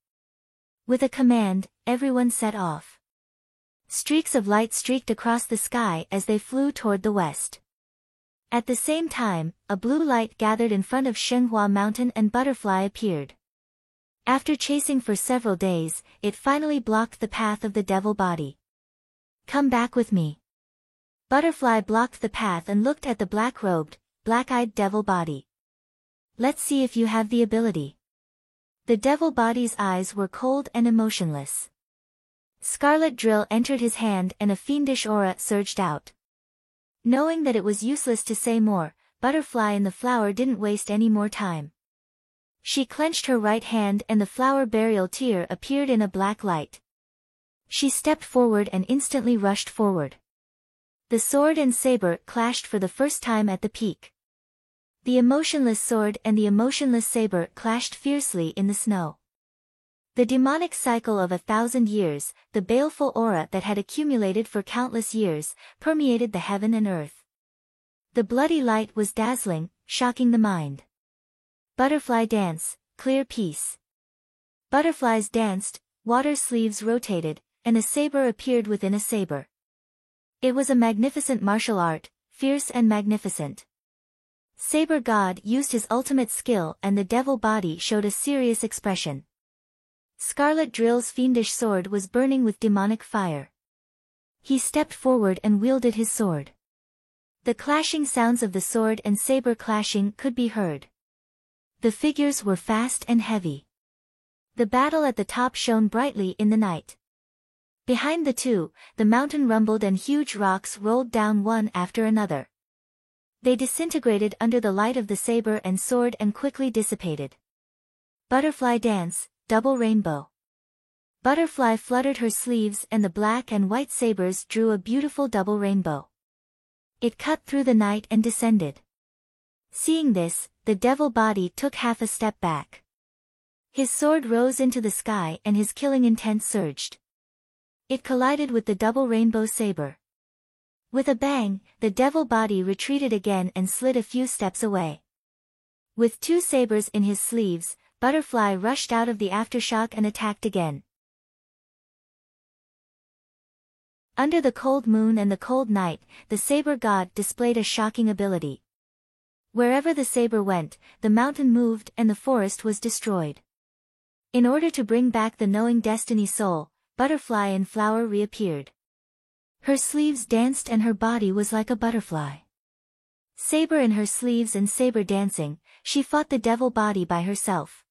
Speaker 1: With a command, everyone set off. Streaks of light streaked across the sky as they flew toward the west. At the same time, a blue light gathered in front of Shenhua Mountain and Butterfly appeared. After chasing for several days, it finally blocked the path of the devil body. "Come back with me." Butterfly blocked the path and looked at the black-robed, black-eyed devil body. "Let's see if you have the ability." The devil body's eyes were cold and emotionless. Scarlet drill entered his hand and a fiendish aura surged out. Knowing that it was useless to say more, Butterfly in the flower didn't waste any more time. She clenched her right hand and the flower burial tear appeared in a black light. She stepped forward and instantly rushed forward. The sword and saber clashed for the first time at the peak. The emotionless sword and the emotionless saber clashed fiercely in the snow. The demonic cycle of 1,000 years, the baleful aura that had accumulated for countless years, permeated the heaven and earth. The bloody light was dazzling, shocking the mind. Butterfly dance, clear peace. Butterflies danced, water sleeves rotated, and a saber appeared within a saber. It was a magnificent martial art, fierce and magnificent. Saber God used his ultimate skill and the devil body showed a serious expression. Scarlet Drill's fiendish sword was burning with demonic fire. He stepped forward and wielded his sword. The clashing sounds of the sword and saber clashing could be heard. The figures were fast and heavy. The battle at the top shone brightly in the night. Behind the two, the mountain rumbled and huge rocks rolled down one after another. They disintegrated under the light of the saber and sword and quickly dissipated. Butterfly dance, double rainbow. Butterfly fluttered her sleeves and the black and white sabers drew a beautiful double rainbow. It cut through the night and descended. Seeing this, the devil body took half a step back. His sword rose into the sky and his killing intent surged. It collided with the double rainbow saber. With a bang, the devil body retreated again and slid a few steps away. With 2 sabers in his sleeves, Butterfly rushed out of the aftershock and attacked again. Under the cold moon and the cold night, the saber god displayed a shocking ability. Wherever the saber went, the mountain moved and the forest was destroyed. In order to bring back the knowing destiny soul, Butterfly in flower reappeared. Her sleeves danced and her body was like a butterfly. Saber in her sleeves and saber dancing, she fought the devil body by herself.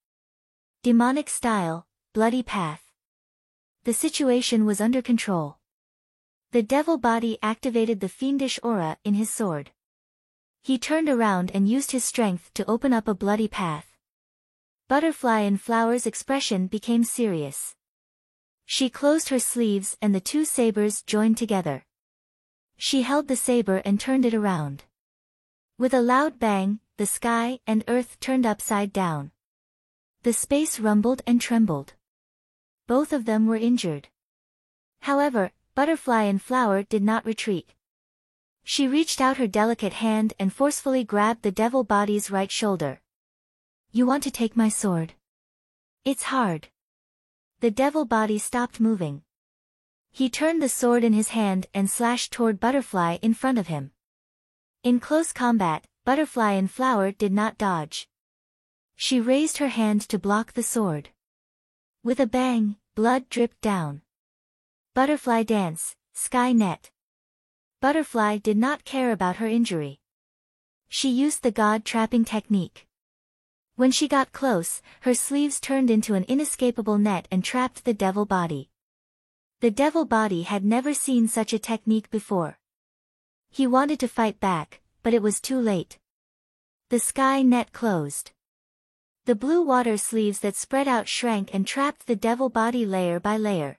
Speaker 1: Demonic style, bloody path. The situation was under control. The devil body activated the fiendish aura in his sword. He turned around and used his strength to open up a bloody path. Butterfly in flower's expression became serious. She closed her sleeves and the 2 sabers joined together. She held the saber and turned it around. With a loud bang, the sky and earth turned upside down. The space rumbled and trembled. Both of them were injured. However, Butterfly in flower did not retreat. She reached out her delicate hand and forcefully grabbed the devil body's right shoulder. "You want to take my sword? It's hard." The devil body stopped moving. He turned the sword in his hand and slashed toward Butterfly in front of him. In close combat, Butterfly in flower did not dodge. She raised her hand to block the sword. With a bang, blood dripped down. Butterfly dance, sky net. Butterfly did not care about her injury. She used the god trapping technique. When she got close, her sleeves turned into an inescapable net and trapped the devil body. The devil body had never seen such a technique before. He wanted to fight back, but it was too late. The sky net closed. The blue water sleeves that spread out shrank and trapped the devil body layer by layer.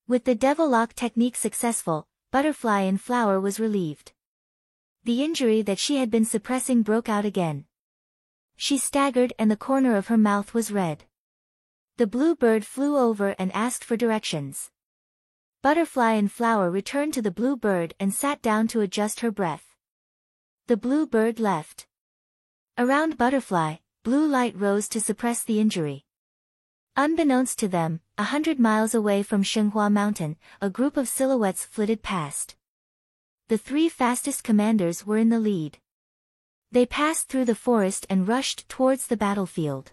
Speaker 1: With the devil lock technique successful, Butterfly in Flower was relieved. The injury that she had been suppressing broke out again. She staggered and the corner of her mouth was red. The blue bird flew over and asked for directions. Butterfly in Flower returned to the blue bird and sat down to adjust her breath. The blue bird left. Around Butterfly, blue light rose to suppress the injury. Unbeknownst to them, 100 miles away from Shenhua Mountain, a group of silhouettes flitted past. The 3 fastest commanders were in the lead. They passed through the forest and rushed towards the battlefield.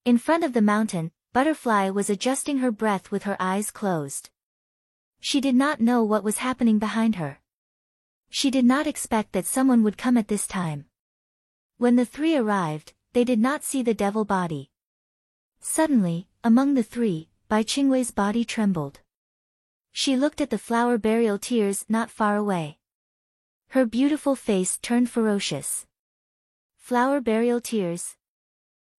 Speaker 1: In front of the mountain, Butterfly was adjusting her breath with her eyes closed. She did not know what was happening behind her. She did not expect that someone would come at this time. When the 3 arrived, they did not see the devil body. Suddenly, among the 3, Bai Qingwei's body trembled. She looked at the flower burial tears not far away. Her beautiful face turned ferocious. Flower burial tears.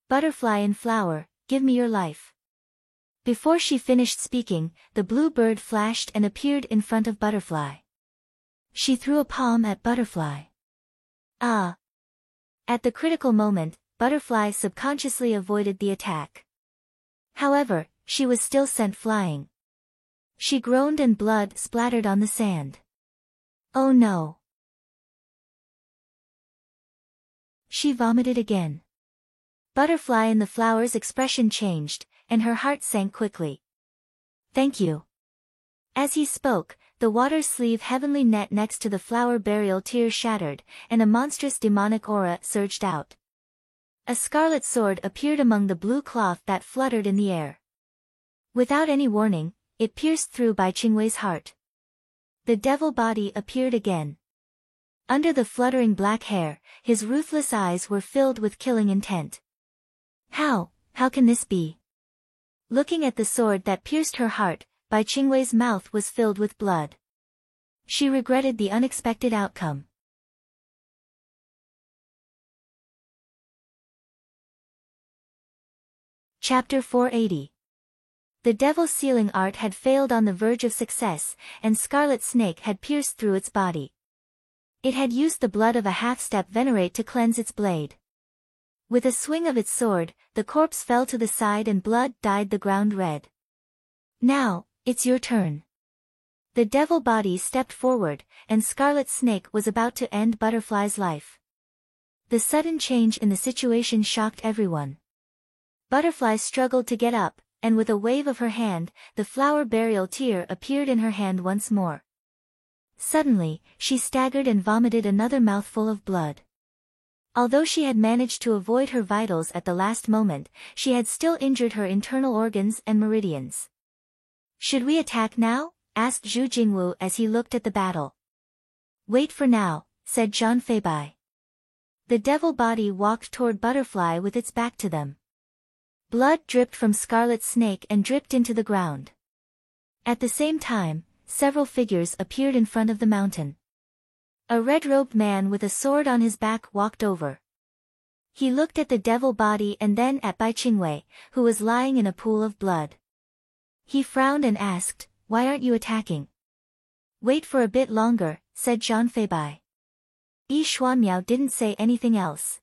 Speaker 1: Butterfly in Flower, give me your life. Before she finished speaking, the blue bird flashed and appeared in front of Butterfly. She threw a palm at Butterfly. Ah! At the critical moment, Butterfly subconsciously avoided the attack. However, she was still sent flying. She groaned and blood splattered on the sand. Oh no! She vomited again. Butterfly in the Flower's expression changed, and her heart sank quickly. Thank you. As he spoke, the water sleeve heavenly net next to the flower burial tear shattered, and a monstrous demonic aura surged out. A scarlet sword appeared among the blue cloth that fluttered in the air. Without any warning, it pierced through Bai Qingwei's heart. The devil body appeared again. Under the fluttering black hair, his ruthless eyes were filled with killing intent. How can this be? Looking at the sword that pierced her heart, Bai Qingwei's mouth was filled with blood. She regretted the unexpected outcome. Chapter 480. The devil sealing art had failed on the verge of success, and Scarlet Snake had pierced through its body. It had used the blood of a half-step venerate to cleanse its blade. With a swing of its sword, the corpse fell to the side and blood dyed the ground red. Now, it's your turn. The devil body stepped forward, and Scarlet Snake was about to end Butterfly's life. The sudden change in the situation shocked everyone. Butterfly struggled to get up, and with a wave of her hand, the flower burial tear appeared in her hand once more. Suddenly, she staggered and vomited another mouthful of blood. Although she had managed to avoid her vitals at the last moment, she had still injured her internal organs and meridians. Should we attack now? Asked Zhu Jingwu as he looked at the battle. Wait for now, said Zhang Feibai. The devil body walked toward Butterfly with its back to them. Blood dripped from Scarlet Snake and dripped into the ground. At the same time, several figures appeared in front of the mountain. A red-robed man with a sword on his back walked over. He looked at the devil body and then at Bai Qingwei, who was lying in a pool of blood. He frowned and asked, "Why aren't you attacking?" "Wait for a bit longer," said Zhang Feibai. Yi Xuanmiao didn't say anything else.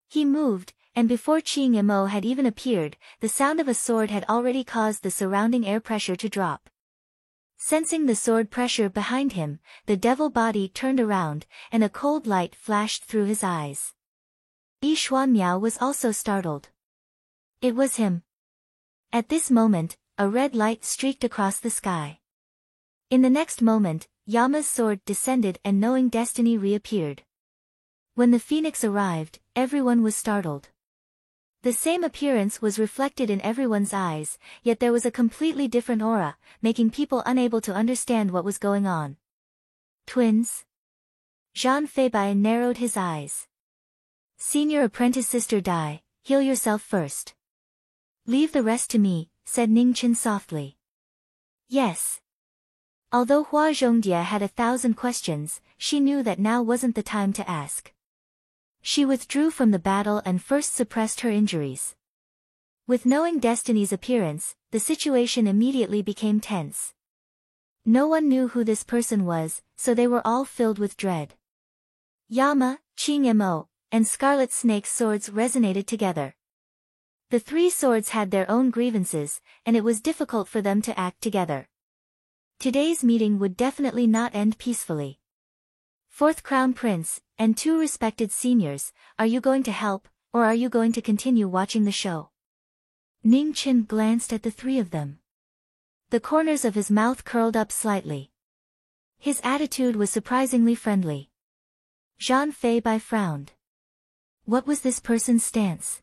Speaker 1: He moved, and before Qing Imo had even appeared, the sound of a sword had already caused the surrounding air pressure to drop. Sensing the sword pressure behind him, the devil body turned around, and a cold light flashed through his eyes. Yi Xuanmiao was also startled. It was him. At this moment, a red light streaked across the sky. In the next moment, Yama's sword descended and Knowing Destiny reappeared. When the phoenix arrived, everyone was startled. The same appearance was reflected in everyone's eyes, yet there was a completely different aura, making people unable to understand what was going on. Twins? Zhang Feibai narrowed his eyes. Senior apprentice sister Dai, heal yourself first. Leave the rest to me, said Ning Qin softly. Yes. Although Hua Zhongdia had 1,000 questions, she knew that now wasn't the time to ask. She withdrew from the battle and first suppressed her injuries. With knowing Destiny's appearance, the situation immediately became tense. No one knew who this person was, so they were all filled with dread. Yama, Qing Mo, and Scarlet Snake's swords resonated together. The three swords had their own grievances, and it was difficult for them to act together. Today's meeting would definitely not end peacefully. Fourth Crown Prince, and two respected seniors, are you going to help, or are you going to continue watching the show? Ning Chen glanced at the three of them. The corners of his mouth curled up slightly. His attitude was surprisingly friendly. Zhang Fei frowned. What was this person's stance?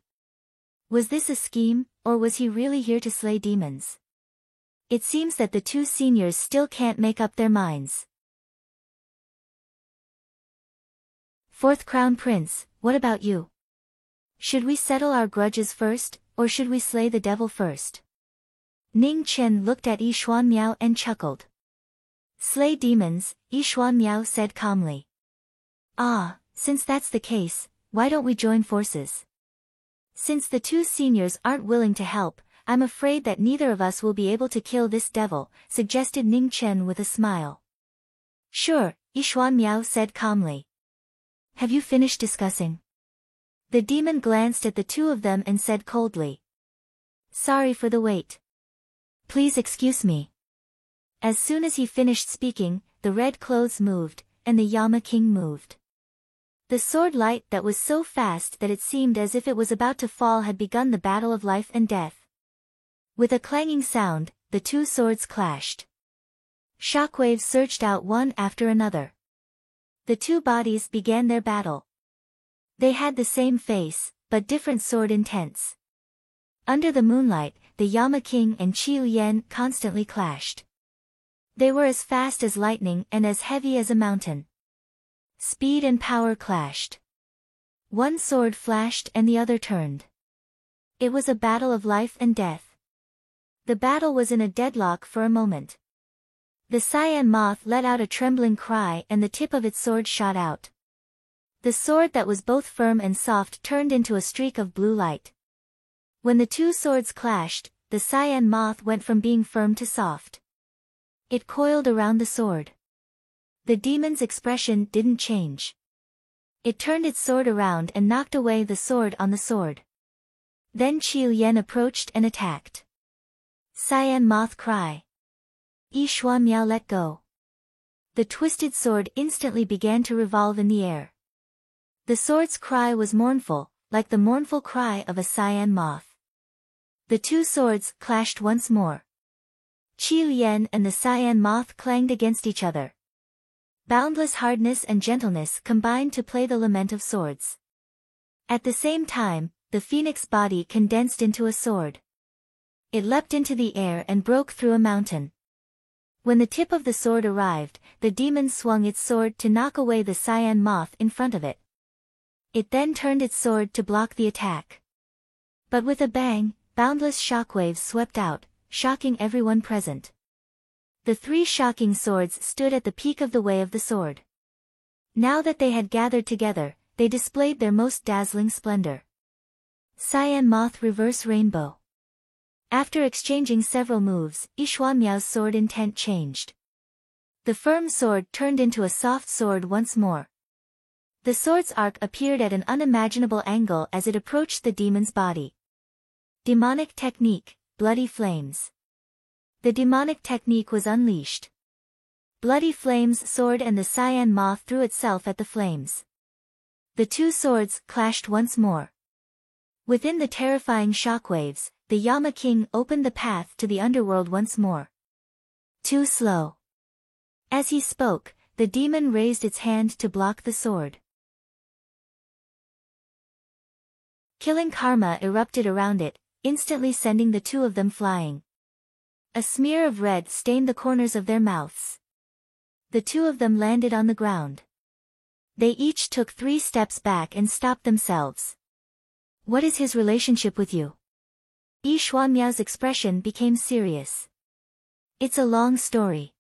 Speaker 1: Was this a scheme, or was he really here to slay demons? It seems that the two seniors still can't make up their minds. Fourth Crown Prince, what about you? Should we settle our grudges first, or should we slay the devil first? Ning Chen looked at Yi Xuanmiao and chuckled. Slay demons, Yi Xuanmiao said calmly. Ah, since that's the case, why don't we join forces? Since the two seniors aren't willing to help, I'm afraid that neither of us will be able to kill this devil, suggested Ning Chen with a smile. Sure, Yi Xuanmiao said calmly. Have you finished discussing? The demon glanced at the two of them and said coldly. Sorry for the wait. Please excuse me. As soon as he finished speaking, the red clothes moved, and the Yama King moved. The sword light that was so fast that it seemed as if it was about to fall had begun the battle of life and death. With a clanging sound, the two swords clashed. Shockwaves surged out one after another. The two bodies began their battle. They had the same face, but different sword intents. Under the moonlight, the Yama King and Qiu Yan constantly clashed. They were as fast as lightning and as heavy as a mountain. Speed and power clashed. One sword flashed and the other turned. It was a battle of life and death. The battle was in a deadlock for a moment. The cyan moth let out a trembling cry and the tip of its sword shot out. The sword that was both firm and soft turned into a streak of blue light. When the two swords clashed, the cyan moth went from being firm to soft. It coiled around the sword. The demon's expression didn't change. It turned its sword around and knocked away the sword on the sword. Then Qiu Yan approached and attacked. Cyan moth cry. Yi Xuanmiao let go. The twisted sword instantly began to revolve in the air. The sword's cry was mournful, like the mournful cry of a cyan moth. The two swords clashed once more. Qiu Yan and the cyan moth clanged against each other. Boundless hardness and gentleness combined to play the lament of swords. At the same time, the phoenix body condensed into a sword. It leapt into the air and broke through a mountain. When the tip of the sword arrived, the demon swung its sword to knock away the cyan moth in front of it. It then turned its sword to block the attack. But with a bang, boundless shockwaves swept out, shocking everyone present. The three shocking swords stood at the peak of the way of the sword. Now that they had gathered together, they displayed their most dazzling splendor. Cyan Moth Reverse Rainbow. After exchanging several moves, Yi Xuanmiao's sword intent changed. The firm sword turned into a soft sword once more. The sword's arc appeared at an unimaginable angle as it approached the demon's body. Demonic technique, Bloody Flames. The demonic technique was unleashed. Bloody Flames sword and the cyan moth threw itself at the flames. The two swords clashed once more. Within the terrifying shockwaves, the Yama King opened the path to the underworld once more. Too slow. As he spoke, the demon raised its hand to block the sword. Killing karma erupted around it, instantly sending the two of them flying. A smear of red stained the corners of their mouths. The two of them landed on the ground. They each took 3 steps back and stopped themselves. What is his relationship with you? Yi Xuanmiao's expression became serious. It's a long story.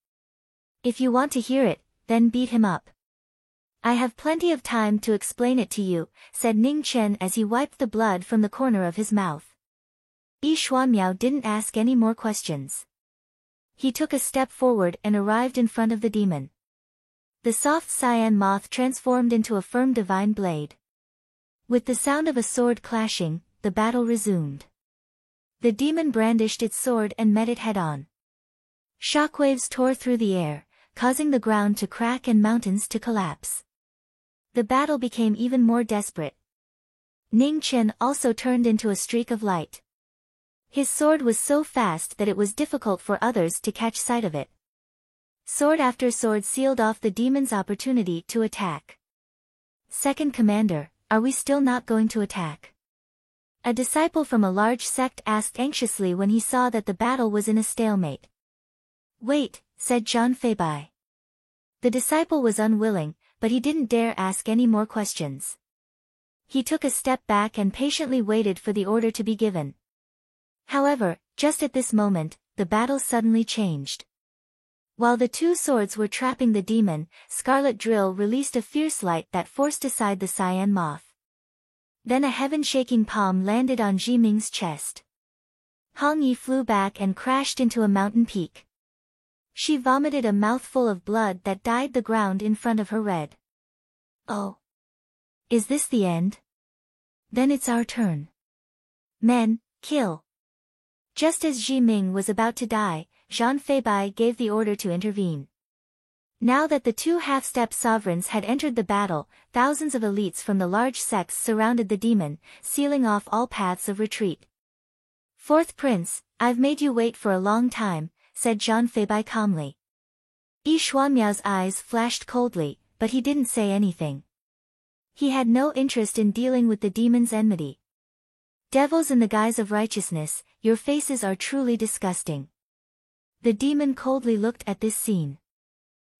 Speaker 1: If you want to hear it, then beat him up. I have plenty of time to explain it to you, said Ning Chen as he wiped the blood from the corner of his mouth. Yi Xuanmiao didn't ask any more questions. He took a step forward and arrived in front of the demon. The soft cyan moth transformed into a firm divine blade. With the sound of a sword clashing, the battle resumed. The demon brandished its sword and met it head-on. Shockwaves tore through the air, causing the ground to crack and mountains to collapse. The battle became even more desperate. Ning Chen also turned into a streak of light. His sword was so fast that it was difficult for others to catch sight of it. Sword after sword sealed off the demon's opportunity to attack. Second Commander, are we still not going to attack? A disciple from a large sect asked anxiously when he saw that the battle was in a stalemate. Wait, said Zhang Feibai. The disciple was unwilling, but he didn't dare ask any more questions. He took a step back and patiently waited for the order to be given. However, just at this moment, the battle suddenly changed. While the two swords were trapping the demon, Scarlet Drill released a fierce light that forced aside the cyan moth. Then a heaven-shaking palm landed on Ji Ming's chest. Hong Yi flew back and crashed into a mountain peak. She vomited a mouthful of blood that dyed the ground in front of her red. Oh. Is this the end? Then it's our turn. Men, kill. Just as Ji Ming was about to die, Zhang Feibai gave the order to intervene. Now that the two half-step sovereigns had entered the battle, thousands of elites from the large sects surrounded the demon, sealing off all paths of retreat. Fourth Prince, I've made you wait for a long time, said Zhang Feibai calmly. Yi Xuanmiao's eyes flashed coldly, but he didn't say anything. He had no interest in dealing with the demon's enmity. Devils in the guise of righteousness, your faces are truly disgusting. The demon coldly looked at this scene.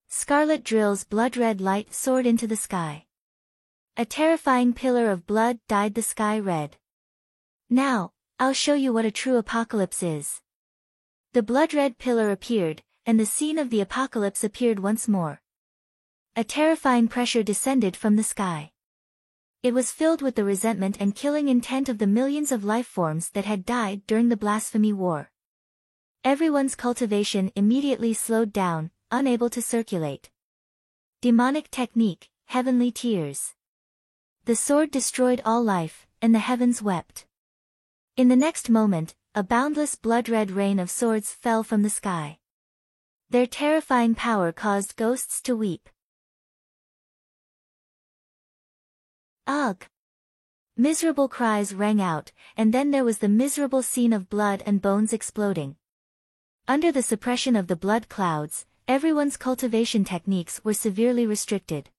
Speaker 1: Scarlet Drill's blood-red light soared into the sky. A terrifying pillar of blood dyed the sky red. Now, I'll show you what a true apocalypse is. The blood-red pillar appeared, and the scene of the apocalypse appeared once more. A terrifying pressure descended from the sky. It was filled with the resentment and killing intent of the millions of life forms that had died during the blasphemy war. Everyone's cultivation immediately slowed down, unable to circulate. Demonic technique, heavenly tears. The sword destroyed all life, and the heavens wept. In the next moment, a boundless blood-red rain of swords fell from the sky. Their terrifying power caused ghosts to weep. Ugh! Miserable cries rang out, and then there was the miserable scene of blood and bones exploding. Under the suppression of the blood clouds, everyone's cultivation techniques were severely restricted.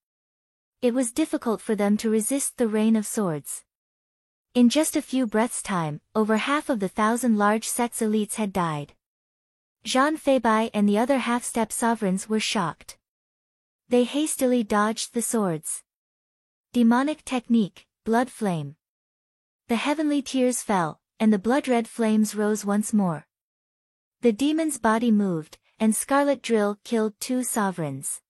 Speaker 1: It was difficult for them to resist the rain of swords. In just a few breaths' time, over half of the 1,000 large sects elites had died. Zhang Feibai and the other half-step sovereigns were shocked. They hastily dodged the swords. Demonic technique, blood flame. The heavenly tears fell, and the blood-red flames rose once more. The demon's body moved, and Scarlet Drill killed 2 sovereigns.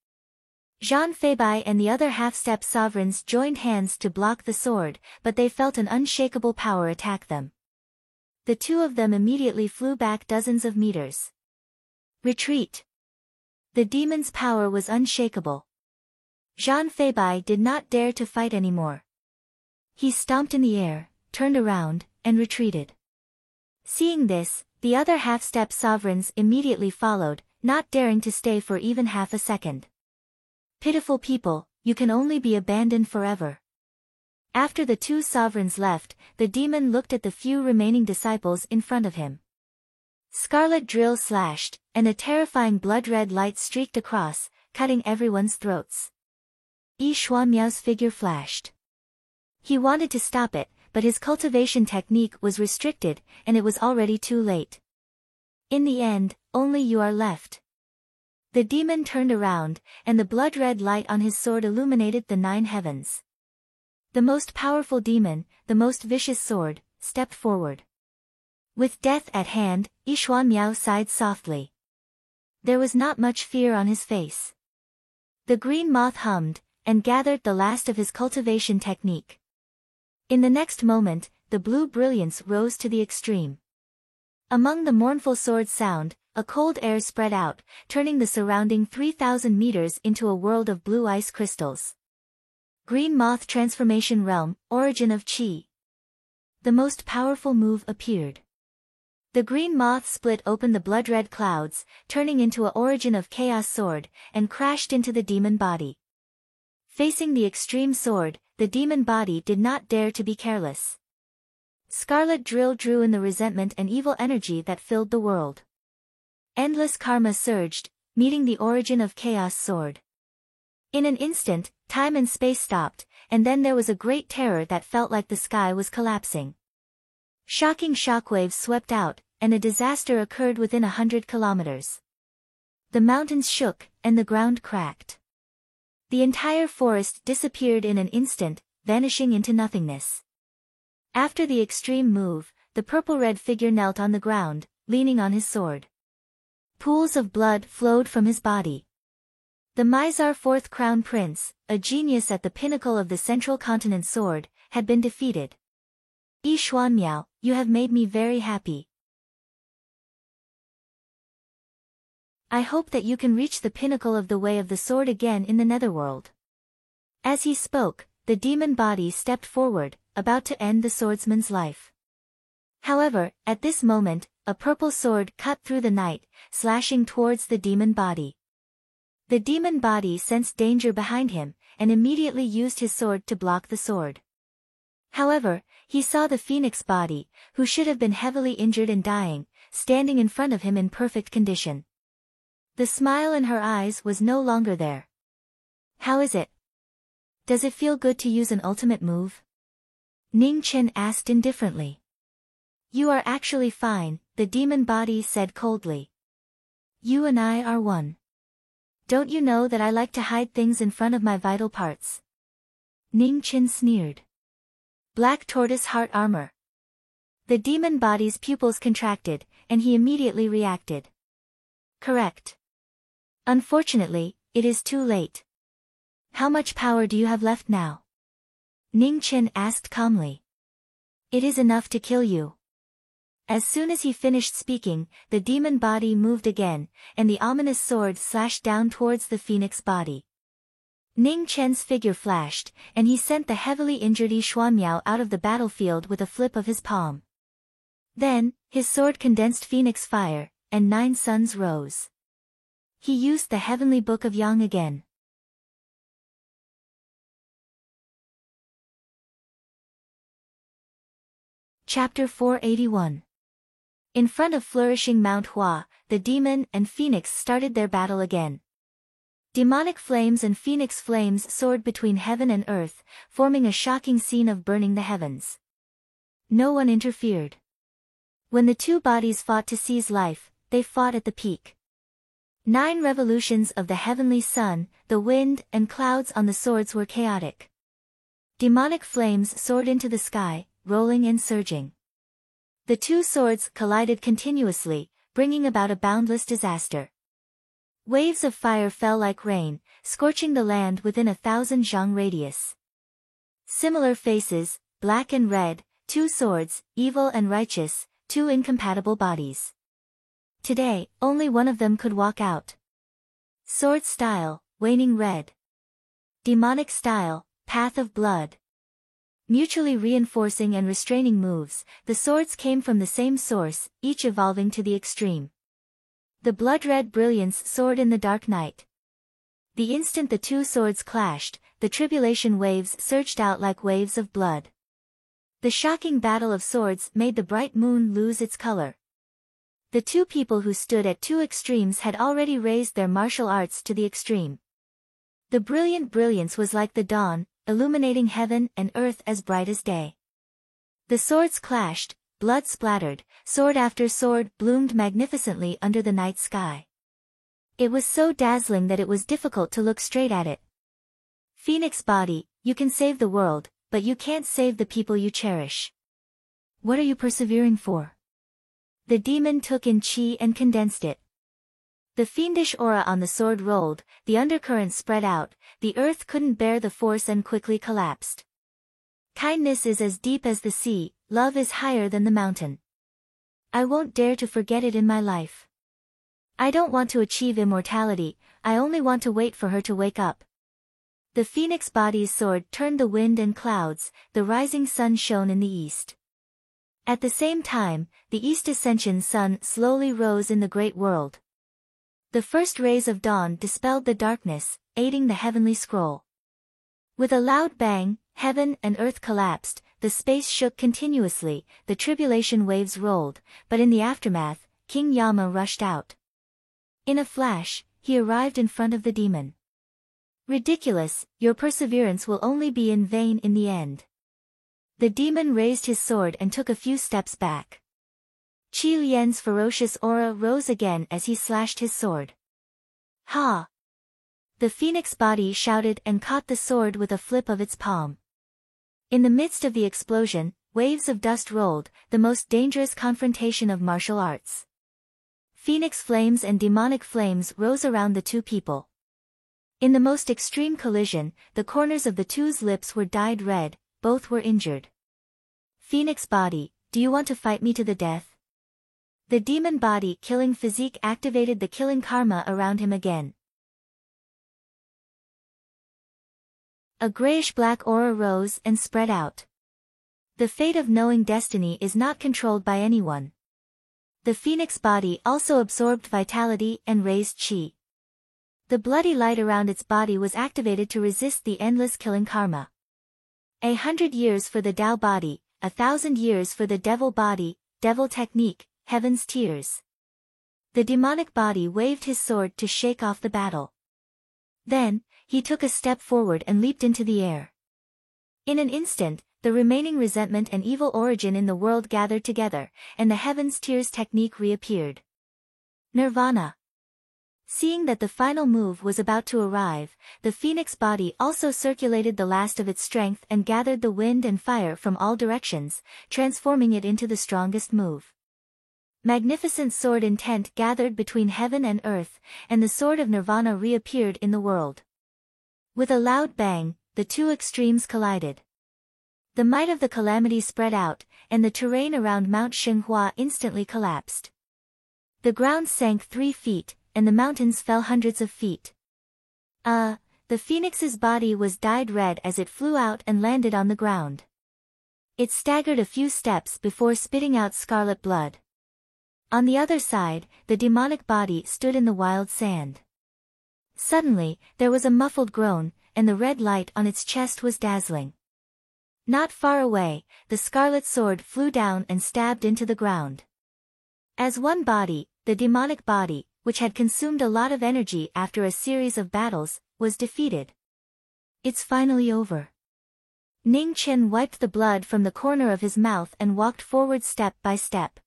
Speaker 1: Zhang Feibai and the other half-step sovereigns joined hands to block the sword, but they felt an unshakable power attack them. The 2 of them immediately flew back dozens of meters. Retreat! The demon's power was unshakable. Zhang Feibai did not dare to fight anymore. He stomped in the air, turned around, and retreated. Seeing this, the other half-step sovereigns immediately followed, not daring to stay for even half a second. Pitiful people, you can only be abandoned forever. After the 2 sovereigns left, the demon looked at the few remaining disciples in front of him. Scarlet Drill slashed, and a terrifying blood-red light streaked across, cutting everyone's throats. Yi Xuanmiao's figure flashed. He wanted to stop it, but his cultivation technique was restricted, and it was already too late. In the end, only you are left. The demon turned around, and the blood-red light on his sword illuminated the 9 heavens. The most powerful demon, the most vicious sword, stepped forward. With death at hand, Yi Xuanmiao sighed softly. There was not much fear on his face. The green moth hummed, and gathered the last of his cultivation technique. In the next moment, the blue brilliance rose to the extreme. Among the mournful sword sound, a cold air spread out, turning the surrounding 3,000 meters into a world of blue ice crystals. Green Moth Transformation Realm, Origin of Chi. The most powerful move appeared. The green moth split open the blood-red clouds, turning into a Origin of Chaos sword, and crashed into the demon body. Facing the extreme sword, the demon body did not dare to be careless. Scarlet Drill drew in the resentment and evil energy that filled the world. Endless karma surged, meeting the Origin of Chaos sword. In an instant, time and space stopped, and then there was a great terror that felt like the sky was collapsing. Shocking shockwaves swept out, and a disaster occurred within 100 kilometers. The mountains shook, and the ground cracked. The entire forest disappeared in an instant, vanishing into nothingness. After the extreme move, the purple-red figure knelt on the ground, leaning on his sword. Pools of blood flowed from his body. The Mizar Fourth Crown Prince, a genius at the pinnacle of the Central Continent sword, had been defeated. Yi Xuanmiao, you have made me very happy. I hope that you can reach the pinnacle of the way of the sword again in the netherworld. As he spoke, the demon body stepped forward, about to end the swordsman's life. However, at this moment, a purple sword cut through the night, slashing towards the demon body. The demon body sensed danger behind him, and immediately used his sword to block the sword. However, he saw the phoenix body, who should have been heavily injured and dying, standing in front of him in perfect condition. The smile in her eyes was no longer there. How is it? Does it feel good to use an ultimate move? Ning Chen asked indifferently. You are actually fine, the demon body said coldly. You and I are one. Don't you know that I like to hide things in front of my vital parts? Ning Chen sneered. Black tortoise heart armor. The demon body's pupils contracted, and he immediately reacted. Correct. Unfortunately, it is too late. How much power do you have left now? Ning Chen asked calmly. It is enough to kill you. As soon as he finished speaking, the demon body moved again, and the ominous sword slashed down towards the phoenix body. Ning Chen's figure flashed, and he sent the heavily injured Yi Xuanmiao out of the battlefield with a flip of his palm. Then, his sword condensed phoenix fire, and 9 suns rose. He used the heavenly book of Yang again. Chapter 481. In front of flourishing Mount Hua, the demon and phoenix started their battle again. Demonic flames and phoenix flames soared between heaven and earth, forming a shocking scene of burning the heavens. No one interfered. When the two bodies fought to seize life, they fought at the peak. 9 revolutions of the heavenly sun, the wind and clouds on the swords were chaotic. Demonic flames soared into the sky, rolling and surging. The two swords collided continuously, bringing about a boundless disaster. Waves of fire fell like rain, scorching the land within 1,000 zhang radius. Similar faces, black and red, 2 swords, evil and righteous, 2 incompatible bodies. Today, only one of them could walk out. Sword style, waning red. Demonic style, path of blood. Mutually reinforcing and restraining moves, the swords came from the same source, each evolving to the extreme. The blood-red brilliance soared in the dark night. The instant the two swords clashed, the tribulation waves surged out like waves of blood. The shocking battle of swords made the bright moon lose its color. The two people who stood at two extremes had already raised their martial arts to the extreme. The brilliant brilliance was like the dawn, illuminating heaven and earth as bright as day. The swords clashed, blood splattered, sword after sword bloomed magnificently under the night sky. It was so dazzling that it was difficult to look straight at it. Phoenix body, you can save the world, but you can't save the people you cherish. What are you persevering for? The demon took in chi and condensed it. The fiendish aura on the sword rolled, the undercurrent spread out, the earth couldn't bear the force and quickly collapsed. Kindness is as deep as the sea, love is higher than the mountain. I won't dare to forget it in my life. I don't want to achieve immortality, I only want to wait for her to wake up. The phoenix body's sword turned the wind and clouds, the rising sun shone in the east. At the same time, the East Ascension sun slowly rose in the great world. The first rays of dawn dispelled the darkness, aiding the heavenly scroll. With a loud bang, heaven and earth collapsed, the space shook continuously, the tribulation waves rolled, but in the aftermath, King Yama rushed out. In a flash, he arrived in front of the demon. Ridiculous, your perseverance will only be in vain in the end. The demon raised his sword and took a few steps back. Qi Lian's ferocious aura rose again as he slashed his sword. Ha! The phoenix body shouted and caught the sword with a flip of its palm. In the midst of the explosion, waves of dust rolled, the most dangerous confrontation of martial arts. Phoenix flames and demonic flames rose around the two people. In the most extreme collision, the corners of the two's lips were dyed red, both were injured. Phoenix body, do you want to fight me to the death? The demon body killing physique activated the killing karma around him again. A grayish-black aura rose and spread out. The fate of knowing destiny is not controlled by anyone. The phoenix body also absorbed vitality and raised qi. The bloody light around its body was activated to resist the endless killing karma. 100 years for the Tao body, 1,000 years for the devil body, devil technique, heaven's tears. The demonic body waved his sword to shake off the battle. Then, he took a step forward and leaped into the air. In an instant, the remaining resentment and evil origin in the world gathered together, and the heaven's tears technique reappeared. Nirvana. Seeing that the final move was about to arrive, the phoenix body also circulated the last of its strength and gathered the wind and fire from all directions, transforming it into the strongest move. Magnificent sword intent gathered between heaven and earth, and the sword of Nirvana reappeared in the world. With a loud bang, the two extremes collided. The might of the calamity spread out, and the terrain around Mount Xinghua instantly collapsed. The ground sank 3 feet, and the mountains fell hundreds of feet. The phoenix's body was dyed red as it flew out and landed on the ground. It staggered a few steps before spitting out scarlet blood. On the other side, the demonic body stood in the wild sand. Suddenly, there was a muffled groan, and the red light on its chest was dazzling. Not far away, the scarlet sword flew down and stabbed into the ground. As one body, the demonic body, which had consumed a lot of energy after a series of battles, was defeated. It's finally over. Ning Chen wiped the blood from the corner of his mouth and walked forward step by step.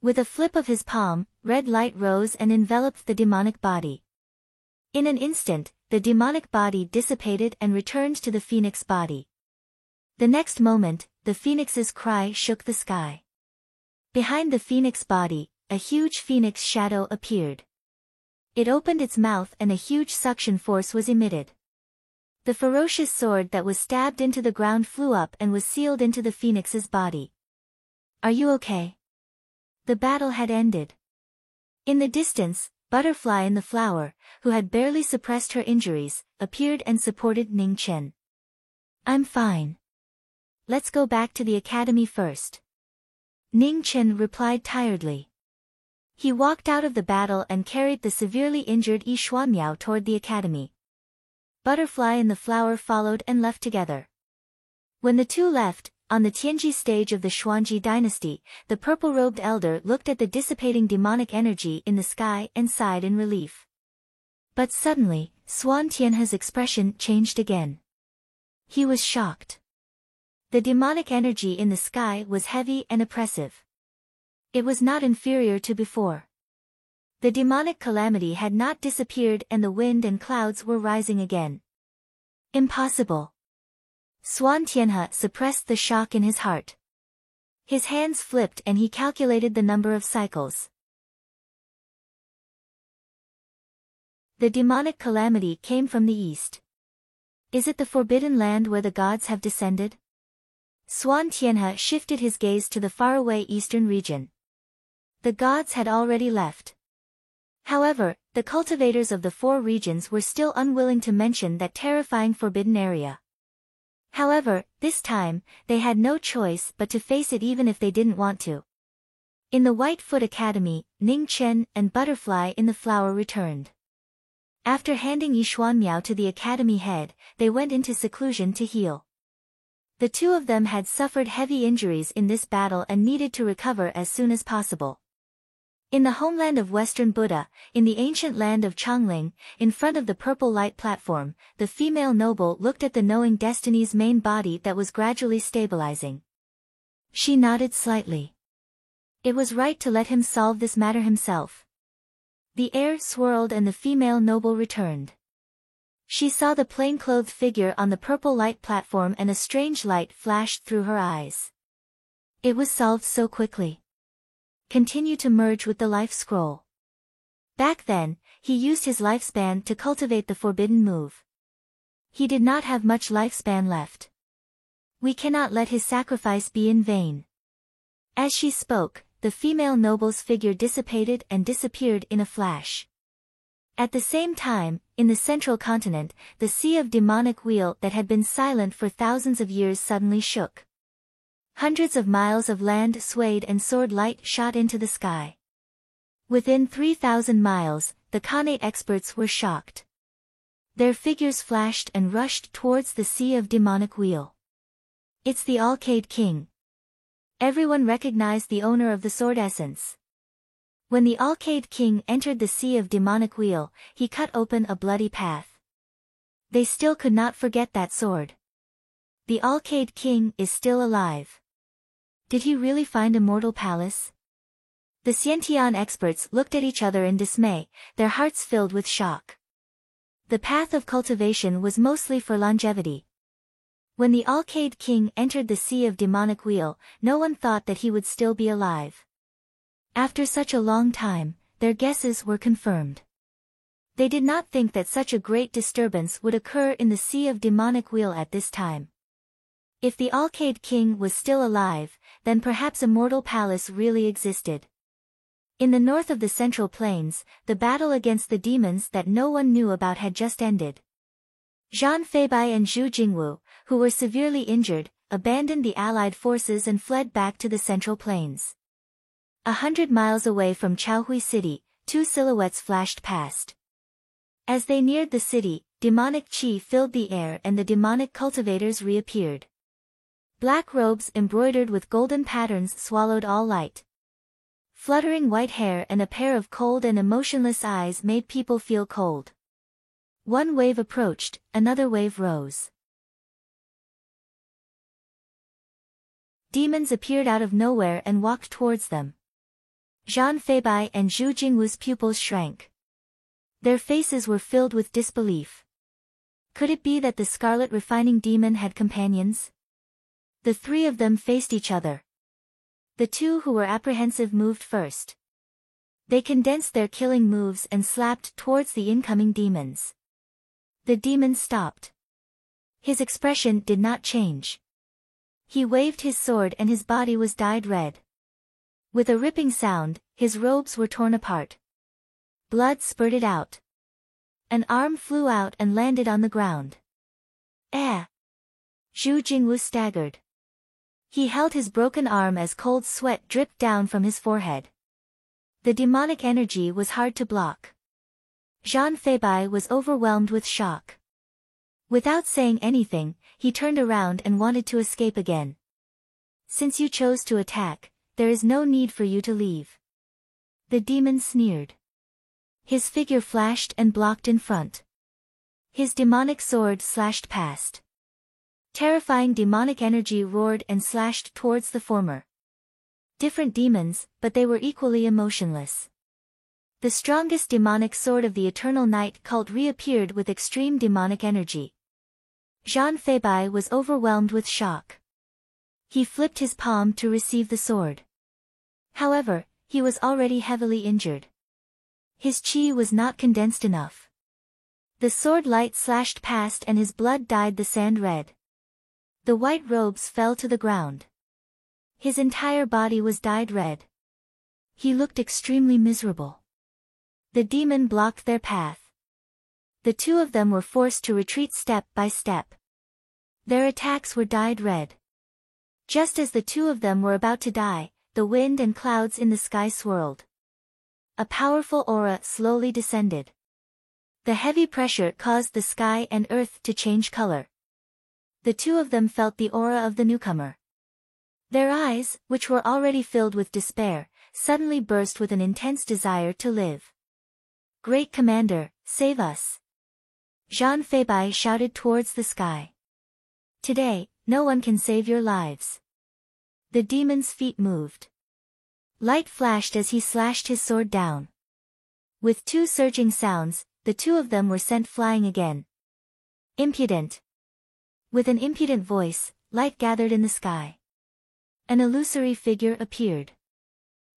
Speaker 1: With a flip of his palm, red light rose and enveloped the demonic body. In an instant, the demonic body dissipated and returned to the phoenix body. The next moment, the phoenix's cry shook the sky. Behind the phoenix body, a huge phoenix shadow appeared. It opened its mouth and a huge suction force was emitted. The ferocious sword that was stabbed into the ground flew up and was sealed into the phoenix's body. Are you okay? The battle had ended. In the distance, Butterfly in the Flower, who had barely suppressed her injuries, appeared and supported Ning Chen. I'm fine. Let's go back to the academy first. Ning Chen replied tiredly. He walked out of the battle and carried the severely injured Yi Xuanmiao toward the academy. Butterfly and the Flower followed and left together. When the two left, on the Tianji stage of the Xuanji dynasty, the purple-robed elder looked at the dissipating demonic energy in the sky and sighed in relief. But suddenly, Xuan Tianhe's expression changed again. He was shocked. The demonic energy in the sky was heavy and oppressive. It was not inferior to before. The demonic calamity had not disappeared and the wind and clouds were rising again. Impossible. Xuan Tianhe suppressed the shock in his heart. His hands flipped and he calculated the number of cycles. The demonic calamity came from the east. Is it the forbidden land where the gods have descended? Suan Tianhe shifted his gaze to the faraway eastern region. The gods had already left. However, the cultivators of the four regions were still unwilling to mention that terrifying forbidden area. However, this time, they had no choice but to face it even if they didn't want to. In the White Foot Academy, Ning Chen and Butterfly in the Flower returned. After handing Yishuan Miao to the academy head, they went into seclusion to heal. The two of them had suffered heavy injuries in this battle and needed to recover as soon as possible. In the homeland of Western Buddha, in the ancient land of Changling, in front of the purple light platform, the female noble looked at the knowing destiny's main body that was gradually stabilizing. She nodded slightly. It was right to let him solve this matter himself. The air swirled and the female noble returned. She saw the plainclothed figure on the purple light platform and a strange light flashed through her eyes. It was solved so quickly. Continue to merge with the life scroll. Back then, he used his lifespan to cultivate the forbidden move. He did not have much lifespan left. We cannot let his sacrifice be in vain. As she spoke, the female noble's figure dissipated and disappeared in a flash. At the same time, in the central continent, the sea of demonic wheel that had been silent for thousands of years suddenly shook. Hundreds of miles of land swayed and sword light shot into the sky. Within 3,000 miles, the Khanate experts were shocked. Their figures flashed and rushed towards the sea of demonic wheel. It's the Alcade King. Everyone recognized the owner of the sword essence. When the Alcade King entered the sea of demonic wheel, he cut open a bloody path. They still could not forget that sword. The Alcade King is still alive. Did he really find a mortal palace? The Xiantian experts looked at each other in dismay, their hearts filled with shock. The path of cultivation was mostly for longevity. When the Alcade King entered the sea of demonic wheel, no one thought that he would still be alive. After such a long time, their guesses were confirmed. They did not think that such a great disturbance would occur in the sea of demonic wheel at this time. If the Alcade King was still alive, then perhaps a mortal palace really existed. In the north of the Central Plains, the battle against the demons that no one knew about had just ended. Zhang Feibai and Zhu Jingwu, who were severely injured, abandoned the allied forces and fled back to the Central Plains. 100 miles away from Chaohui City, two silhouettes flashed past. As they neared the city, demonic qi filled the air and the demonic cultivators reappeared. Black robes embroidered with golden patterns swallowed all light. Fluttering white hair and a pair of cold and emotionless eyes made people feel cold. One wave approached, another wave rose. Demons appeared out of nowhere and walked towards them. Zhang Feibai and Zhu Jingwu's pupils shrank. Their faces were filled with disbelief. Could it be that the Scarlet Refining Demon had companions? The three of them faced each other. The two who were apprehensive moved first. They condensed their killing moves and slapped towards the incoming demons. The demon stopped. His expression did not change. He waved his sword and his body was dyed red. With a ripping sound, his robes were torn apart. Blood spurted out. An arm flew out and landed on the ground. Eh! Zhu Jingwu staggered. He held his broken arm as cold sweat dripped down from his forehead. The demonic energy was hard to block. Zhang Feibai was overwhelmed with shock. Without saying anything, he turned around and wanted to escape again. Since you chose to attack, there is no need for you to leave. The demon sneered. His figure flashed and blocked in front. His demonic sword slashed past. Terrifying demonic energy roared and slashed towards the former. Different demons, but they were equally emotionless. The strongest demonic sword of the Eternal Night cult reappeared with extreme demonic energy. Zhang Feibai was overwhelmed with shock. He flipped his palm to receive the sword. However, he was already heavily injured. His qi was not condensed enough. The sword light slashed past and his blood dyed the sand red. The white robes fell to the ground. His entire body was dyed red. He looked extremely miserable. The demon blocked their path. The two of them were forced to retreat step by step. Their attacks were dyed red. Just as the two of them were about to die, the wind and clouds in the sky swirled. A powerful aura slowly descended. The heavy pressure caused the sky and earth to change color. The two of them felt the aura of the newcomer. Their eyes, which were already filled with despair, suddenly burst with an intense desire to live. "Great Commander, save us!" Zhang Feibai shouted towards the sky. "Today, no one can save your lives." The demon's feet moved. Light flashed as he slashed his sword down. With two surging sounds, the two of them were sent flying again. "Impudent!" With an impudent voice, light gathered in the sky. An illusory figure appeared.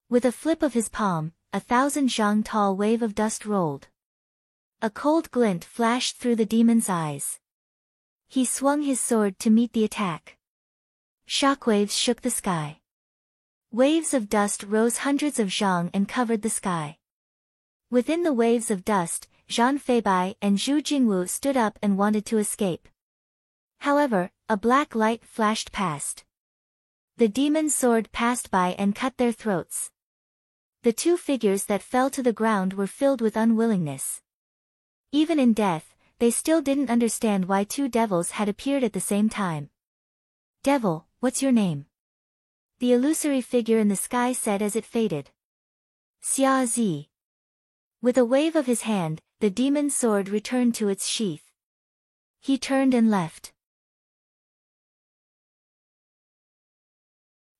Speaker 1: With a flip of his palm, 1,000 zhang tall wave of dust rolled. A cold glint flashed through the demon's eyes. He swung his sword to meet the attack. Shockwaves shook the sky. Waves of dust rose hundreds of zhang and covered the sky. Within the waves of dust, Zhang Feibai and Zhu Jingwu stood up and wanted to escape. However, a black light flashed past. The demon's sword passed by and cut their throats. The two figures that fell to the ground were filled with unwillingness. Even in death, they still didn't understand why two devils had appeared at the same time. "Devil, what's your name?" the illusory figure in the sky said as it faded. "Xia Zi." With a wave of his hand, the demon's sword returned to its sheath. He turned and left.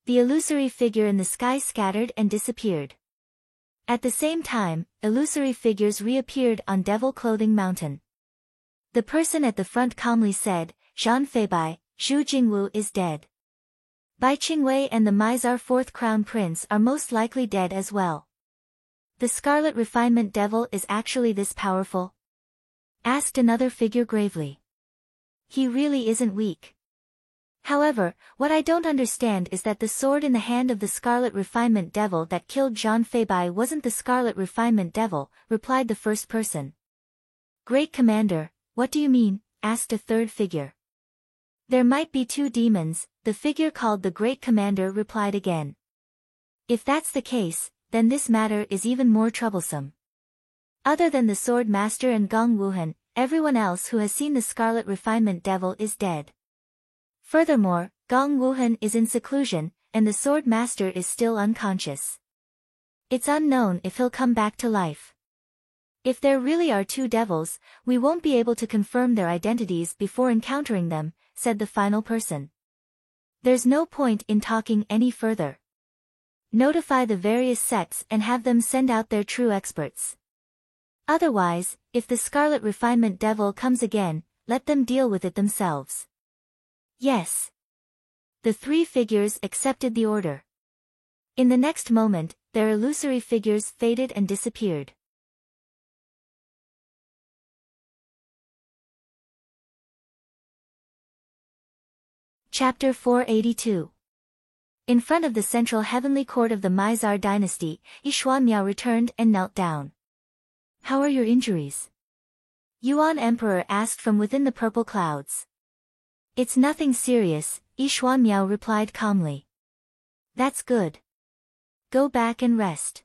Speaker 1: The illusory figure in the sky scattered and disappeared. At the same time, illusory figures reappeared on Devil Clothing Mountain. The person at the front calmly said, "Zhang Feibai, Zhu Jingwu is dead. Bai Qingwei and the Mizar fourth crown prince are most likely dead as well." "The Scarlet Refinement Devil is actually this powerful?" asked another figure gravely. "He really isn't weak. However, what I don't understand is that the sword in the hand of the Scarlet Refinement Devil that killed Zhang Feibai wasn't the Scarlet Refinement Devil," replied the first person. "Great Commander, what do you mean?" asked a third figure. "There might be two demons," the figure called the Great Commander replied again. "If that's the case, then this matter is even more troublesome. Other than the Sword Master and Gong Wuhan, everyone else who has seen the Scarlet Refinement Devil is dead. Furthermore, Gong Wuhan is in seclusion, and the Sword Master is still unconscious. It's unknown if he'll come back to life. If there really are two devils, we won't be able to confirm their identities before encountering them," said the final person. "There's no point in talking any further. Notify the various sects and have them send out their true experts. Otherwise, if the Scarlet Refinement Devil comes again, let them deal with it themselves." "Yes." The three figures accepted the order. In the next moment, their illusory figures faded and disappeared. Chapter 482. In front of the central heavenly court of the Mizar dynasty, Yishuan Miao returned and knelt down. "How are your injuries?" Yuan Emperor asked from within the purple clouds. "It's nothing serious," Yishuan Miao replied calmly. "That's good. Go back and rest."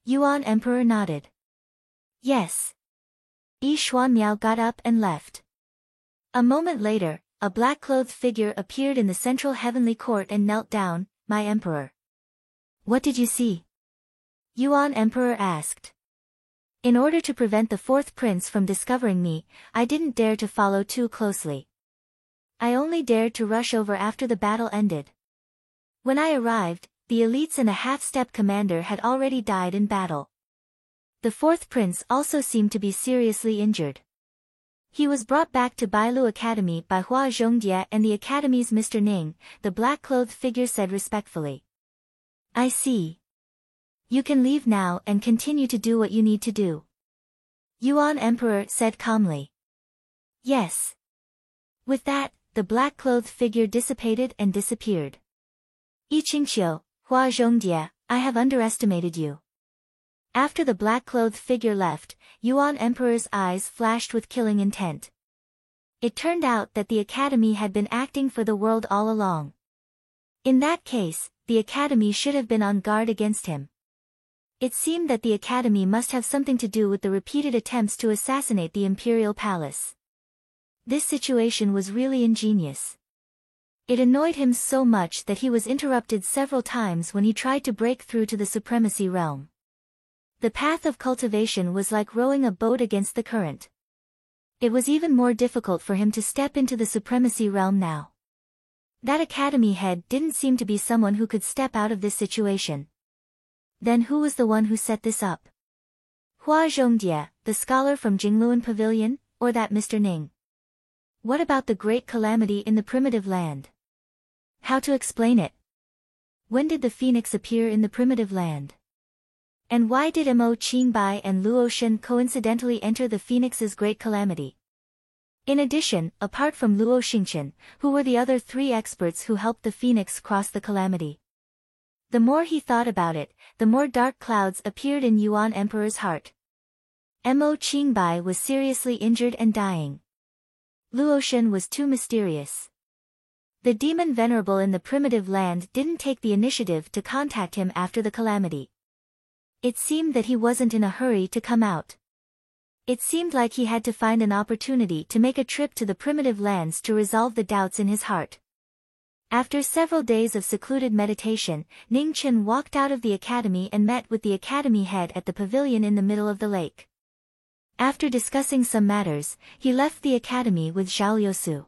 Speaker 1: Yuan Emperor nodded. "Yes." Yishuan Miao got up and left. A moment later, a black-clothed figure appeared in the central heavenly court and knelt down. "My emperor." "What did you see?" Yuan Emperor asked. "In order to prevent the fourth prince from discovering me, I didn't dare to follow too closely. I only dared to rush over after the battle ended. When I arrived, the elites and a half-step commander had already died in battle. The fourth prince also seemed to be seriously injured. He was brought back to Bailu Academy by Hua Zhongdia and the academy's Mr. Ning," the black-clothed figure said respectfully. "I see. You can leave now and continue to do what you need to do." Yuan Emperor said calmly. Yes. With that, the black-clothed figure dissipated and disappeared. Yi Qingqiu, Hua Zhongdia, I have underestimated you. After the black-clothed figure left, Yuan Emperor's eyes flashed with killing intent. It turned out that the Academy had been acting for the world all along. In that case, the Academy should have been on guard against him. It seemed that the Academy must have something to do with the repeated attempts to assassinate the Imperial Palace. This situation was really ingenious. It annoyed him so much that he was interrupted several times when he tried to break through to the Supremacy Realm. The path of cultivation was like rowing a boat against the current. It was even more difficult for him to step into the Supremacy Realm now. That Academy head didn't seem to be someone who could step out of this situation. Then who was the one who set this up? Hua Zhongdia, the scholar from Jingluan Pavilion, or that Mr. Ning? What about the great calamity in the primitive land? How to explain it? When did the phoenix appear in the primitive land? And why did Mo Qingbai and Luo Shen coincidentally enter the phoenix's great calamity? In addition, apart from Luo Xingchen, who were the other three experts who helped the phoenix cross the calamity? The more he thought about it, the more dark clouds appeared in Yuan Emperor's heart. Mo Qingbai was seriously injured and dying. Luo Shen was too mysterious. The demon venerable in the primitive land didn't take the initiative to contact him after the calamity. It seemed that he wasn't in a hurry to come out. It seemed like he had to find an opportunity to make a trip to the primitive lands to resolve the doubts in his heart. After several days of secluded meditation, Ning Chen walked out of the academy and met with the academy head at the pavilion in the middle of the lake. After discussing some matters, he left the academy with Zhao Liusu.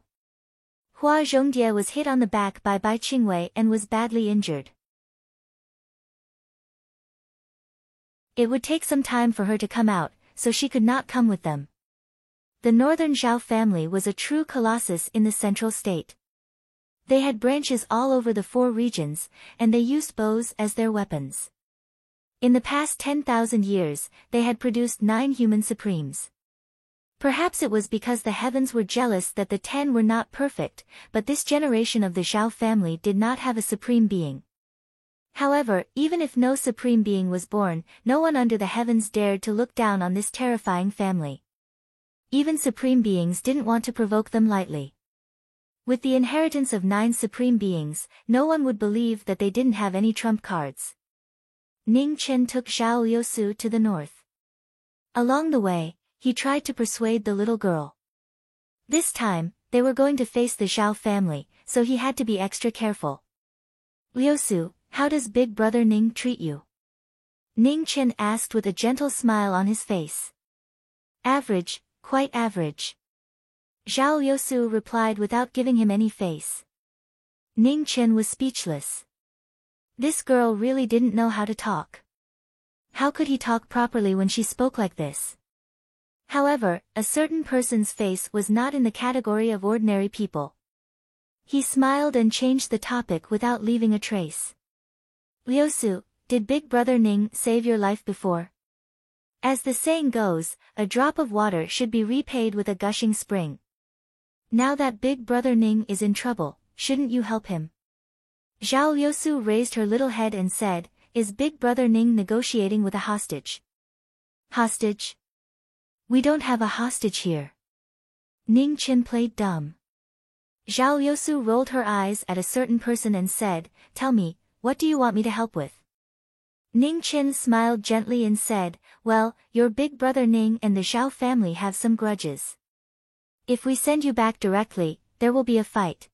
Speaker 1: Hua Zhongdia was hit on the back by Bai Qingwei and was badly injured. It would take some time for her to come out, so she could not come with them. The northern Zhao family was a true colossus in the central state. They had branches all over the 4 regions, and they used bows as their weapons. In the past 10,000 years, they had produced 9 human supremes. Perhaps it was because the heavens were jealous that the 10 were not perfect, but this generation of the Zhao family did not have a supreme being. However, even if no supreme being was born, no one under the heavens dared to look down on this terrifying family. Even supreme beings didn't want to provoke them lightly. With the inheritance of 9 supreme beings, no one would believe that they didn't have any trump cards. Ning Chen took Zhao Liusu to the north. Along the way, he tried to persuade the little girl. This time, they were going to face the Zhao family, so he had to be extra careful. Liusu, how does Big Brother Ning treat you? Ning Chen asked with a gentle smile on his face. Average, quite average. Zhao Liusu replied without giving him any face. Ning Chen was speechless. This girl really didn't know how to talk. How could he talk properly when she spoke like this? However, a certain person's face was not in the category of ordinary people. He smiled and changed the topic without leaving a trace. Liusu, did Big Brother Ning save your life before? As the saying goes, a drop of water should be repaid with a gushing spring. Now that Big Brother Ning is in trouble, shouldn't you help him? Zhao Liusu raised her little head and said, is Big Brother Ning negotiating with a hostage? Hostage? We don't have a hostage here. Ning Chen played dumb. Zhao Liusu rolled her eyes at a certain person and said, tell me, what do you want me to help with? Ning Chen smiled gently and said, well, your Big Brother Ning and the Zhao family have some grudges. If we send you back directly, there will be a fight.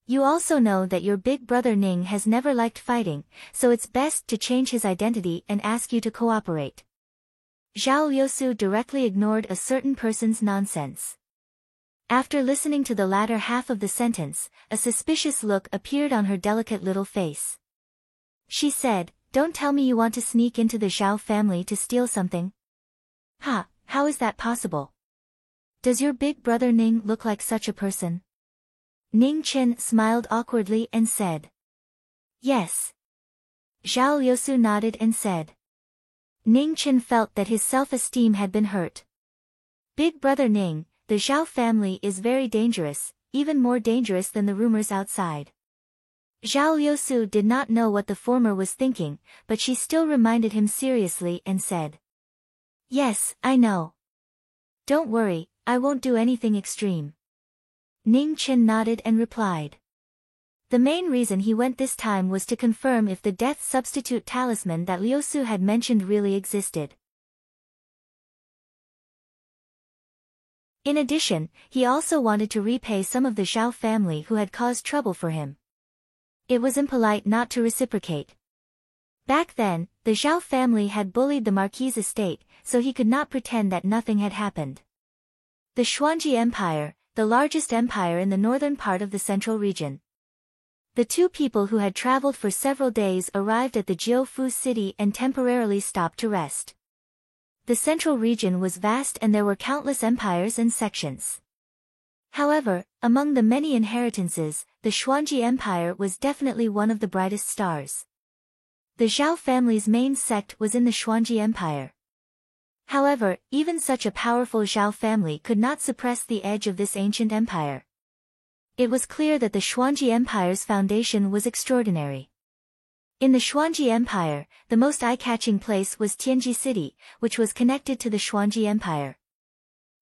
Speaker 1: You also know that your Big Brother Ning has never liked fighting, so it's best to change his identity and ask you to cooperate. Zhao Liusu directly ignored a certain person's nonsense. After listening to the latter half of the sentence, a suspicious look appeared on her delicate little face. She said, don't tell me you want to sneak into the Zhao family to steal something. Ha, how is that possible? Does your Big Brother Ning look like such a person? Ning Chen smiled awkwardly and said. Yes. Zhao Liusu nodded and said. Ning Chen felt that his self-esteem had been hurt. Big brother Ning, the Zhao family is very dangerous, even more dangerous than the rumors outside. Zhao Liusu did not know what the former was thinking, but she still reminded him seriously and said, "Yes, I know. Don't worry, I won't do anything extreme." Ning Chen nodded and replied. The main reason he went this time was to confirm if the death substitute talisman that Liusu had mentioned really existed. In addition, he also wanted to repay some of the Zhao family who had caused trouble for him. It was impolite not to reciprocate. Back then, the Zhao family had bullied the Marquis' estate, so he could not pretend that nothing had happened. The Xuanji Empire, the largest empire in the northern part of the central region. The two people who had traveled for several days arrived at the Jiufu city and temporarily stopped to rest. The central region was vast and there were countless empires and sections. However, among the many inheritances, the Xuanji Empire was definitely one of the brightest stars. The Zhao family's main sect was in the Xuanji Empire. However, even such a powerful Zhao family could not suppress the edge of this ancient empire. It was clear that the Xuanji Empire's foundation was extraordinary. In the Xuanji Empire, the most eye-catching place was Tianji City, which was connected to the Xuanji Empire.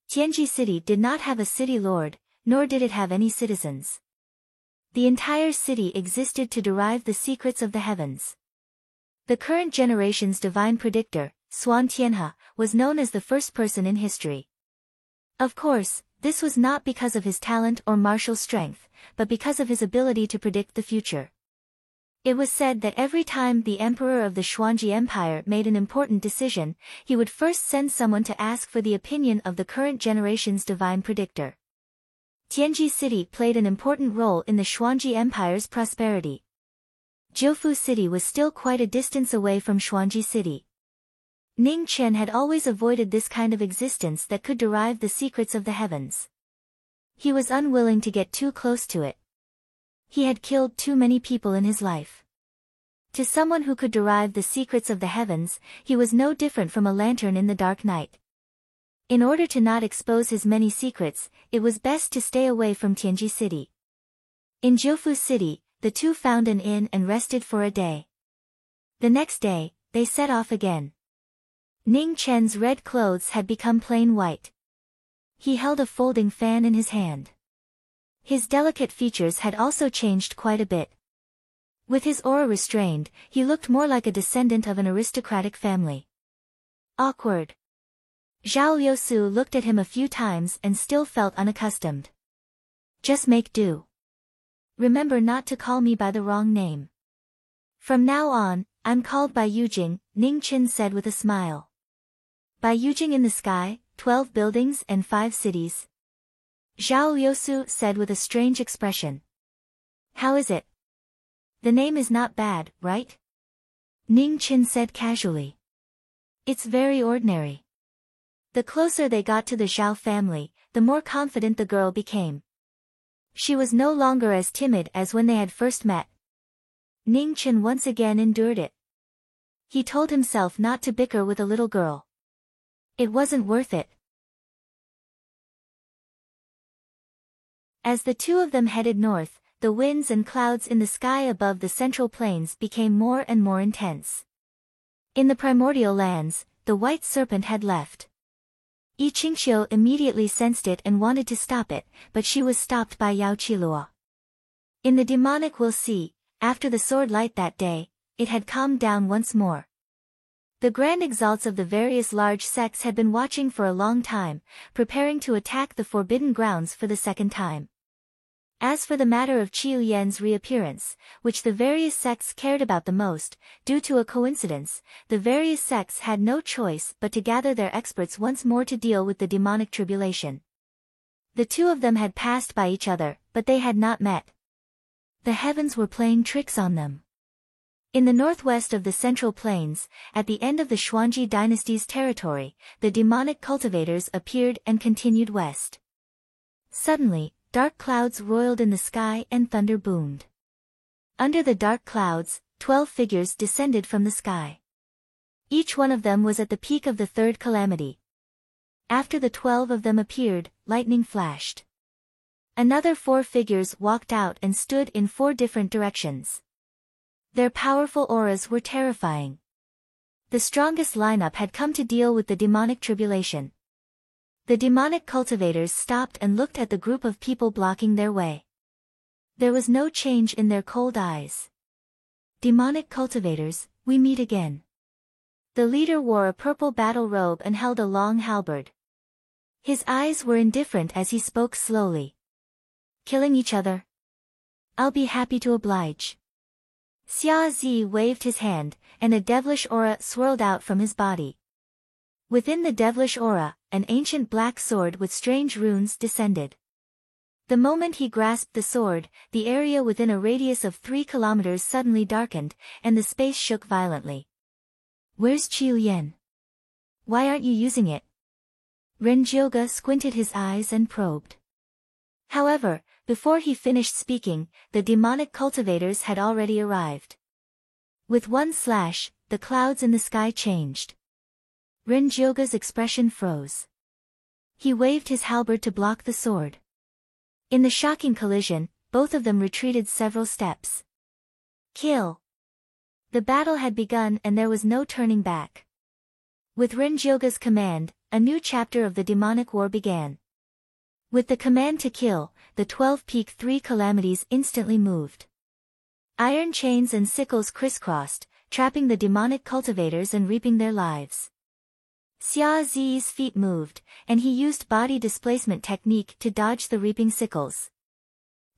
Speaker 1: Tianji City did not have a city lord, nor did it have any citizens. The entire city existed to derive the secrets of the heavens. The current generation's divine predictor, Suan Tianhe, was known as the first person in history. Of course, this was not because of his talent or martial strength, but because of his ability to predict the future. It was said that every time the emperor of the Xuanji Empire made an important decision, he would first send someone to ask for the opinion of the current generation's divine predictor. Tianji City played an important role in the Xuanji Empire's prosperity. Jiufu City was still quite a distance away from Xuanji City. Ning Chen had always avoided this kind of existence that could derive the secrets of the heavens. He was unwilling to get too close to it. He had killed too many people in his life. To someone who could derive the secrets of the heavens, he was no different from a lantern in the dark night. In order to not expose his many secrets, it was best to stay away from Tianji City. In Jiufu City, the two found an inn and rested for a day. The next day, they set off again. Ning Chen's red clothes had become plain white. He held a folding fan in his hand. His delicate features had also changed quite a bit. With his aura restrained, he looked more like a descendant of an aristocratic family. Awkward. Zhao Liusu looked at him a few times and still felt unaccustomed. Just make do. Remember not to call me by the wrong name. From now on, I'm called by Yujing, Ning Chen said with a smile. By Yujing in the sky, 12 buildings and 5 cities. Zhao Liusu said with a strange expression. How is it? The name is not bad, right? Ning Chen said casually. It's very ordinary. The closer they got to the Zhao family, the more confident the girl became. She was no longer as timid as when they had first met. Ning Chen once again endured it. He told himself not to bicker with a little girl. It wasn't worth it. As the two of them headed north, the winds and clouds in the sky above the central plains became more and more intense. In the primordial lands, the white serpent had left. Yi Qingqiu immediately sensed it and wanted to stop it, but she was stopped by Yao Qilua. In the demonic we'll see, after the sword light that day, it had calmed down once more. The grand exalts of the various large sects had been watching for a long time, preparing to attack the forbidden grounds for the second time. As for the matter of Qiu Yan's reappearance, which the various sects cared about the most, due to a coincidence, the various sects had no choice but to gather their experts once more to deal with the demonic tribulation. The two of them had passed by each other, but they had not met. The heavens were playing tricks on them. In the northwest of the Central Plains, at the end of the Xuanji dynasty's territory, the demonic cultivators appeared and continued west. Suddenly, dark clouds roiled in the sky and thunder boomed. Under the dark clouds, 12 figures descended from the sky. Each one of them was at the peak of the third calamity. After the 12 of them appeared, lightning flashed. Another 4 figures walked out and stood in 4 different directions. Their powerful auras were terrifying. The strongest lineup had come to deal with the demonic tribulation. The demonic cultivators stopped and looked at the group of people blocking their way. There was no change in their cold eyes. Demonic cultivators, we meet again. The leader wore a purple battle robe and held a long halberd. His eyes were indifferent as he spoke slowly. Killing each other? I'll be happy to oblige. Xia Zi waved his hand, and a devilish aura swirled out from his body. Within the devilish aura, an ancient black sword with strange runes descended. The moment he grasped the sword, the area within a radius of 3 kilometers suddenly darkened, and the space shook violently. Where's Qiu Yan? Why aren't you using it? Renjioga squinted his eyes and probed. However, before he finished speaking, the demonic cultivators had already arrived. With one slash, the clouds in the sky changed. Renjioga's expression froze. He waved his halberd to block the sword. In the shocking collision, both of them retreated several steps. Kill! The battle had begun and there was no turning back. With Renjioga's command, a new chapter of the demonic war began. With the command to kill, the 12 peak 3 calamities instantly moved. Iron chains and sickles crisscrossed, trapping the demonic cultivators and reaping their lives. Xia Zi's feet moved, and he used body displacement technique to dodge the reaping sickles.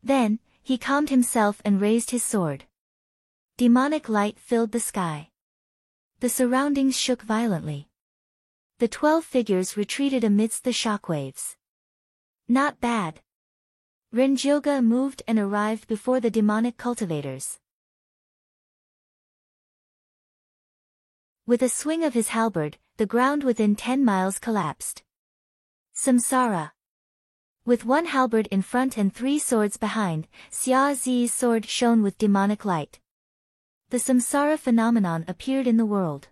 Speaker 1: Then, he calmed himself and raised his sword. Demonic light filled the sky. The surroundings shook violently. The 12 figures retreated amidst the shockwaves. Not bad. Renjioga moved and arrived before the demonic cultivators. With a swing of his halberd, the ground within 10 miles collapsed. Samsara. With one halberd in front and 3 swords behind, Xia Zi's sword shone with demonic light. The Samsara phenomenon appeared in the world.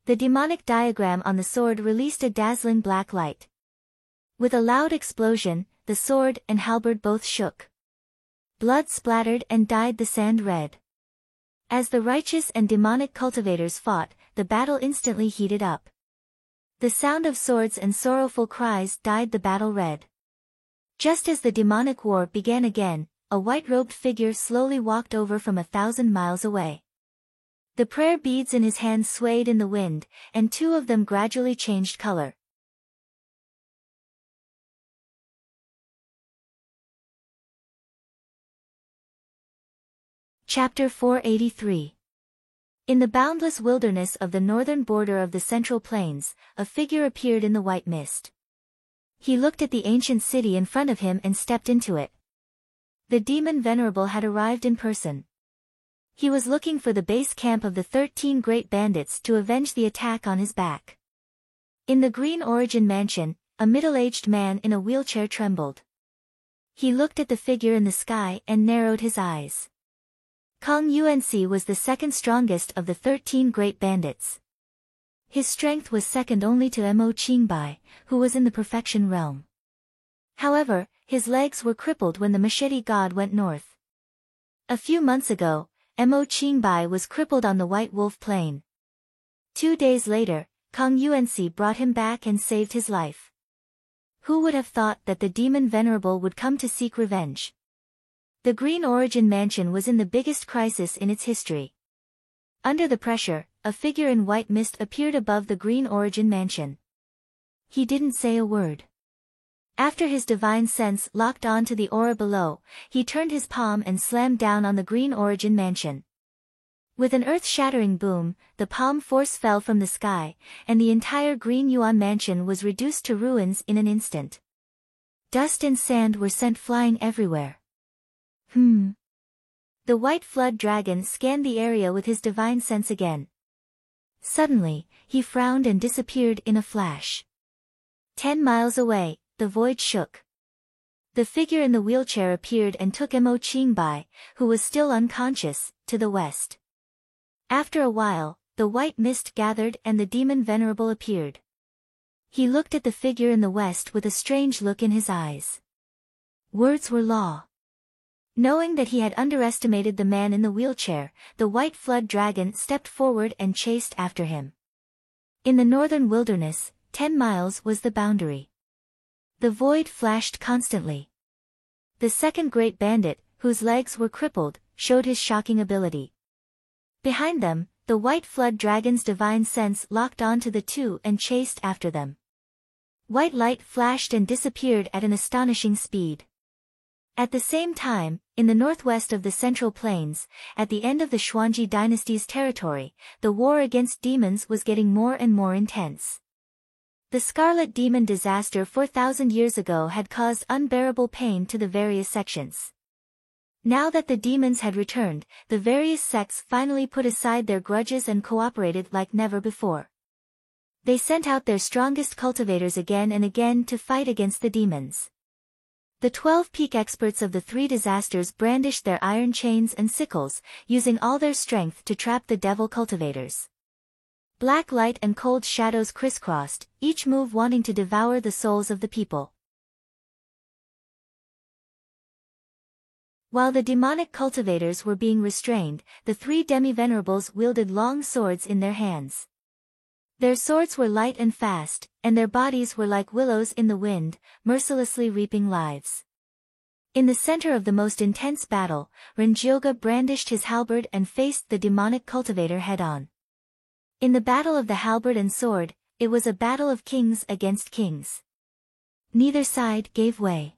Speaker 1: The demonic diagram on the sword released a dazzling black light. With a loud explosion, the sword and halberd both shook. Blood splattered and dyed the sand red. As the righteous and demonic cultivators fought, the battle instantly heated up. The sound of swords and sorrowful cries dyed the battle red. Just as the demonic war began again, a white-robed figure slowly walked over from 1,000 miles away. The prayer beads in his hands swayed in the wind, and 2 of them gradually changed color. Chapter 483. In the boundless wilderness of the northern border of the Central Plains, a figure appeared in the white mist. He looked at the ancient city in front of him and stepped into it. The demon venerable had arrived in person. He was looking for the base camp of the 13 great bandits to avenge the attack on his back. In the Green Origin Mansion, a middle-aged man in a wheelchair trembled. He looked at the figure in the sky and narrowed his eyes. Kong Yuanci was the second strongest of the 13 great bandits. His strength was second only to Mo Qingbai, who was in the perfection realm. However, his legs were crippled when the machete god went north. A few months ago, Mo Qingbai was crippled on the White Wolf Plain. 2 days later, Kong Yuanci brought him back and saved his life. Who would have thought that the demon venerable would come to seek revenge? The Green Origin Mansion was in the biggest crisis in its history. Under the pressure, a figure in white mist appeared above the Green Origin Mansion. He didn't say a word. After his divine sense locked on to the aura below, he turned his palm and slammed down on the Green Origin Mansion. With an earth-shattering boom, the palm force fell from the sky, and the entire Green Yuan Mansion was reduced to ruins in an instant. Dust and sand were sent flying everywhere. The white flood dragon scanned the area with his divine sense again. Suddenly, he frowned and disappeared in a flash. 10 miles away, the void shook. The figure in the wheelchair appeared and took Mo Qingbai, who was still unconscious, to the west. After a while, the white mist gathered and the demon venerable appeared. He looked at the figure in the west with a strange look in his eyes. Words were law. Knowing that he had underestimated the man in the wheelchair, the white flood dragon stepped forward and chased after him. In the northern wilderness, 10 miles was the boundary. The void flashed constantly. The second great bandit, whose legs were crippled, showed his shocking ability. Behind them, the white flood dragon's divine sense locked onto the two and chased after them. White light flashed and disappeared at an astonishing speed. At the same time, in the northwest of the Central Plains, at the end of the Xuanji dynasty's territory, the war against demons was getting more and more intense. The Scarlet Demon disaster 4,000 years ago had caused unbearable pain to the various sections. Now that the demons had returned, the various sects finally put aside their grudges and cooperated like never before. They sent out their strongest cultivators again and again to fight against the demons. The 12 peak experts of the three disasters brandished their iron chains and sickles, using all their strength to trap the devil cultivators. Black light and cold shadows crisscrossed, each move wanting to devour the souls of the people. While the demonic cultivators were being restrained, the three demi-venerables wielded long swords in their hands. Their swords were light and fast, and their bodies were like willows in the wind, mercilessly reaping lives. In the center of the most intense battle, Renjioga brandished his halberd and faced the demonic cultivator head-on. In the battle of the halberd and sword, it was a battle of kings against kings. Neither side gave way.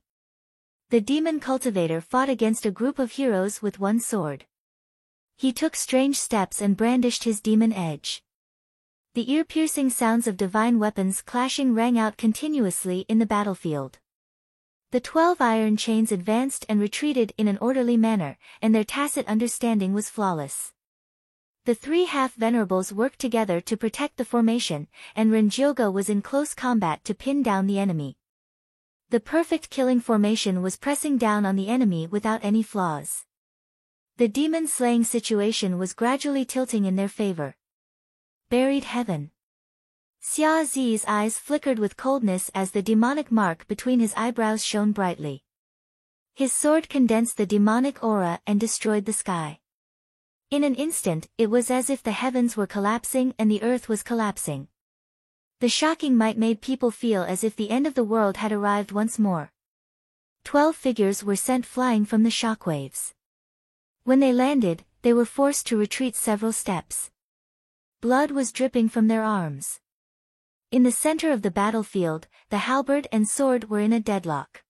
Speaker 1: The demon cultivator fought against a group of heroes with one sword. He took strange steps and brandished his demon edge. The ear-piercing sounds of divine weapons clashing rang out continuously in the battlefield. The 12 iron chains advanced and retreated in an orderly manner, and their tacit understanding was flawless. The three half-venerables worked together to protect the formation, and Renjioga was in close combat to pin down the enemy. The perfect killing formation was pressing down on the enemy without any flaws. The demon-slaying situation was gradually tilting in their favor. Buried heaven. Xia Zi's eyes flickered with coldness as the demonic mark between his eyebrows shone brightly. His sword condensed the demonic aura and destroyed the sky. In an instant, it was as if the heavens were collapsing and the earth was collapsing. The shocking might made people feel as if the end of the world had arrived once more. 12 figures were sent flying from the shockwaves. When they landed, they were forced to retreat several steps. Blood was dripping from their arms. In the center of the battlefield, the halberd and sword were in a deadlock.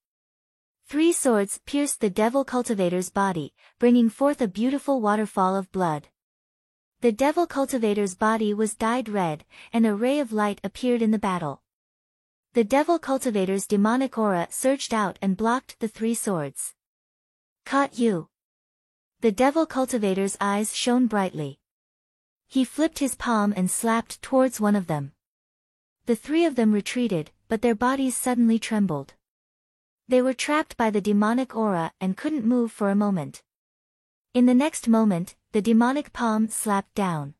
Speaker 1: 3 swords pierced the devil cultivator's body, bringing forth a beautiful waterfall of blood. The devil cultivator's body was dyed red, and a ray of light appeared in the battle. The devil cultivator's demonic aura surged out and blocked the 3 swords. Caught you. The devil cultivator's eyes shone brightly. He flipped his palm and slapped towards one of them. The 3 of them retreated, but their bodies suddenly trembled. They were trapped by the demonic aura and couldn't move for a moment. In the next moment, the demonic palm slapped down.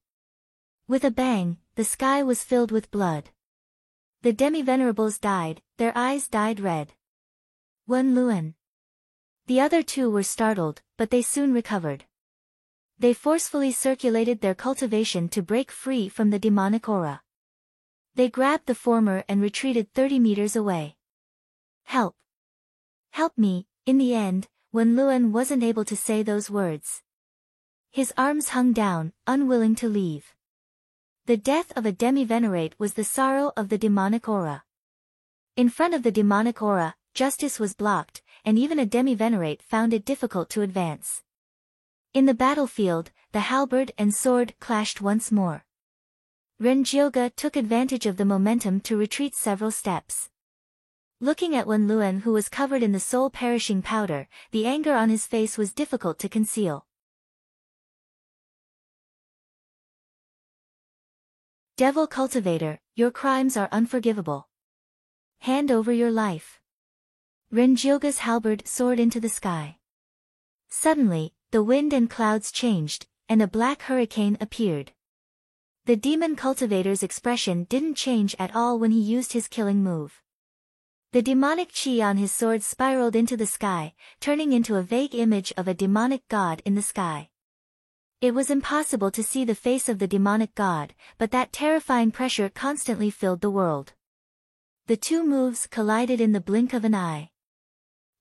Speaker 1: With a bang, the sky was filled with blood. The demi-venerables died, their eyes dyed red. Wen Luan. The other 2 were startled, but they soon recovered. They forcefully circulated their cultivation to break free from the demonic aura. They grabbed the former and retreated 30 meters away. Help! Help me! In the end, Wen Luan wasn't able to say those words. His arms hung down, unwilling to leave. The death of a demi-venerate was the sorrow of the demonic aura. In front of the demonic aura, justice was blocked, and even a demi-venerate found it difficult to advance. In the battlefield, the halberd and sword clashed once more. Renjioga took advantage of the momentum to retreat several steps. Looking at Wen Luan, who was covered in the soul-perishing powder, the anger on his face was difficult to conceal. Devil cultivator, your crimes are unforgivable. Hand over your life. Renjioga's halberd soared into the sky. Suddenly, the wind and clouds changed, and a black hurricane appeared. The demon cultivator's expression didn't change at all when he used his killing move. The demonic chi on his sword spiraled into the sky, turning into a vague image of a demonic god in the sky. It was impossible to see the face of the demonic god, but that terrifying pressure constantly filled the world. The two moves collided in the blink of an eye.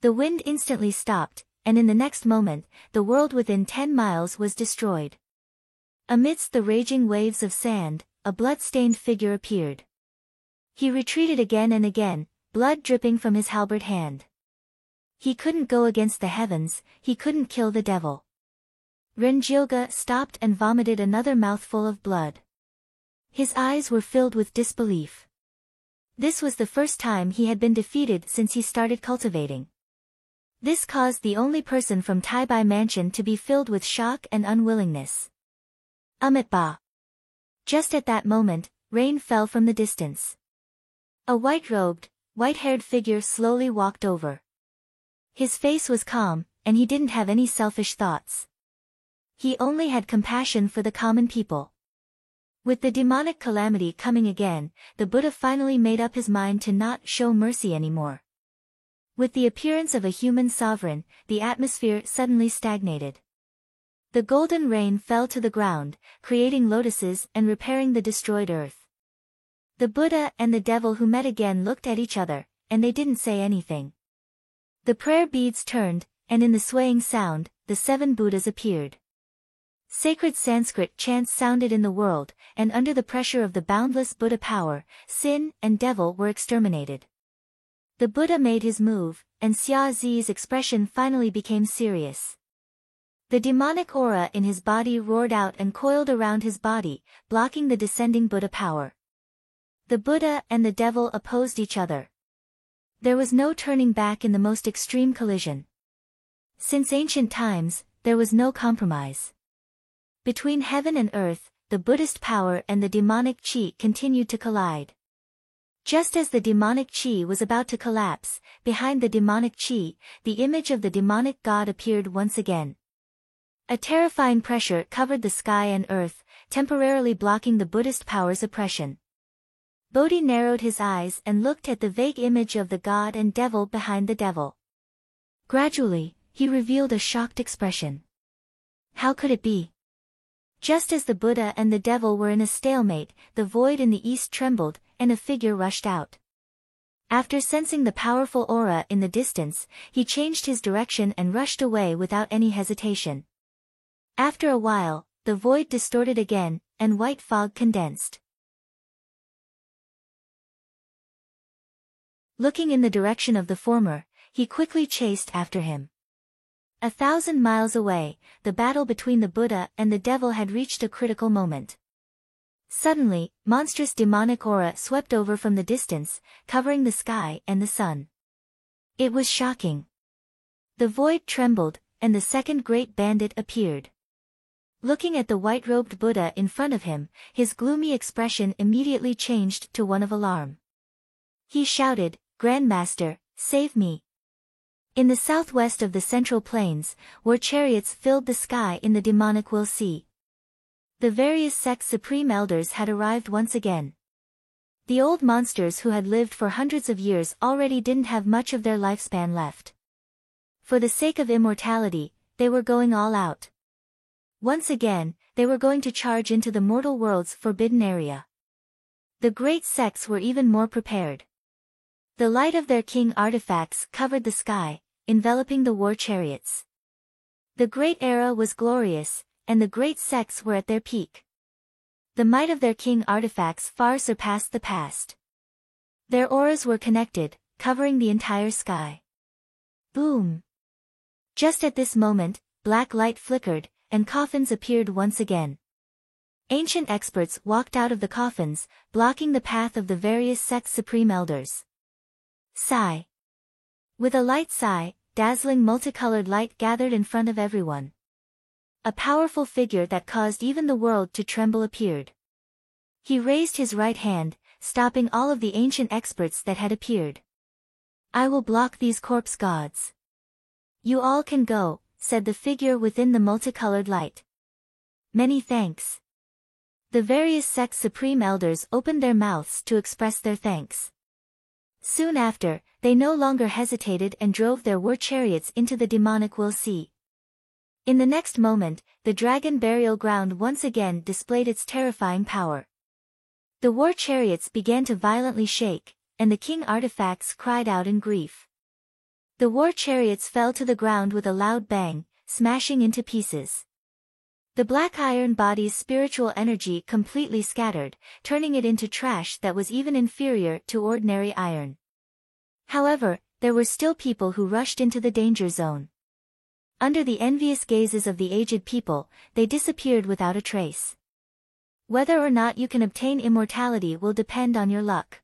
Speaker 1: The wind instantly stopped, and in the next moment, the world within 10 miles was destroyed. Amidst the raging waves of sand, a blood-stained figure appeared. He retreated again and again, blood dripping from his halberd hand. He couldn't go against the heavens, he couldn't kill the devil. Renjioga stopped and vomited another mouthful of blood. His eyes were filled with disbelief. This was the first time he had been defeated since he started cultivating. This caused the only person from Taibai Mansion to be filled with shock and unwillingness. Amitba. Just at that moment, rain fell from the distance. A white-robed, white-haired figure slowly walked over. His face was calm, and he didn't have any selfish thoughts. He only had compassion for the common people. With the demonic calamity coming again, the Buddha finally made up his mind to not show mercy anymore. With the appearance of a human sovereign, the atmosphere suddenly stagnated. The golden rain fell to the ground, creating lotuses and repairing the destroyed earth. The Buddha and the devil who met again looked at each other, and they didn't say anything. The prayer beads turned, and in the swaying sound, the 7 Buddhas appeared. Sacred Sanskrit chants sounded in the world, and under the pressure of the boundless Buddha power, sin and devil were exterminated. The Buddha made his move, and Xia Zi's expression finally became serious. The demonic aura in his body roared out and coiled around his body, blocking the descending Buddha power. The Buddha and the devil opposed each other. There was no turning back in the most extreme collision. Since ancient times, there was no compromise. Between heaven and earth, the Buddhist power and the demonic chi continued to collide. Just as the demonic chi was about to collapse, behind the demonic chi, the image of the demonic god appeared once again. A terrifying pressure covered the sky and earth, temporarily blocking the Buddhist power's oppression. Bodhi narrowed his eyes and looked at the vague image of the god and devil behind the devil. Gradually, he revealed a shocked expression. How could it be? Just as the Buddha and the devil were in a stalemate, the void in the east trembled, and a figure rushed out. After sensing the powerful aura in the distance, he changed his direction and rushed away without any hesitation. After a while, the void distorted again, and white fog condensed. Looking in the direction of the former, he quickly chased after him. 1,000 miles away, the battle between the Buddha and the devil had reached a critical moment. Suddenly, monstrous demonic aura swept over from the distance, covering the sky and the sun. It was shocking. The void trembled, and the second great bandit appeared. Looking at the white-robed Buddha in front of him, his gloomy expression immediately changed to one of alarm. He shouted, "Grandmaster, save me!" In the southwest of the Central Plains, where chariots filled the sky in the demonic will see. The various sects' supreme elders had arrived once again. The old monsters who had lived for hundreds of years already didn't have much of their lifespan left. For the sake of immortality, they were going all out. Once again, they were going to charge into the mortal world's forbidden area. The great sects were even more prepared. The light of their king artifacts covered the sky, enveloping the war chariots. The great era was glorious, and the great sects were at their peak. The might of their king artifacts far surpassed the past. Their auras were connected, covering the entire sky. Boom! Just at this moment, black light flickered, and coffins appeared once again. Ancient experts walked out of the coffins, blocking the path of the various sects' supreme elders. Sigh. With a light sigh, dazzling multicolored light gathered in front of everyone. A powerful figure that caused even the world to tremble appeared. He raised his right hand, stopping all of the ancient experts that had appeared. "I will block these corpse gods. You all can go," said the figure within the multicolored light. "Many thanks." The various sects' supreme elders opened their mouths to express their thanks. Soon after, they no longer hesitated and drove their war chariots into the demonic Will Sea. In the next moment, the dragon burial ground once again displayed its terrifying power. The war chariots began to violently shake, and the king artifacts cried out in grief. The war chariots fell to the ground with a loud bang, smashing into pieces. The black iron body's spiritual energy completely scattered, turning it into trash that was even inferior to ordinary iron. However, there were still people who rushed into the danger zone. Under the envious gazes of the aged people, they disappeared without a trace. Whether or not you can obtain immortality will depend on your luck.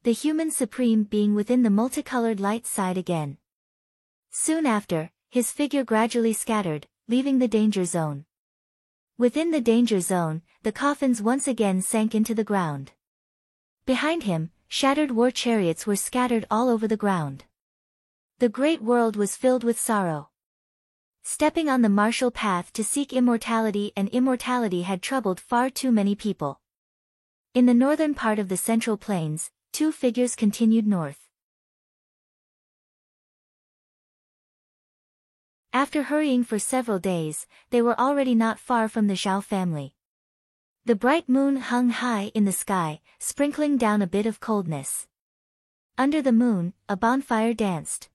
Speaker 1: The human supreme being within the multicolored light sighed again. Soon after, his figure gradually scattered, leaving the danger zone. Within the danger zone, the coffins once again sank into the ground. Behind him, shattered war chariots were scattered all over the ground. The great world was filled with sorrow. Stepping on the martial path to seek immortality, and immortality had troubled far too many people. In the northern part of the Central Plains, two figures continued north. After hurrying for several days, they were already not far from the Zhao family. The bright moon hung high in the sky, sprinkling down a bit of coldness. Under the moon, a bonfire danced.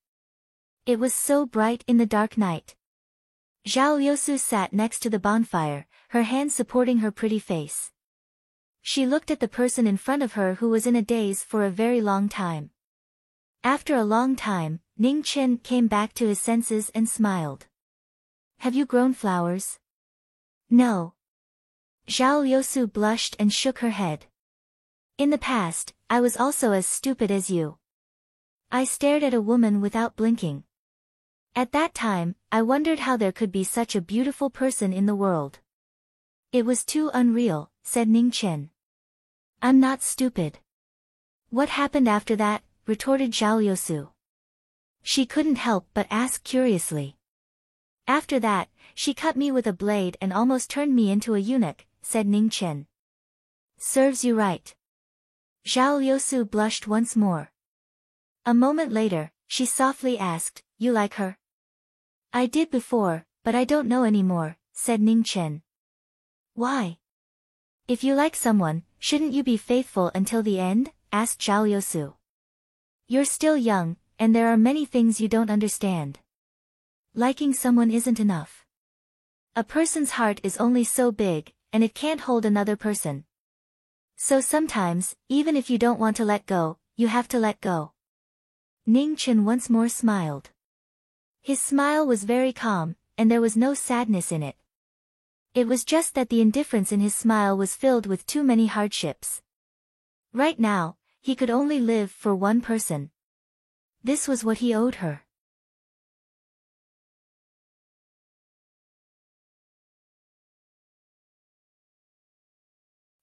Speaker 1: It was so bright in the dark night. Zhao Liusu sat next to the bonfire, her hands supporting her pretty face. She looked at the person in front of her who was in a daze for a very long time. After a long time, Ning Chen came back to his senses and smiled. "Have you grown flowers?" "No." Zhao Liusu blushed and shook her head. "In the past, I was also as stupid as you. I stared at a woman without blinking. At that time, I wondered how there could be such a beautiful person in the world. It was too unreal," said Ning Chen. "I'm not stupid." "What happened after that?" retorted Zhao Liusu. She couldn't help but ask curiously. "After that, she cut me with a blade and almost turned me into a eunuch," said Ning Chen. "Serves you right." Zhao Liusu blushed once more. A moment later, she softly asked, "You like her?" "I did before, but I don't know anymore," said Ning Chen. "Why?" "If you like someone, shouldn't you be faithful until the end?" asked Zhao Liusu. "You're still young, and there are many things you don't understand. Liking someone isn't enough. A person's heart is only so big, and it can't hold another person. So sometimes, even if you don't want to let go, you have to let go." Ning Chen once more smiled. His smile was very calm, and there was no sadness in it. It was just that the indifference in his smile was filled with too many hardships. Right now, he could only live for one person. This was what he owed her.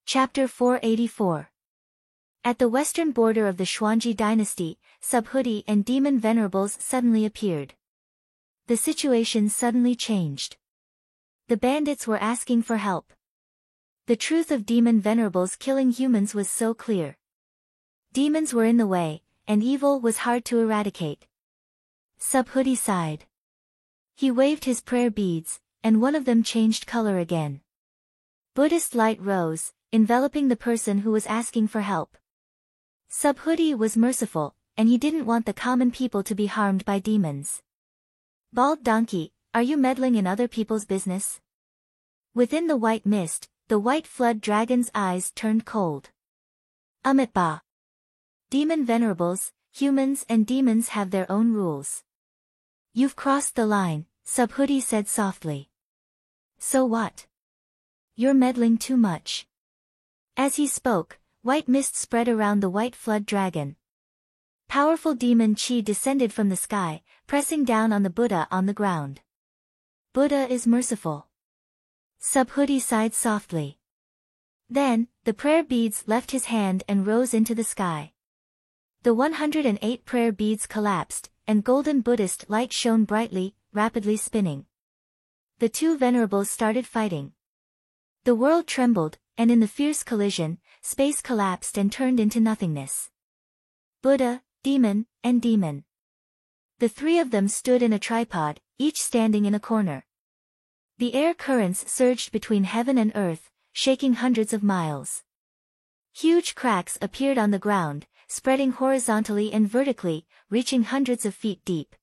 Speaker 1: Chapter 484. At the western border of the Xuanji dynasty, Subhuti and demon venerables suddenly appeared. The situation suddenly changed. The bandits were asking for help. The truth of demon venerables killing humans was so clear. Demons were in the way, and evil was hard to eradicate. Subhuti sighed. He waved his prayer beads, and one of them changed color again. Buddhist light rose, enveloping the person who was asking for help. Subhuti was merciful, and he didn't want the common people to be harmed by demons. "Bald donkey, are you meddling in other people's business?" Within the white mist, the white flood dragon's eyes turned cold. "Amitba. Demon venerables, humans and demons have their own rules." "You've crossed the line," Subhuti said softly. "So what? You're meddling too much." As he spoke, white mist spread around the white flood dragon. Powerful demon chi descended from the sky, pressing down on the Buddha on the ground. "Buddha is merciful." Subhuti sighed softly. Then, the prayer beads left his hand and rose into the sky. The 108 prayer beads collapsed, and golden Buddhist light shone brightly, rapidly spinning. The two venerables started fighting. The world trembled, and in the fierce collision, space collapsed and turned into nothingness. Buddha, demon, and demon. The three of them stood in a tripod, each standing in a corner. The air currents surged between heaven and earth, shaking hundreds of miles. Huge cracks appeared on the ground, spreading horizontally and vertically, reaching hundreds of feet deep.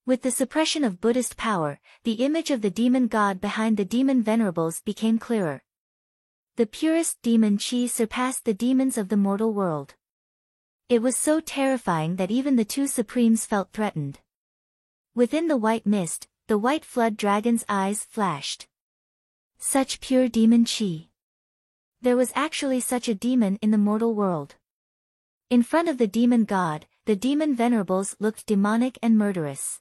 Speaker 1: With the suppression of Buddhist power, the image of the demon god behind the demon venerables became clearer. The purest demon chi surpassed the demons of the mortal world. It was so terrifying that even the two supremes felt threatened. Within the white mist, the white flood dragon's eyes flashed. Such pure demon chi. There was actually such a demon in the mortal world. In front of the demon god, the demon venerables looked demonic and murderous.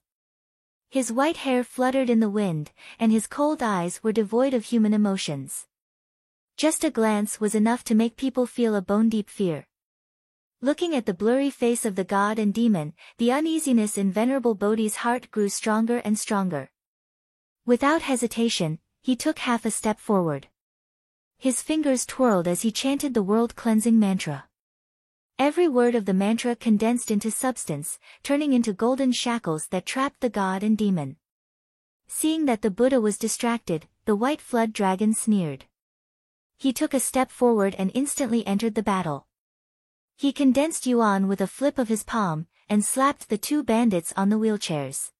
Speaker 1: His white hair fluttered in the wind, and his cold eyes were devoid of human emotions. Just a glance was enough to make people feel a bone-deep fear. Looking at the blurry face of the god and demon, the uneasiness in Venerable Bodhi's heart grew stronger and stronger. Without hesitation, he took half a step forward. His fingers twirled as he chanted the world-cleansing mantra. Every word of the mantra condensed into substance, turning into golden shackles that trapped the god and demon. Seeing that the Buddha was distracted, the white flood dragon sneered. He took a step forward and instantly entered the battle. He condensed Yuan with a flip of his palm, and slapped the two bandits on the wheelchairs.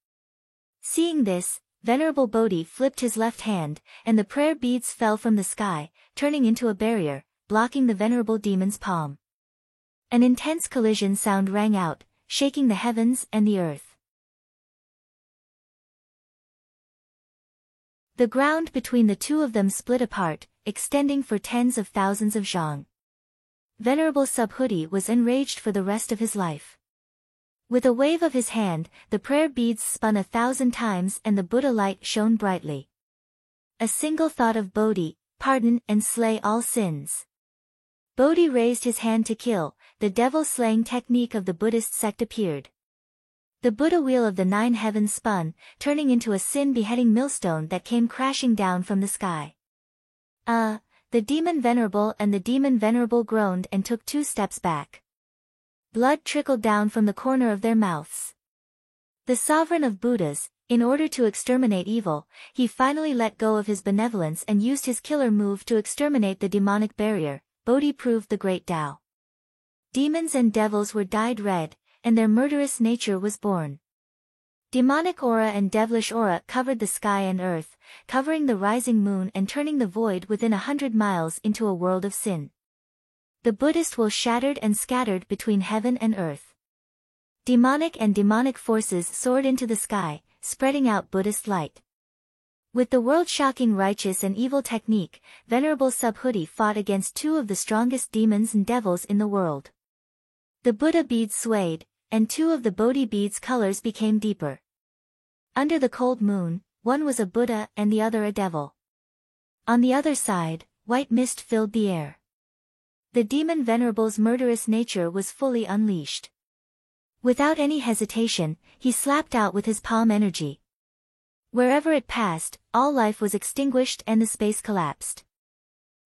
Speaker 1: Seeing this, Venerable Bodhi flipped his left hand, and the prayer beads fell from the sky, turning into a barrier, blocking the venerable demon's palm. An intense collision sound rang out, shaking the heavens and the earth. The ground between the two of them split apart, extending for tens of thousands of zhang. Venerable Subhuti was enraged for the rest of his life. With a wave of his hand, the prayer beads spun 1,000 times and the Buddha light shone brightly. A single thought of Bodhi, pardon and slay all sins. Bodhi raised his hand to kill, the devil-slaying technique of the Buddhist sect appeared. The Buddha wheel of the 9 heavens spun, turning into a sin-beheading millstone that came crashing down from the sky. The demon venerable and the demon venerable groaned and took 2 steps back. Blood trickled down from the corner of their mouths. The sovereign of Buddhas, in order to exterminate evil, he finally let go of his benevolence and used his killer move to exterminate the demonic barrier. Bodhi proved the great Tao. Demons and devils were dyed red, and their murderous nature was born. Demonic aura and devilish aura covered the sky and earth, covering the rising moon and turning the void within 100 miles into a world of sin. The Buddhist will shattered and scattered between heaven and earth. Demonic and demonic forces soared into the sky, spreading out Buddhist light. With the world-shocking righteous and evil technique, Venerable Subhuti fought against 2 of the strongest demons and devils in the world. The Buddha beads swayed, and 2 of the Bodhi beads' colors became deeper. Under the cold moon, one was a Buddha and the other a devil. On the other side, white mist filled the air. The demon venerable's murderous nature was fully unleashed. Without any hesitation, he slapped out with his palm energy. Wherever it passed, all life was extinguished and the space collapsed.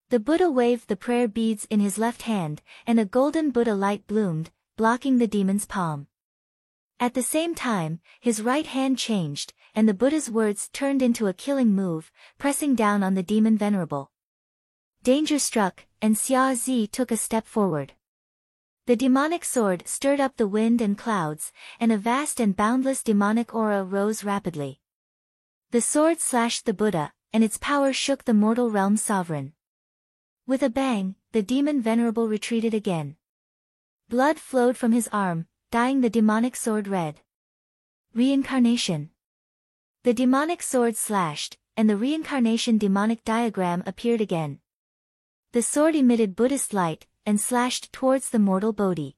Speaker 1: The Buddha waved the prayer beads in his left hand, and a golden Buddha light bloomed, blocking the demon's palm. At the same time, his right hand changed, and the Buddha's words turned into a killing move, pressing down on the demon venerable. Danger struck, and Xia Zi took a step forward. The demonic sword stirred up the wind and clouds, and a vast and boundless demonic aura rose rapidly. The sword slashed the Buddha, and its power shook the mortal realm's sovereign. With a bang, the demon venerable retreated again. Blood flowed from his arm, dyeing the demonic sword red. Reincarnation. The demonic sword slashed, and the reincarnation demonic diagram appeared again. The sword emitted Buddhist light, and slashed towards the mortal Bodhi.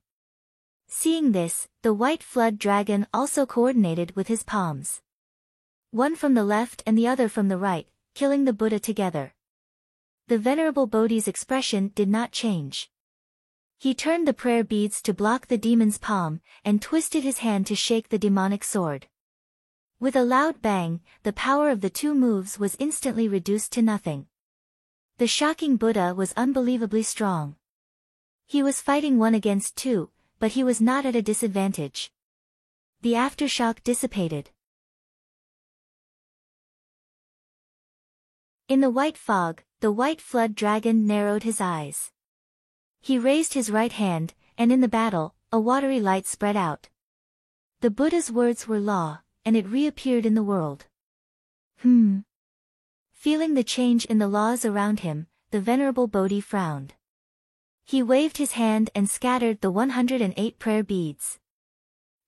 Speaker 1: Seeing this, the white flood dragon also coordinated with his palms. One from the left and the other from the right, killing the Buddha together. The venerable Bodhi's expression did not change. He turned the prayer beads to block the demon's palm, and twisted his hand to shake the demonic sword. With a loud bang, the power of the 2 moves was instantly reduced to nothing. The shocking Buddha was unbelievably strong. He was fighting 1 against 2, but he was not at a disadvantage. The aftershock dissipated. In the white fog, the white flood dragon narrowed his eyes. He raised his right hand, and in the battle, a watery light spread out. The Buddha's words were law, and it reappeared in the world. Feeling the change in the laws around him, the Venerable Bodhi frowned. He waved his hand and scattered the 108 prayer beads.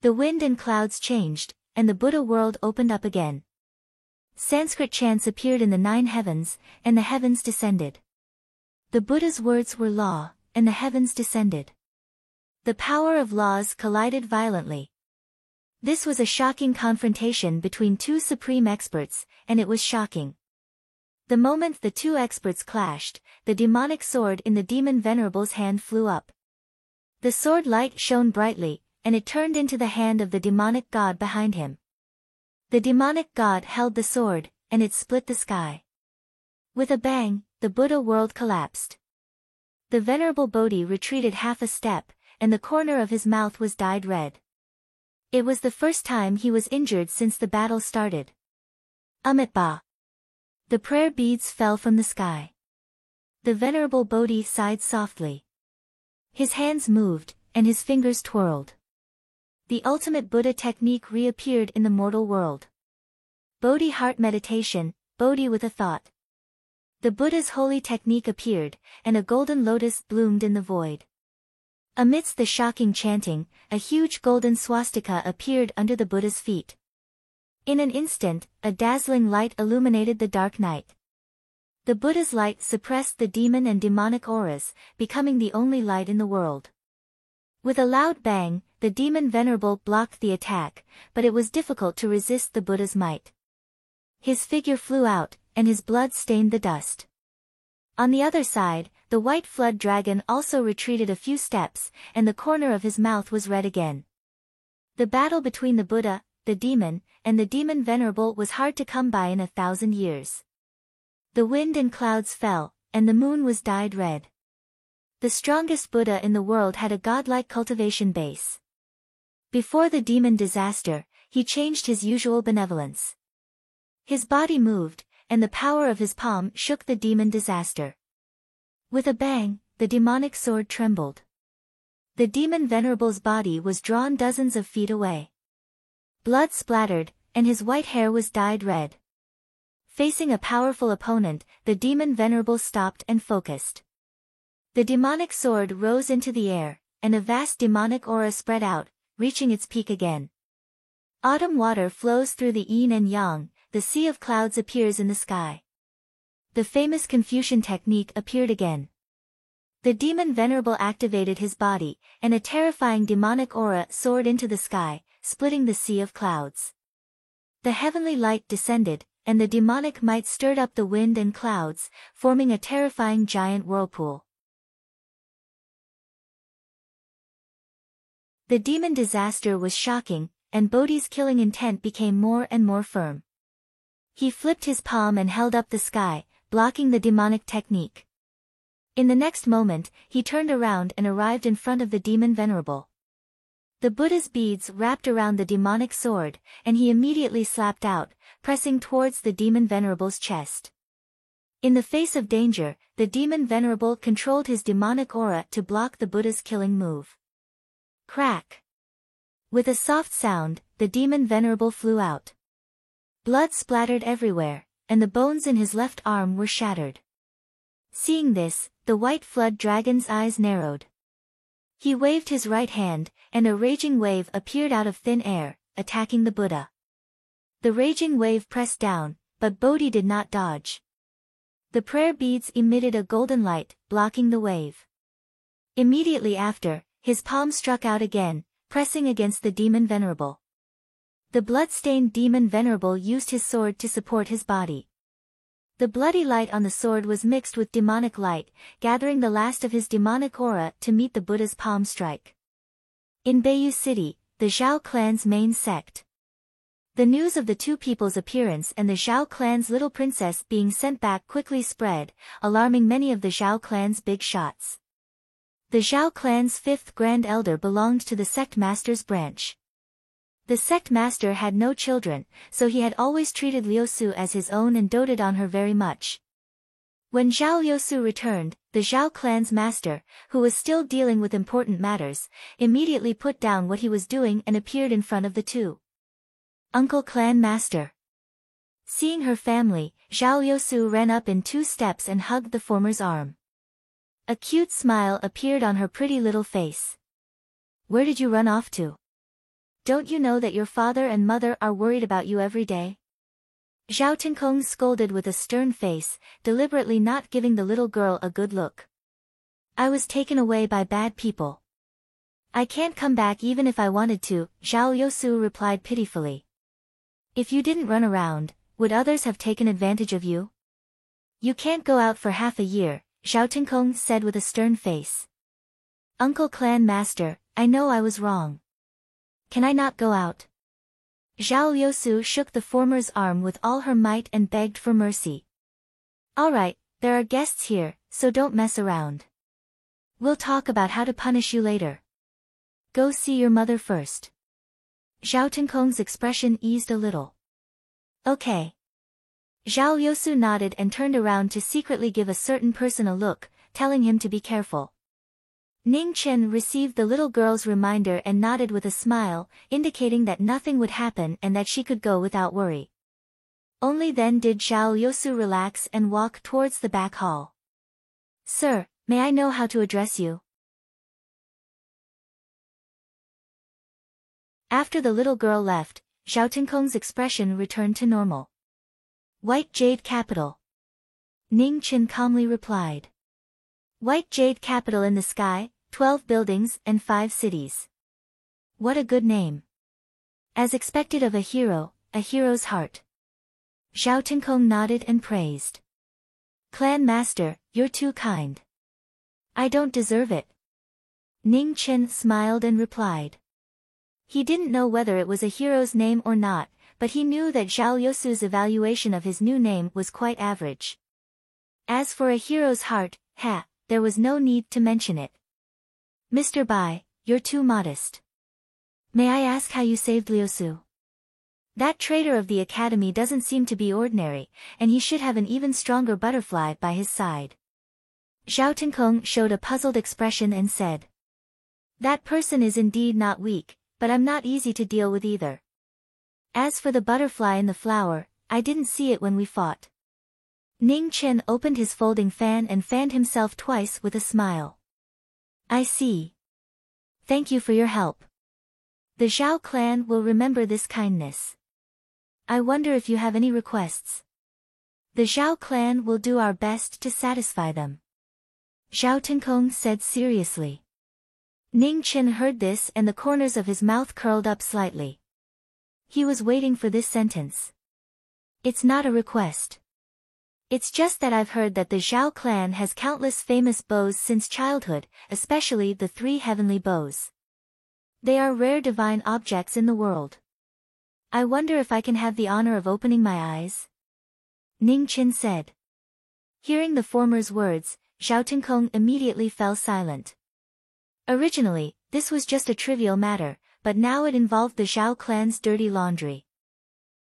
Speaker 1: The wind and clouds changed, and the Buddha world opened up again. Sanskrit chants appeared in the 9 heavens, and the heavens descended. The Buddha's words were law, and the heavens descended. The power of laws collided violently. This was a shocking confrontation between 2 supreme experts, and it was shocking. The moment the 2 experts clashed, the demonic sword in the demon Venerable's hand flew up. The sword light shone brightly, and it turned into the hand of the demonic god behind him. The demonic god held the sword, and it split the sky. With a bang, the Buddha world collapsed. The Venerable Bodhi retreated half a step, and the corner of his mouth was dyed red. It was the first time he was injured since the battle started. Amitabha. The prayer beads fell from the sky. The Venerable Bodhi sighed softly. His hands moved, and his fingers twirled. The ultimate Buddha technique reappeared in the mortal world. Bodhi heart meditation, Bodhi with a thought. The Buddha's holy technique appeared, and a golden lotus bloomed in the void. Amidst the shocking chanting, a huge golden swastika appeared under the Buddha's feet. In an instant, a dazzling light illuminated the dark night. The Buddha's light suppressed the demon and demonic auras, becoming the only light in the world. With a loud bang, the demon Venerable blocked the attack, but it was difficult to resist the Buddha's might. His figure flew out, and his blood stained the dust. On the other side, the white flood dragon also retreated a few steps, and the corner of his mouth was red again. The battle between the Buddha, the demon, and the demon Venerable was hard to come by in 1,000 years. The wind and clouds fell, and the moon was dyed red. The strongest Buddha in the world had a godlike cultivation base. Before the demon disaster, he changed his usual benevolence. His body moved, and the power of his palm shook the demon disaster. With a bang, the demonic sword trembled. The demon Venerable's body was drawn dozens of feet away. Blood splattered, and his white hair was dyed red. Facing a powerful opponent, the demon Venerable stopped and focused. The demonic sword rose into the air, and a vast demonic aura spread out, reaching its peak again. Autumn water flows through the yin and yang, the sea of clouds appears in the sky. The famous Confucian technique appeared again. The demon Venerable activated his body, and a terrifying demonic aura soared into the sky, splitting the sea of clouds. The heavenly light descended, and the demonic might stirred up the wind and clouds, forming a terrifying giant whirlpool. The demon disaster was shocking, and Bodhi's killing intent became more and more firm. He flipped his palm and held up the sky, blocking the demonic technique. In the next moment, he turned around and arrived in front of the demon Venerable. The Buddha's beads wrapped around the demonic sword, and he immediately slapped out, pressing towards the demon Venerable's chest. In the face of danger, the demon Venerable controlled his demonic aura to block the Buddha's killing move. Crack! With a soft sound, the demon Venerable flew out. Blood splattered everywhere, and the bones in his left arm were shattered. Seeing this, the white flood dragon's eyes narrowed. He waved his right hand, and a raging wave appeared out of thin air, attacking the Buddha. The raging wave pressed down, but Bodhi did not dodge. The prayer beads emitted a golden light, blocking the wave. Immediately after, his palm struck out again, pressing against the demon Venerable. The blood-stained demon Venerable used his sword to support his body. The bloody light on the sword was mixed with demonic light, gathering the last of his demonic aura to meet the Buddha's palm strike. In Bayou City, the Zhao clan's main sect. The news of the two people's appearance and the Zhao clan's little princess being sent back quickly spread, alarming many of the Zhao clan's big shots. The Zhao clan's fifth grand elder belonged to the sect master's branch. The sect master had no children, so he had always treated Liu Su as his own and doted on her very much. When Zhao Liusu returned, the Zhao clan's master, who was still dealing with important matters, immediately put down what he was doing and appeared in front of the two. Uncle clan master. Seeing her family, Zhao Liusu ran up in 2 steps and hugged the former's arm. A cute smile appeared on her pretty little face. Where did you run off to? Don't you know that your father and mother are worried about you every day? Zhao Tinkong scolded with a stern face, deliberately not giving the little girl a good look. I was taken away by bad people. I can't come back even if I wanted to, Zhao Liusu replied pitifully. If you didn't run around, would others have taken advantage of you? You can't go out for half a year, Zhao Tinkong said with a stern face. Uncle clan master, I know I was wrong. Can I not go out? Zhao Liusu shook the former's arm with all her might and begged for mercy. All right, there are guests here, so don't mess around. We'll talk about how to punish you later. Go see your mother first. Zhao Tinkong's expression eased a little. Okay. Zhao Liusu nodded and turned around to secretly give a certain person a look, telling him to be careful. Ning Chen received the little girl's reminder and nodded with a smile, indicating that nothing would happen and that she could go without worry. Only then did Zhao Liusu relax and walk towards the back hall. Sir, may I know how to address you? After the little girl left, Zhao Tinkong's expression returned to normal. White Jade Capital. Ning Chen calmly replied. White Jade Capital in the sky, 12 buildings and 5 cities. What a good name. As expected of a hero's heart. Zhao Tinkong nodded and praised. Clan master, you're too kind. I don't deserve it. Ning Chen smiled and replied. He didn't know whether it was a hero's name or not, but he knew that Zhao Liusu's evaluation of his new name was quite average. As for a hero's heart, there was no need to mention it. Mr. Bai, you're too modest. May I ask how you saved Liusu? That traitor of the academy doesn't seem to be ordinary, and he should have an even stronger butterfly by his side. Zhao Tinkong showed a puzzled expression and said. That person is indeed not weak, but I'm not easy to deal with either. As for the butterfly in the flower, I didn't see it when we fought. Ning Chen opened his folding fan and fanned himself twice with a smile. I see. Thank you for your help. The Zhao clan will remember this kindness. I wonder if you have any requests. The Zhao clan will do our best to satisfy them. Zhao Tinkong said seriously. Ning Chen heard this and the corners of his mouth curled up slightly. He was waiting for this sentence. It's not a request. It's just that I've heard that the Zhao clan has countless famous bows since childhood, especially the 3 heavenly bows. They are rare divine objects in the world. I wonder if I can have the honor of opening my eyes? Ning Chen said. Hearing the former's words, Zhao Tinkong immediately fell silent. Originally, this was just a trivial matter, but now it involved the Zhao clan's dirty laundry.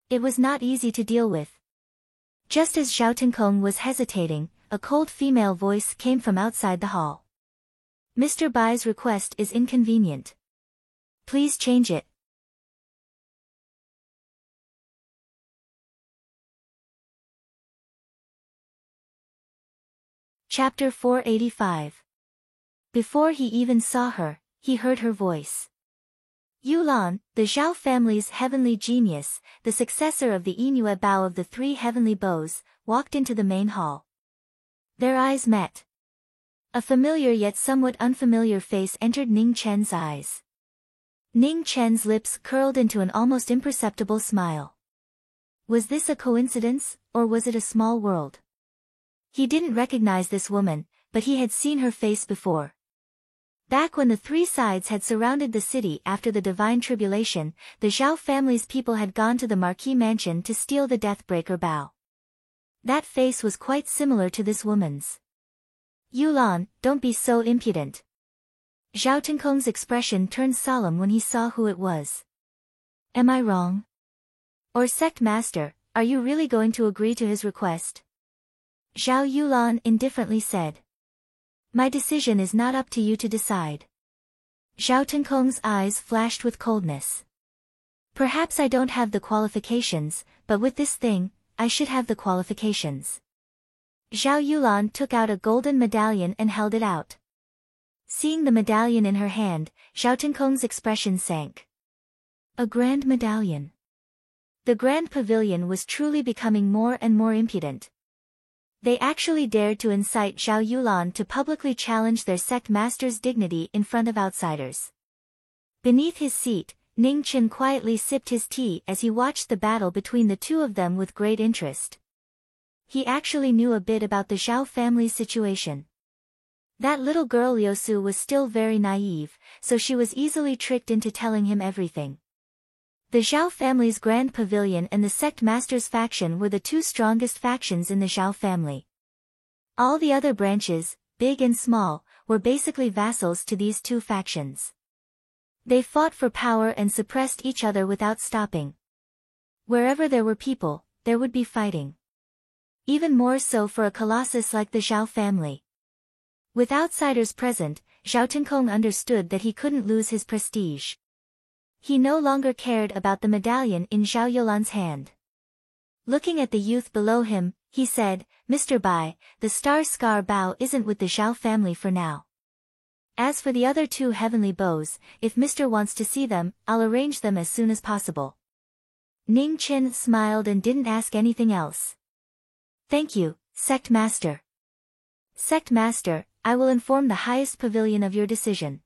Speaker 1: It was not easy to deal with. Just as Zhao Tinkong was hesitating, a cold female voice came from outside the hall. Mr. Bai's request is inconvenient. Please change it. Chapter 485. Before he even saw her, he heard her voice. Yulan, the Zhao family's heavenly genius, the successor of the Yinue Bao of the 3 heavenly bows, walked into the main hall. Their eyes met. A familiar yet somewhat unfamiliar face entered Ning Chen's eyes. Ning Chen's lips curled into an almost imperceptible smile. Was this a coincidence, or was it a small world? He didn't recognize this woman, but he had seen her face before. Back when the three sides had surrounded the city after the divine tribulation, the Zhao family's people had gone to the Marquis mansion to steal the Deathbreaker bow. That face was quite similar to this woman's. Yulan, don't be so impudent. Zhao Tinkong's expression turned solemn when he saw who it was. Am I wrong? Or sect master, are you really going to agree to his request? Zhao Yulan indifferently said. My decision is not up to you to decide. Zhao Tinkong's eyes flashed with coldness. Perhaps I don't have the qualifications, but with this thing, I should have the qualifications. Zhao Yulan took out a golden medallion and held it out. Seeing the medallion in her hand, Zhao Tinkong's expression sank. A grand medallion. The grand pavilion was truly becoming more and more impudent. They actually dared to incite Zhao Yulan to publicly challenge their sect master's dignity in front of outsiders. Beneath his seat, Ning Chen quietly sipped his tea as he watched the battle between the two of them with great interest. He actually knew a bit about the Zhao family's situation. That little girl Liusu was still very naive, so she was easily tricked into telling him everything. The Zhao family's grand pavilion and the sect master's faction were the two strongest factions in the Zhao family. All the other branches, big and small, were basically vassals to these two factions. They fought for power and suppressed each other without stopping. Wherever there were people, there would be fighting. Even more so for a colossus like the Zhao family. With outsiders present, Zhao Tinkong understood that he couldn't lose his prestige. He no longer cared about the medallion in Zhao Yulan's hand. Looking at the youth below him, he said, Mr. Bai, the Star Scar bow isn't with the Zhao family for now. As for the other two heavenly bows, if Mr. wants to see them, I'll arrange them as soon as possible. Ning Chen smiled and didn't ask anything else. Thank you, Sect Master. Sect Master, I will inform the highest pavilion of your decision.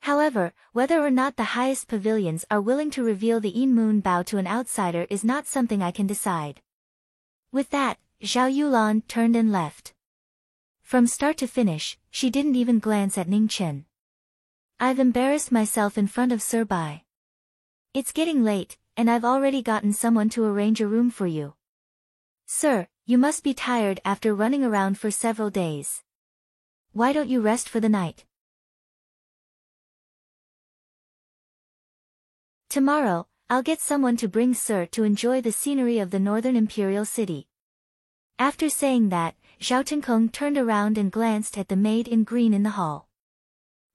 Speaker 1: However, whether or not the highest pavilions are willing to reveal the Yin Moon bow to an outsider is not something I can decide. With that, Zhao Yulan turned and left. From start to finish, she didn't even glance at Ning Chen. I've embarrassed myself in front of Sir Bai. It's getting late, and I've already gotten someone to arrange a room for you. Sir, you must be tired after running around for several days. Why don't you rest for the night? Tomorrow, I'll get someone to bring Sir to enjoy the scenery of the northern imperial city. After saying that, Zhao Tinkong turned around and glanced at the maid in green in the hall.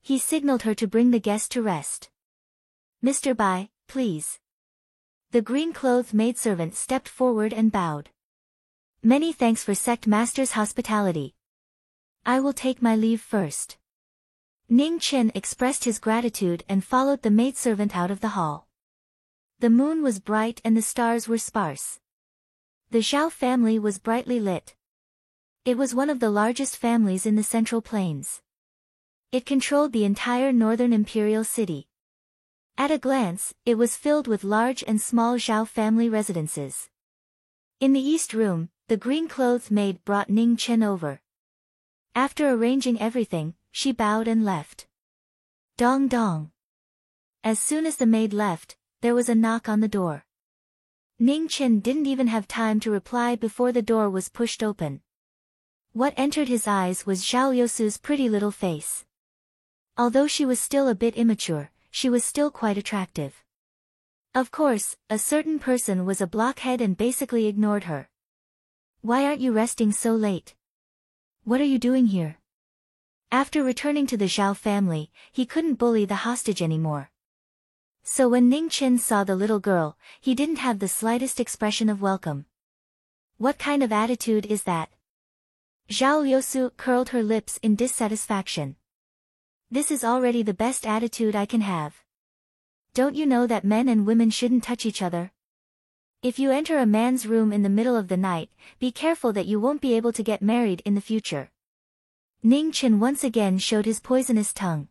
Speaker 1: He signaled her to bring the guest to rest. Mr. Bai, please. The green-clothed maidservant stepped forward and bowed. Many thanks for Sect Master's hospitality. I will take my leave first. Ning Chen expressed his gratitude and followed the maidservant out of the hall. The moon was bright and the stars were sparse. The Zhao family was brightly lit. It was one of the largest families in the Central Plains. It controlled the entire northern imperial city. At a glance, it was filled with large and small Zhao family residences. In the east room, the green-clothed maid brought Ning Chen over. After arranging everything, she bowed and left. Dong dong. As soon as the maid left, there was a knock on the door. Ning Chen didn't even have time to reply before the door was pushed open. What entered his eyes was Zhao Liusu's pretty little face. Although she was still a bit immature, she was still quite attractive. Of course, a certain person was a blockhead and basically ignored her. Why aren't you resting so late? What are you doing here? After returning to the Zhao family, he couldn't bully the hostage anymore. So when Ning Chen saw the little girl, he didn't have the slightest expression of welcome. What kind of attitude is that? Zhao Liusu curled her lips in dissatisfaction. This is already the best attitude I can have. Don't you know that men and women shouldn't touch each other? If you enter a man's room in the middle of the night, be careful that you won't be able to get married in the future. Ning Chen once again showed his poisonous tongue.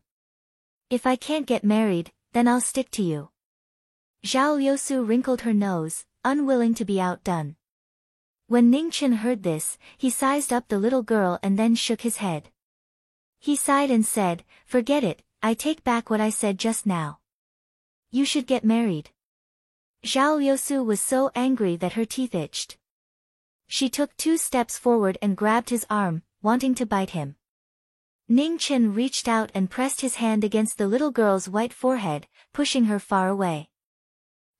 Speaker 1: If I can't get married, then I'll stick to you. Zhao Liusu wrinkled her nose, unwilling to be outdone. When Ning Chen heard this, he sized up the little girl and then shook his head. He sighed and said, "Forget it, I take back what I said just now. You should get married." Zhao Liusu was so angry that her teeth itched. She took 2 steps forward and grabbed his arm, wanting to bite him. Ning Chen reached out and pressed his hand against the little girl's white forehead, pushing her far away.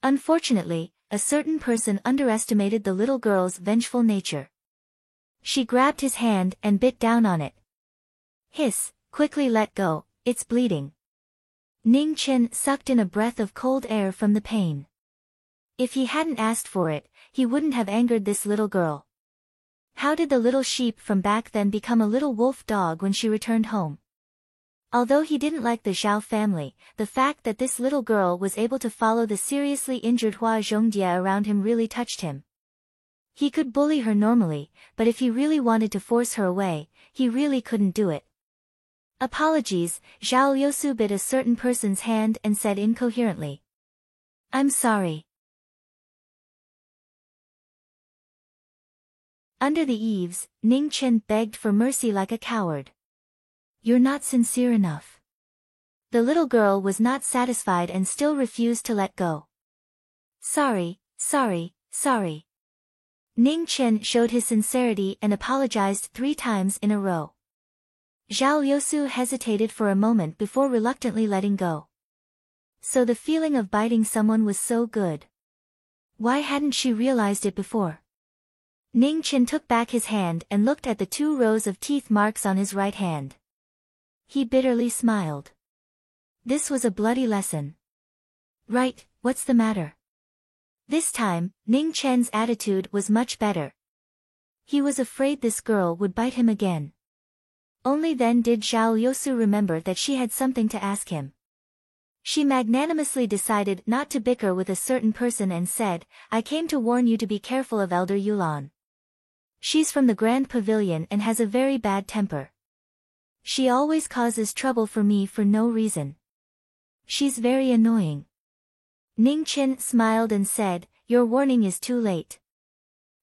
Speaker 1: Unfortunately, a certain person underestimated the little girl's vengeful nature. She grabbed his hand and bit down on it. "Hiss, quickly let go, it's bleeding." Ning Chen sucked in a breath of cold air from the pain. If he hadn't asked for it, he wouldn't have angered this little girl. How did the little sheep from back then become a little wolf dog when she returned home? Although he didn't like the Zhao family, the fact that this little girl was able to follow the seriously injured Hua Zhongjie around him really touched him. He could bully her normally, but if he really wanted to force her away, he really couldn't do it. "Apologies," Zhao Liusu bit a certain person's hand and said incoherently. "I'm sorry." Under the eaves, Ning Chen begged for mercy like a coward. "You're not sincere enough." The little girl was not satisfied and still refused to let go. "Sorry, sorry, sorry." Ning Chen showed his sincerity and apologized 3 times in a row. Zhao Liusu hesitated for a moment before reluctantly letting go. So the feeling of biting someone was so good. Why hadn't she realized it before? Ning Chen took back his hand and looked at the 2 rows of teeth marks on his right hand. He bitterly smiled. This was a bloody lesson. "Right, what's the matter?" This time, Ning Chen's attitude was much better. He was afraid this girl would bite him again. Only then did Zhao Liusu remember that she had something to ask him. She magnanimously decided not to bicker with a certain person and said, "I came to warn you to be careful of Elder Yulan. She's from the Grand Pavilion and has a very bad temper. She always causes trouble for me for no reason. She's very annoying." Ning Chen smiled and said, "Your warning is too late.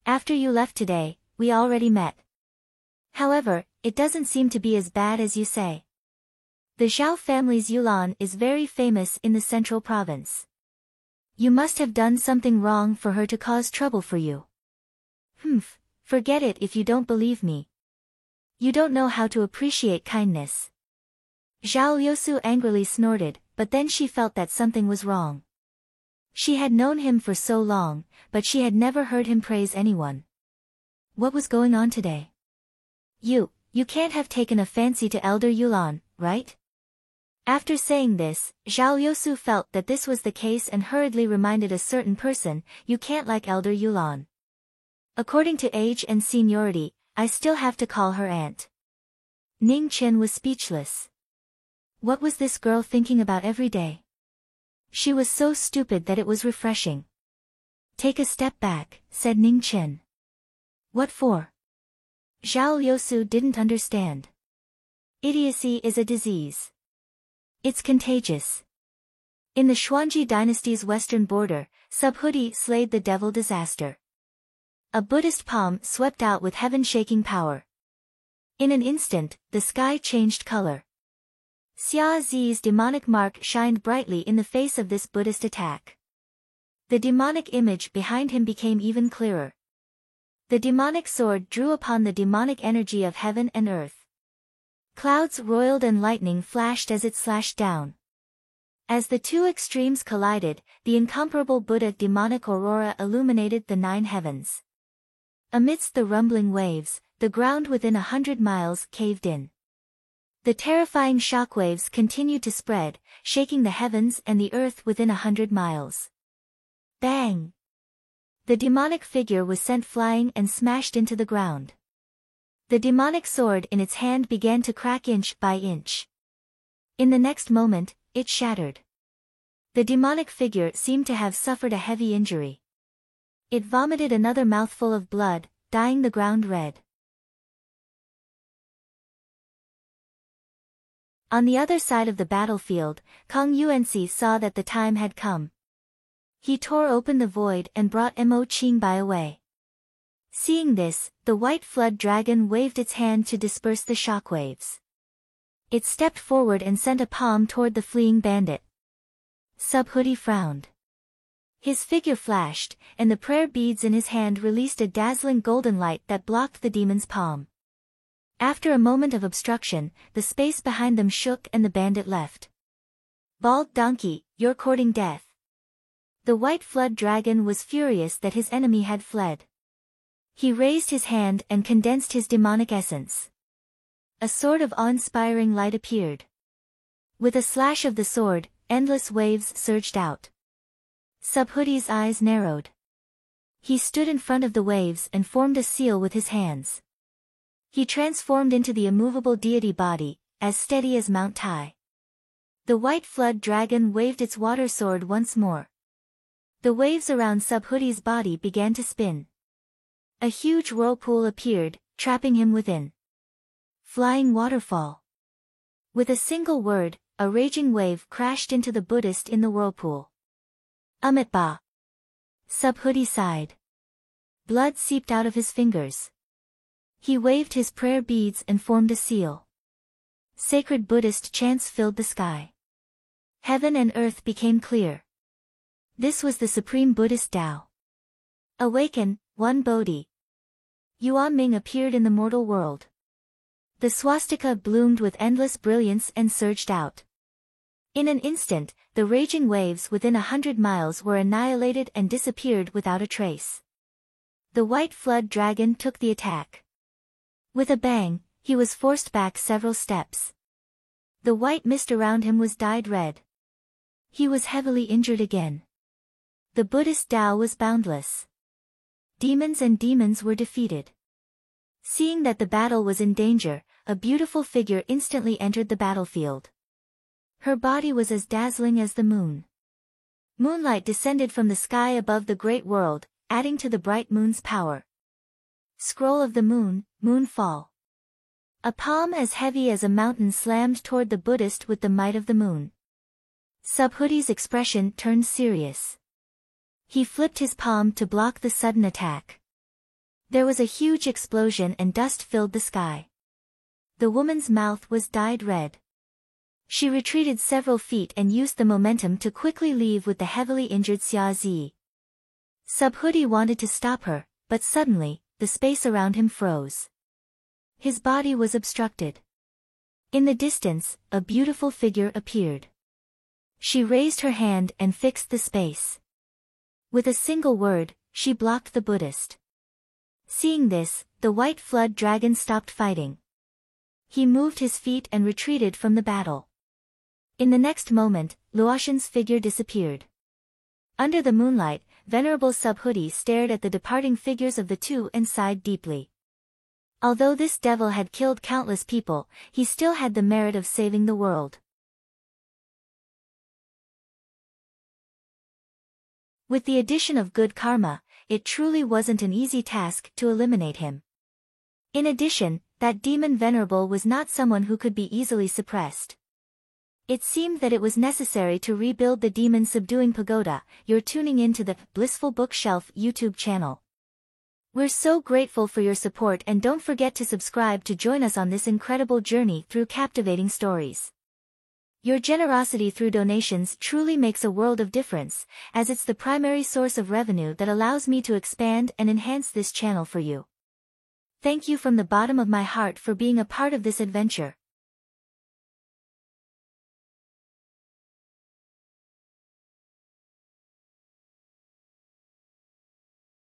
Speaker 1: After you left today, we already met. However, it doesn't seem to be as bad as you say. The Zhao family's Yulan is very famous in the central province. You must have done something wrong for her to cause trouble for you." "Humph, forget it if you don't believe me. You don't know how to appreciate kindness." Zhao Liusu angrily snorted, but then she felt that something was wrong. She had known him for so long, but she had never heard him praise anyone. What was going on today? You can't have taken a fancy to Elder Yulan, right?" After saying this, Zhao Liusu felt that this was the case and hurriedly reminded a certain person, "You can't like Elder Yulan. According to age and seniority, I still have to call her aunt." Ning Chen was speechless. What was this girl thinking about every day? She was so stupid that it was refreshing. "Take a step back," said Ning Chen. "What for?" Zhao Liusu didn't understand. Idiocy is a disease. It's contagious. In the Xuanji dynasty's western border, Subhuti slayed the devil disaster. A Buddhist palm swept out with heaven-shaking power. In an instant, the sky changed color. Xia Zi's demonic mark shined brightly in the face of this Buddhist attack. The demonic image behind him became even clearer. The demonic sword drew upon the demonic energy of heaven and earth. Clouds roiled and lightning flashed as it slashed down. As the 2 extremes collided, the incomparable Buddha demonic aurora illuminated the 9 heavens. Amidst the rumbling waves, the ground within 100 miles caved in. The terrifying shockwaves continued to spread, shaking the heavens and the earth within 100 miles. Bang! The demonic figure was sent flying and smashed into the ground. The demonic sword in its hand began to crack inch by inch. In the next moment, it shattered. The demonic figure seemed to have suffered a heavy injury. It vomited another mouthful of blood, dyeing the ground red. On the other side of the battlefield, Kang Yuanxi saw that the time had come. He tore open the void and brought Mo Qingbai away. Seeing this, the white flood dragon waved its hand to disperse the shockwaves. It stepped forward and sent a palm toward the fleeing bandit. Subhuti frowned. His figure flashed, and the prayer beads in his hand released a dazzling golden light that blocked the demon's palm. After a moment of obstruction, the space behind them shook and the bandit left. Bald donkey, you're courting death. The white flood dragon was furious that his enemy had fled. He raised his hand and condensed his demonic essence. A sword of awe-inspiring light appeared. With a slash of the sword, endless waves surged out. Subhuti's eyes narrowed. He stood in front of the waves and formed a seal with his hands. He transformed into the immovable deity body, as steady as Mount Tai. The white flood dragon waved its water sword once more. The waves around Subhuti's body began to spin. A huge whirlpool appeared, trapping him within. Flying waterfall. With a single word, a raging wave crashed into the Buddhist in the whirlpool. Amitabha. Subhuti sighed. Blood seeped out of his fingers. He waved his prayer beads and formed a seal. Sacred Buddhist chants filled the sky. Heaven and earth became clear. This was the supreme Buddhist Tao. Awaken, one Bodhi. Yuan Ming appeared in the mortal world. The swastika bloomed with endless brilliance and surged out. In an instant, the raging waves within 100 miles were annihilated and disappeared without a trace. The white flood dragon took the attack. With a bang, he was forced back several steps. The white mist around him was dyed red. He was heavily injured again. The Buddhist Tao was boundless. Demons and demons were defeated. Seeing that the battle was in danger, a beautiful figure instantly entered the battlefield. Her body was as dazzling as the moon. Moonlight descended from the sky above the great world, adding to the bright moon's power. Scroll of the moon, moonfall. A palm as heavy as a mountain slammed toward the Buddhist with the might of the moon. Subhuti's expression turned serious. He flipped his palm to block the sudden attack. There was a huge explosion and dust filled the sky. The woman's mouth was dyed red. She retreated several feet and used the momentum to quickly leave with the heavily injured Xia Zi. Subhuti wanted to stop her, but suddenly, the space around him froze. His body was obstructed. In the distance, a beautiful figure appeared. She raised her hand and fixed the space. With a single word, she blocked the Buddhist. Seeing this, the white flood dragon stopped fighting. He moved his feet and retreated from the battle. In the next moment, Luotian's figure disappeared. Under the moonlight, Venerable Subhuti stared at the departing figures of the two and sighed deeply. Although this devil had killed countless people, he still had the merit of saving the world. With the addition of good karma, it truly wasn't an easy task to eliminate him. In addition, that demon Venerable was not someone who could be easily suppressed. It seemed that it was necessary to rebuild the demon subduing pagoda. You're tuning in to the Blissful Bookshelf YouTube channel. We're so grateful for your support, and don't forget to subscribe to join us on this incredible journey through captivating stories. Your generosity through donations truly makes a world of difference, as it's the primary source of revenue that allows me to expand and enhance this channel for you. Thank you from the bottom of my heart for being a part of this adventure.